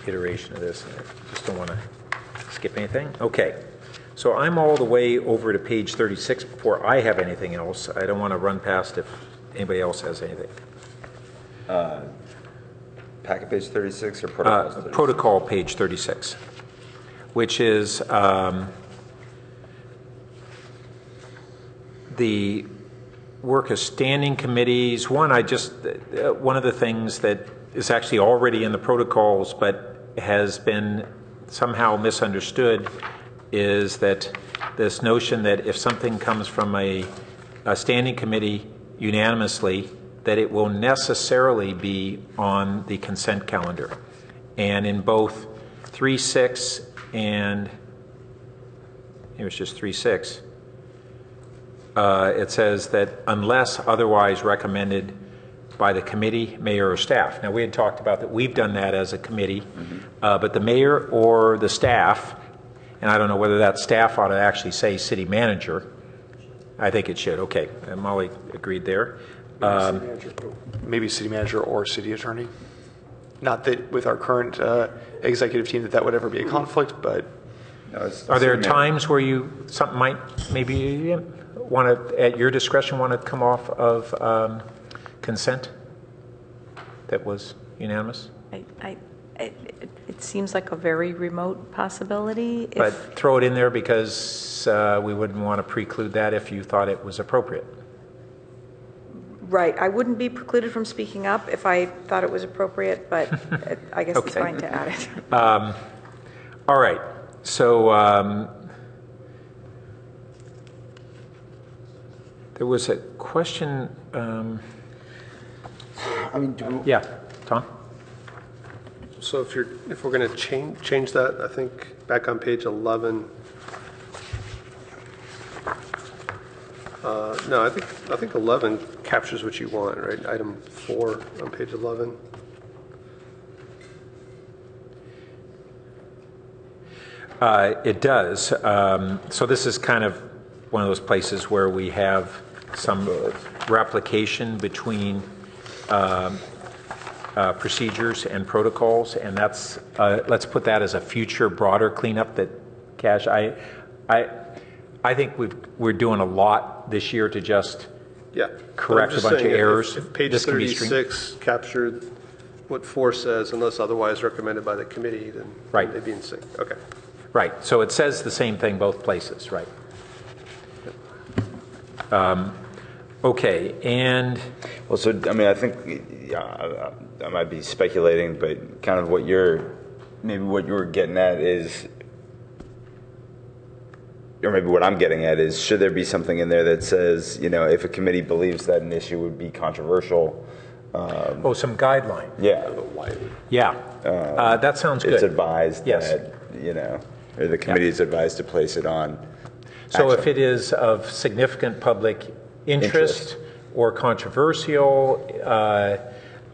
iteration of this, and I just don't want to skip anything. Okay, so I'm all the way over to page 36 before I have anything else. I don't want to run past if anybody else has anything. Packet page 36 or protocol? 36? Protocol page 36, which is the work of standing committees. One of the things that is actually already in the protocols but has been somehow misunderstood is that this notion that if something comes from a standing committee unanimously, that it will necessarily be on the consent calendar. And in both 3.6 and, it was just 3.6, it says that unless otherwise recommended by the committee, mayor, or staff. Now, we had talked about that we've done that as a committee, but the mayor or the staff, and I don't know whether that staff ought to actually say city manager. I think it should. Okay, Molly agreed there. Maybe city manager or city attorney. Not that with our current executive team that would ever be a conflict, but Are there times where something might maybe want to, at your discretion, want to come off of consent that was unanimous? It seems like a very remote possibility. But throw it in there because we wouldn't want to preclude that if you thought it was appropriate. Right. I wouldn't be precluded from speaking up if I thought it was appropriate, but I guess it's fine to add it. All right. So there was a question. Yeah, Tom? So if we're going to change that, I think back on page 11. No, I think 11 captures what you want, right? Item 4 on page 11. It does. So this is kind of one of those places where we have some replication between procedures and protocols, and that's let's put that as a future broader cleanup. That Cash, I think we're doing a lot this year to just correct a bunch of errors. If page 36 captured what 4 says, unless otherwise recommended by the committee, then they'd be in sync. Okay. Right. So it says the same thing both places, right? Okay. And well, so I mean, I think I might be speculating, but kind of what you're getting at is, or maybe what I'm getting at is, should there be something in there that says, if a committee believes that an issue would be controversial? Some guideline. Yeah. Yeah. That sounds good. It's advised that, or the committee is advised to place it on. So if it is of significant public interest or controversial,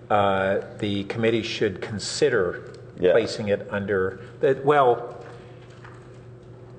the committee should consider placing it under that. Well,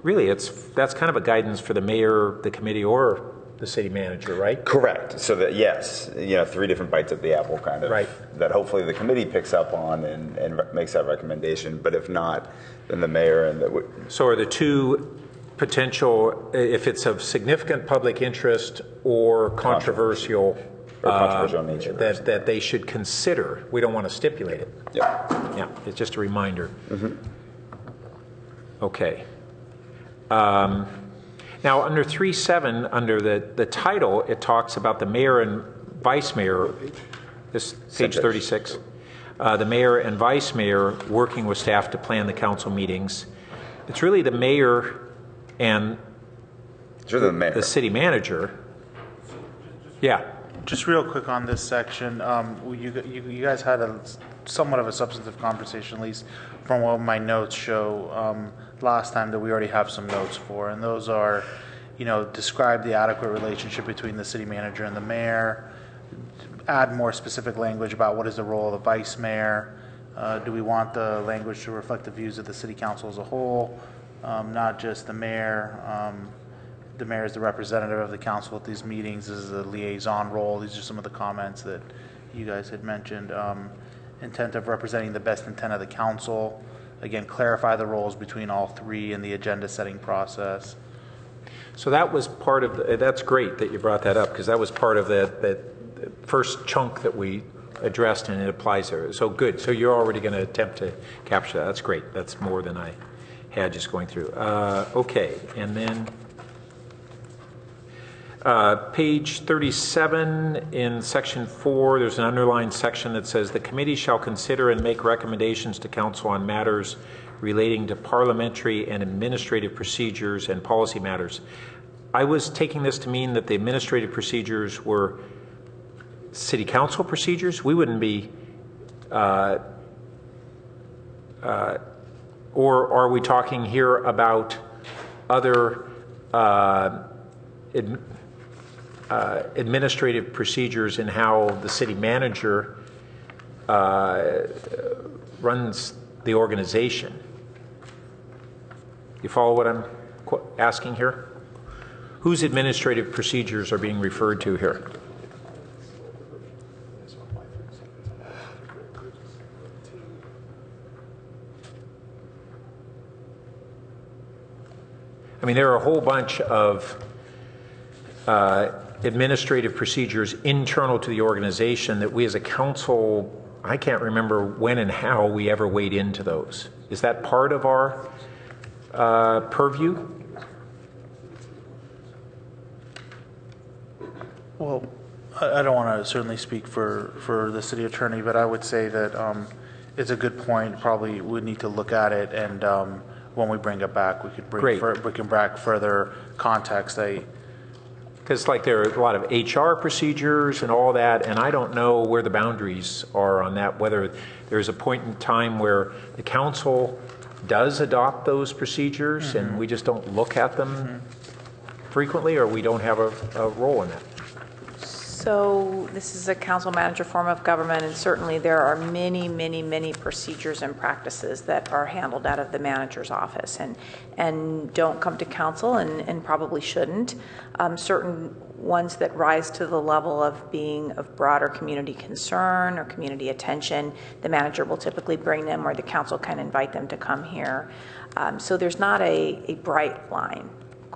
really, that's kind of a guidance for the mayor, the committee, or the city manager, right? Correct. So that, yes, 3 different bites at the apple, kind of. Right. That hopefully the committee picks up on and makes that recommendation. But if not, then the mayor and the. So are the 2 potential, if it's of significant public interest or controversial, nature, that they should consider. We don't want to stipulate it. Yeah. It's just a reminder. Okay. Now, under 3.7, under the title, it talks about the mayor and vice mayor, this page 36, the mayor and vice mayor working with staff to plan the council meetings. It's really the mayor and the city manager. Yeah. Just real quick on this section, you guys had somewhat of a substantive conversation, at least from what my notes show last time, that we already have some notes for, and those are, describe the adequate relationship between the city manager and the mayor, add more specific language about what is the role of the vice mayor. Do we want the language to reflect the views of the city council as a whole, not just the mayor? The mayor is the representative of the council at these meetings. This is a liaison role. These are some of the comments that you guys had mentioned. Intent of representing the best intent of the council. Again, clarify the roles between all 3 in the agenda setting process. So that was part of that's great that you brought that up, because that was part of that first chunk that we addressed, and it applies there. So good. So you're already going to attempt to capture that. That's great. That's more than I had just going through. Okay. And then page 37 in section 4, there's an underlined section that says the committee shall consider and make recommendations to council on matters relating to parliamentary and administrative procedures and policy matters. I was taking this to mean that the administrative procedures were city council procedures. We wouldn't be, or are we talking here about other administrative procedures in how the city manager runs the organization. You follow what I'm asking here? Whose administrative procedures are being referred to here? I mean, there are a whole bunch of administrative procedures internal to the organization that we as a council, I can't remember when and how we ever wade into those. Is that part of our purview? Well, I don't want to certainly speak for the city attorney, but I would say that it's a good point. Probably we need to look at it, and when we bring it back, we could we can bring further context. Because like there are a lot of HR procedures and all that, and I don't know where the boundaries are on that, whether there's a point in time where the council does adopt those procedures and we just don't look at them frequently, or we don't have a role in that. So this is a council manager form of government, and certainly there are many, many, many procedures and practices that are handled out of the manager's office and don't come to council and probably shouldn't. Certain ones that rise to the level of being of broader community concern or community attention, the manager will typically bring them, or the council can invite them to come here. So there's not a bright line.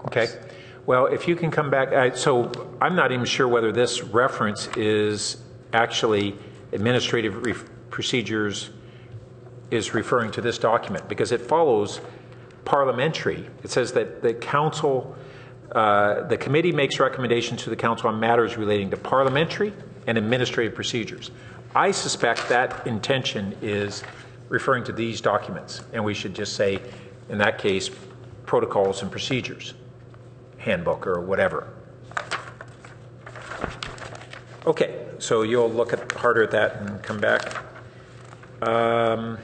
Okay. Well, if you can come back, so I'm not even sure whether this reference is actually administrative procedures is referring to this document, because it follows parliamentary. It says that the council, the committee makes recommendations to the council on matters relating to parliamentary and administrative procedures. I suspect that intention is referring to these documents, and we should just say, in that case, protocols and procedures. Handbook or whatever. Okay, so you'll look harder at that and come back. I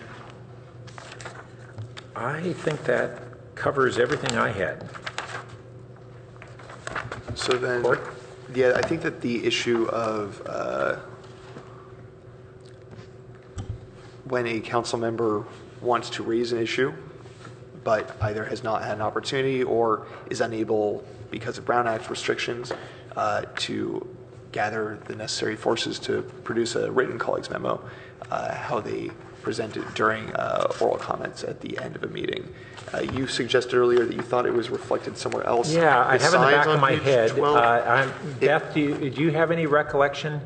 think that covers everything I had. So then, yeah, I think that the issue of when a council member wants to raise an issue but either has not had an opportunity or is unable, because of Brown Act restrictions, to gather the necessary forces to produce a written colleagues memo, how they present it during oral comments at the end of a meeting. You suggested earlier that you thought it was reflected somewhere else. Yeah, I have in the back of my page head. 12. Beth, do you have any recollection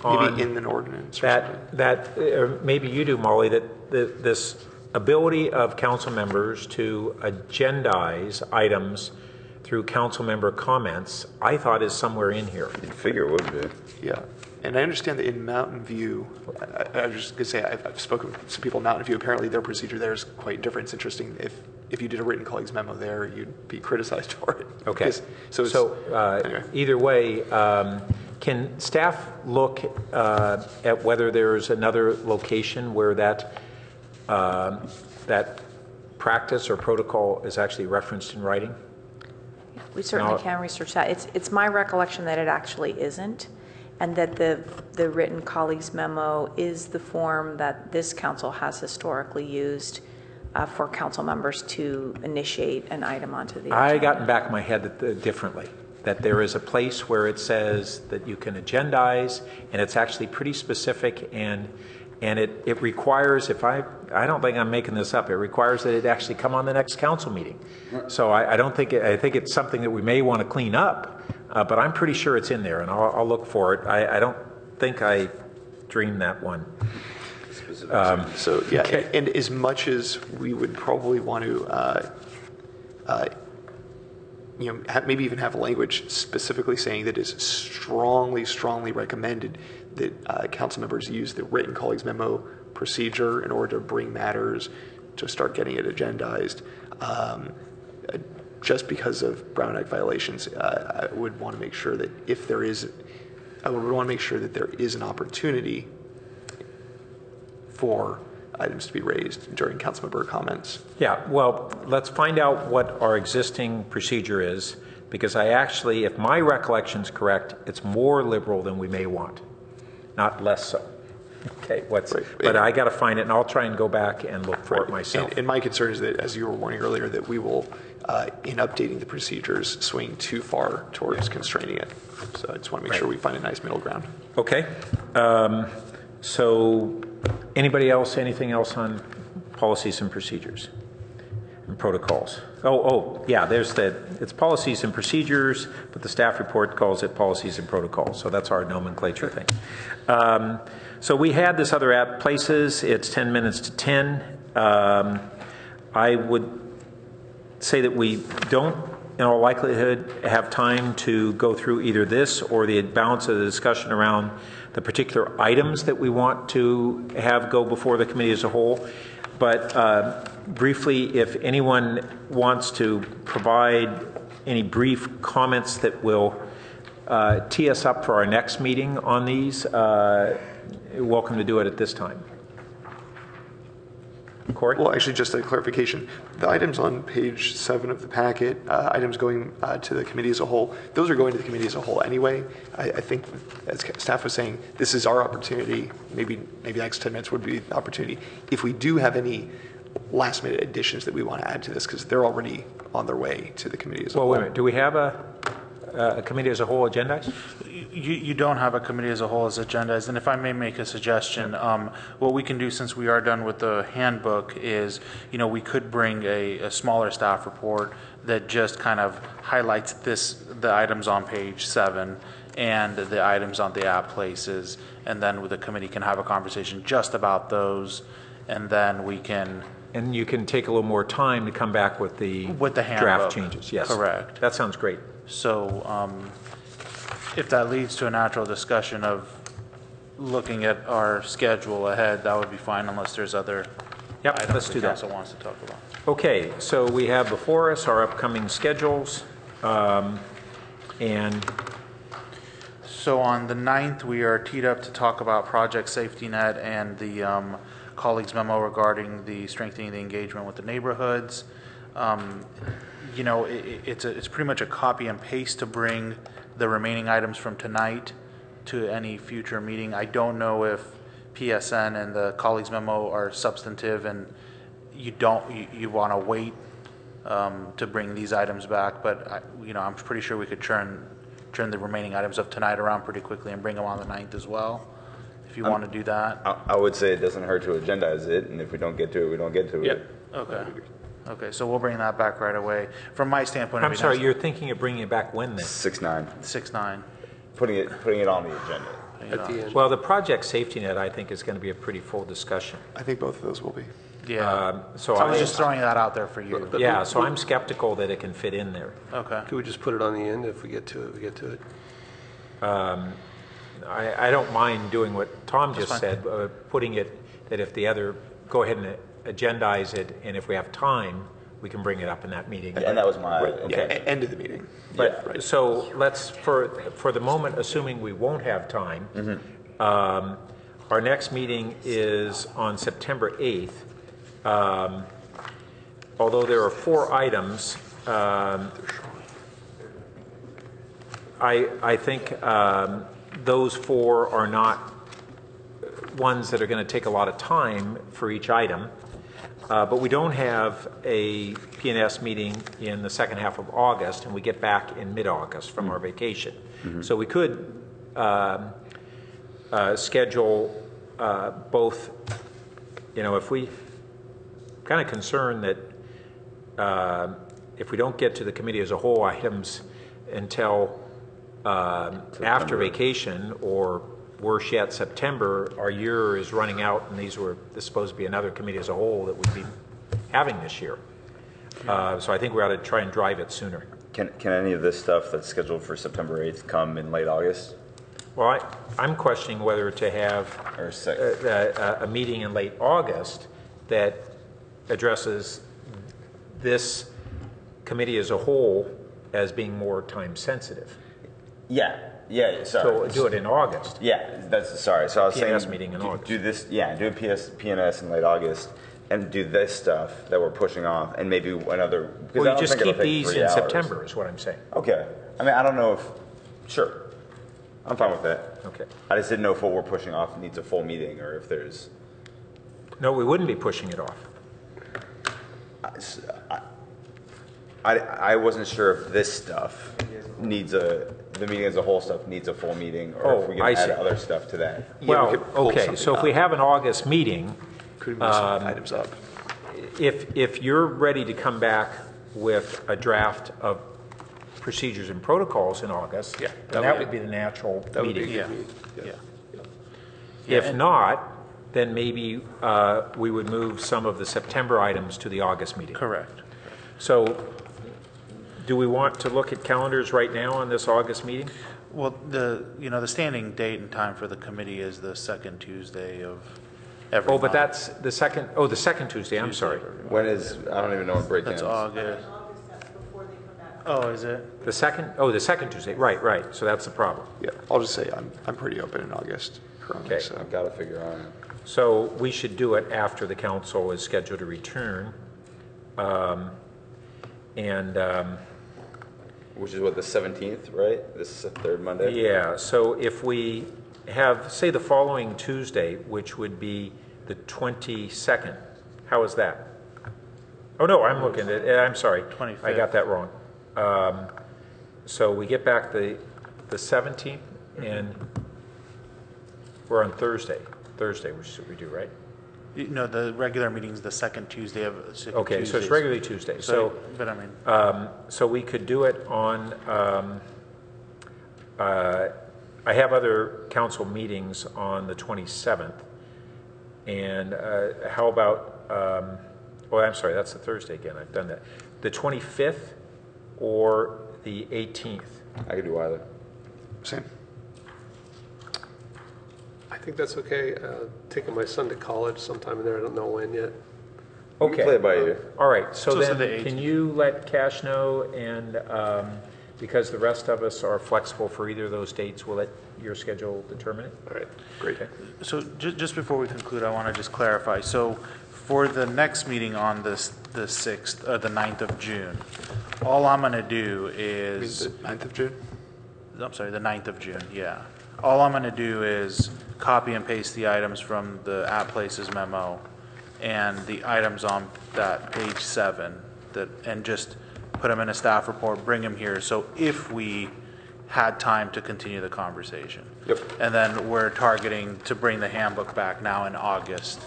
on maybe in an ordinance? that maybe you do, Molly, that this ability of council members to agendize items through council member comments, I thought is somewhere in here. You'd figure it would be. Yeah, and I understand that in Mountain View, I was just going to say, I've spoken with some people in Mountain View, apparently their procedure there is quite different. It's interesting, if you did a written colleagues memo there, you'd be criticized for it. Okay, anyway. Either way, can staff look at whether there's another location where that practice or protocol is actually referenced in writing? We certainly can research that. It's my recollection that it actually isn't, and that the written colleagues memo is the form that this council has historically used for council members to initiate an item onto the agenda. I got in the back of my head that differently, that there is a place where it says that you can agendize, and it's actually pretty specific, and it requires, I don't think I'm making this up, it requires that it actually come on the next council meeting. So I think it's something that we may want to clean up, but I'm pretty sure it's in there, and I'll look for it. I don't think I dreamed that one. So yeah, okay. And as much as we would probably want to, maybe even have language specifically saying that is strongly, strongly recommended that council members use the written colleagues memo procedure in order to bring matters to start getting it agendized. Just because of Brown Act violations, I would want to make sure that there is an opportunity for items to be raised during council member comments. Yeah, well, let's find out what our existing procedure is. because I actually, if my recollection's correct, it's more liberal than we may want, not less so. Okay, but I got to find it, and I'll try and go back and look for it myself. And my concern is that, as you were warning earlier, that we will, in updating the procedures, swing too far towards constraining it. So I just want to make sure we find a nice middle ground. Okay. So anybody else, anything else on policies and procedures and protocols? Yeah, it's policies and procedures, but the staff report calls it policies and protocols. So that's our nomenclature thing. So we had this other app, Places. It's 10 minutes to 10. I would say that we don't, in all likelihood, have time to go through either this or the balance of the discussion around the particular items that we want to have go before the committee as a whole. But briefly, if anyone wants to provide any brief comments that will tee us up for our next meeting on these, welcome to do it at this time. Corey? Well, actually, just a clarification. The items on page 7 of the packet, items going to the committee as a whole, those are going to the committee as a whole anyway. I think, as staff was saying, this is our opportunity. Maybe the next 10 minutes would be the opportunity. If we do have any last-minute additions that we want to add to this, because they're already on their way to the committee as a whole. Well, wait a minute. Do we have a committee as a whole agendized? You don't have a committee as a whole as agendized, and if I may make a suggestion, what we can do, since we are done with the handbook, is we could bring a smaller staff report that just kind of highlights the items on page 7 and the items on the app Places, and then the committee can have a conversation just about those, and then we can. And you can take a little more time to come back with the handbook. Draft changes. Yes, correct. That sounds great. So if that leads to a natural discussion of looking at our schedule ahead, that would be fine, unless there's other items let's do the that. council wants to talk about. Okay, so we have before us our upcoming schedules, and so on the 9th, we are teed up to talk about Project Safety Net and the colleagues' memo regarding the strengthening the engagement with the neighborhoods. It's pretty much a copy and paste to bring the remaining items from tonight to any future meeting. I don't know if PSN and the colleagues' memo are substantive, and you want to wait to bring these items back. But I'm pretty sure we could turn the remaining items of tonight around pretty quickly and bring them on the 9th as well, if you want to do that. I would say it doesn't hurt to agendize it, and if we don't get to it, we don't get to it. Okay, so we'll bring that back right away. From my standpoint, I'm sorry, you're thinking of bringing it back when then? 6-9. 6-9. Putting it on the agenda. At the end. Well, the Project Safety Net, I think, is going to be a pretty full discussion. I think both of those will be. Yeah. So I was just throwing that out there for you. Yeah, so I'm skeptical that it can fit in there. Okay. Could we just put it on the end? If we get to it, we get to it. I don't mind doing what Tom just said, putting it that if the other, go ahead and agendize it, and if we have time, we can bring it up in that meeting. And that was my End of the meeting. But so let's, for the moment, assuming we won't have time, our next meeting is on September 8th. Although there are 4 items, I think those 4 are not ones that are going to take a lot of time for each item. But we don't have a P&S meeting in the second half of August, and we get back in mid-August from our vacation. So we could schedule both, if we kind of concerned that if we don't get to the committee as a whole items until after vacation, or worse yet, September, our year is running out, and this is supposed to be another committee as a whole that we'd be having this year. So I think we ought to try and drive it sooner. Can any of this stuff that's scheduled for September 8th come in late August? Well, I'm questioning whether to have a meeting in late August that addresses this committee as a whole as being more time sensitive. Yeah, sorry. So do it in August. Yeah, sorry. So I was saying meeting in August. Do this, do a P&S in late August, and do this stuff that we're pushing off, and maybe another. Well, I you don't just think it'll keep take these 3 in hours. September is what I'm saying. Okay. I mean, I don't know if. Sure. I'm fine with that. Okay. I just didn't know if what we're pushing off needs a full meeting, or if there's. No, we wouldn't be pushing it off. I wasn't sure if this stuff needs the meeting as a whole stuff needs a full meeting, or if we I can add see. other stuff to that. we Well, could pull okay, something so if we up. have an August meeting, Could move some items up. if you're ready to come back with a draft of procedures and protocols in August, Yeah, then that would be the natural That would be meeting. a good meeting. Yeah. If not, then maybe we would move some of the September items to the August meeting. Correct. So do we want to look at calendars right now on this August meeting? Well, the standing date and time for the committee is the second Tuesday of every Oh, but month. that's the second Tuesday, I'm sorry. When is, I don't even know what breakdown That's is. August. Oh, is it? The second Tuesday, right, so that's the problem. Yeah, I'll just say I'm pretty open in August currently. Okay. So I've got to figure out. So we should do it after the council is scheduled to return. Which is what, the 17th, right? This is the third Monday? Yeah, so if we have, say, the following Tuesday, which would be the 22nd, how is that? Oh, no, I'm looking at, I'm sorry. 25th. I got that wrong. So we get back the 17th, and we're on Thursday, which we do, right? No, the regular meeting's the second Tuesday of Okay, so it's Tuesdays. regularly Tuesday. So, but I mean, so we could do it on, I have other council meetings on the 27th. And how about, well, I'm sorry, that's the Thursday again. I've done that. The 25th or the 18th? I could do either. same. I think that's okay. Taking my son to college sometime in there. I don't know when yet. We can play it by ear. All right, so So then the can 18th. you let Cash know, and because the rest of us are flexible for either of those dates, we'll let your schedule determine it? All right. Great. so just before we conclude, I want to just clarify. So for the next meeting on the 6th, the 9th of June, all I'm going to do is, The 9th of June? I'm sorry, the 9th of June, yeah. All I'm going to do is copy and paste the items from the At Places memo and the items on that page 7, and just put them in a staff report, bring them here. So if we had time to continue the conversation. Yep. And then we're targeting to bring the handbook back now in August.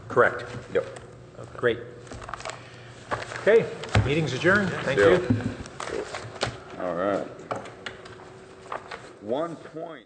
Correct. Yep. Great. Okay, meeting's adjourned. Thank Yeah. you. All right. 1 point.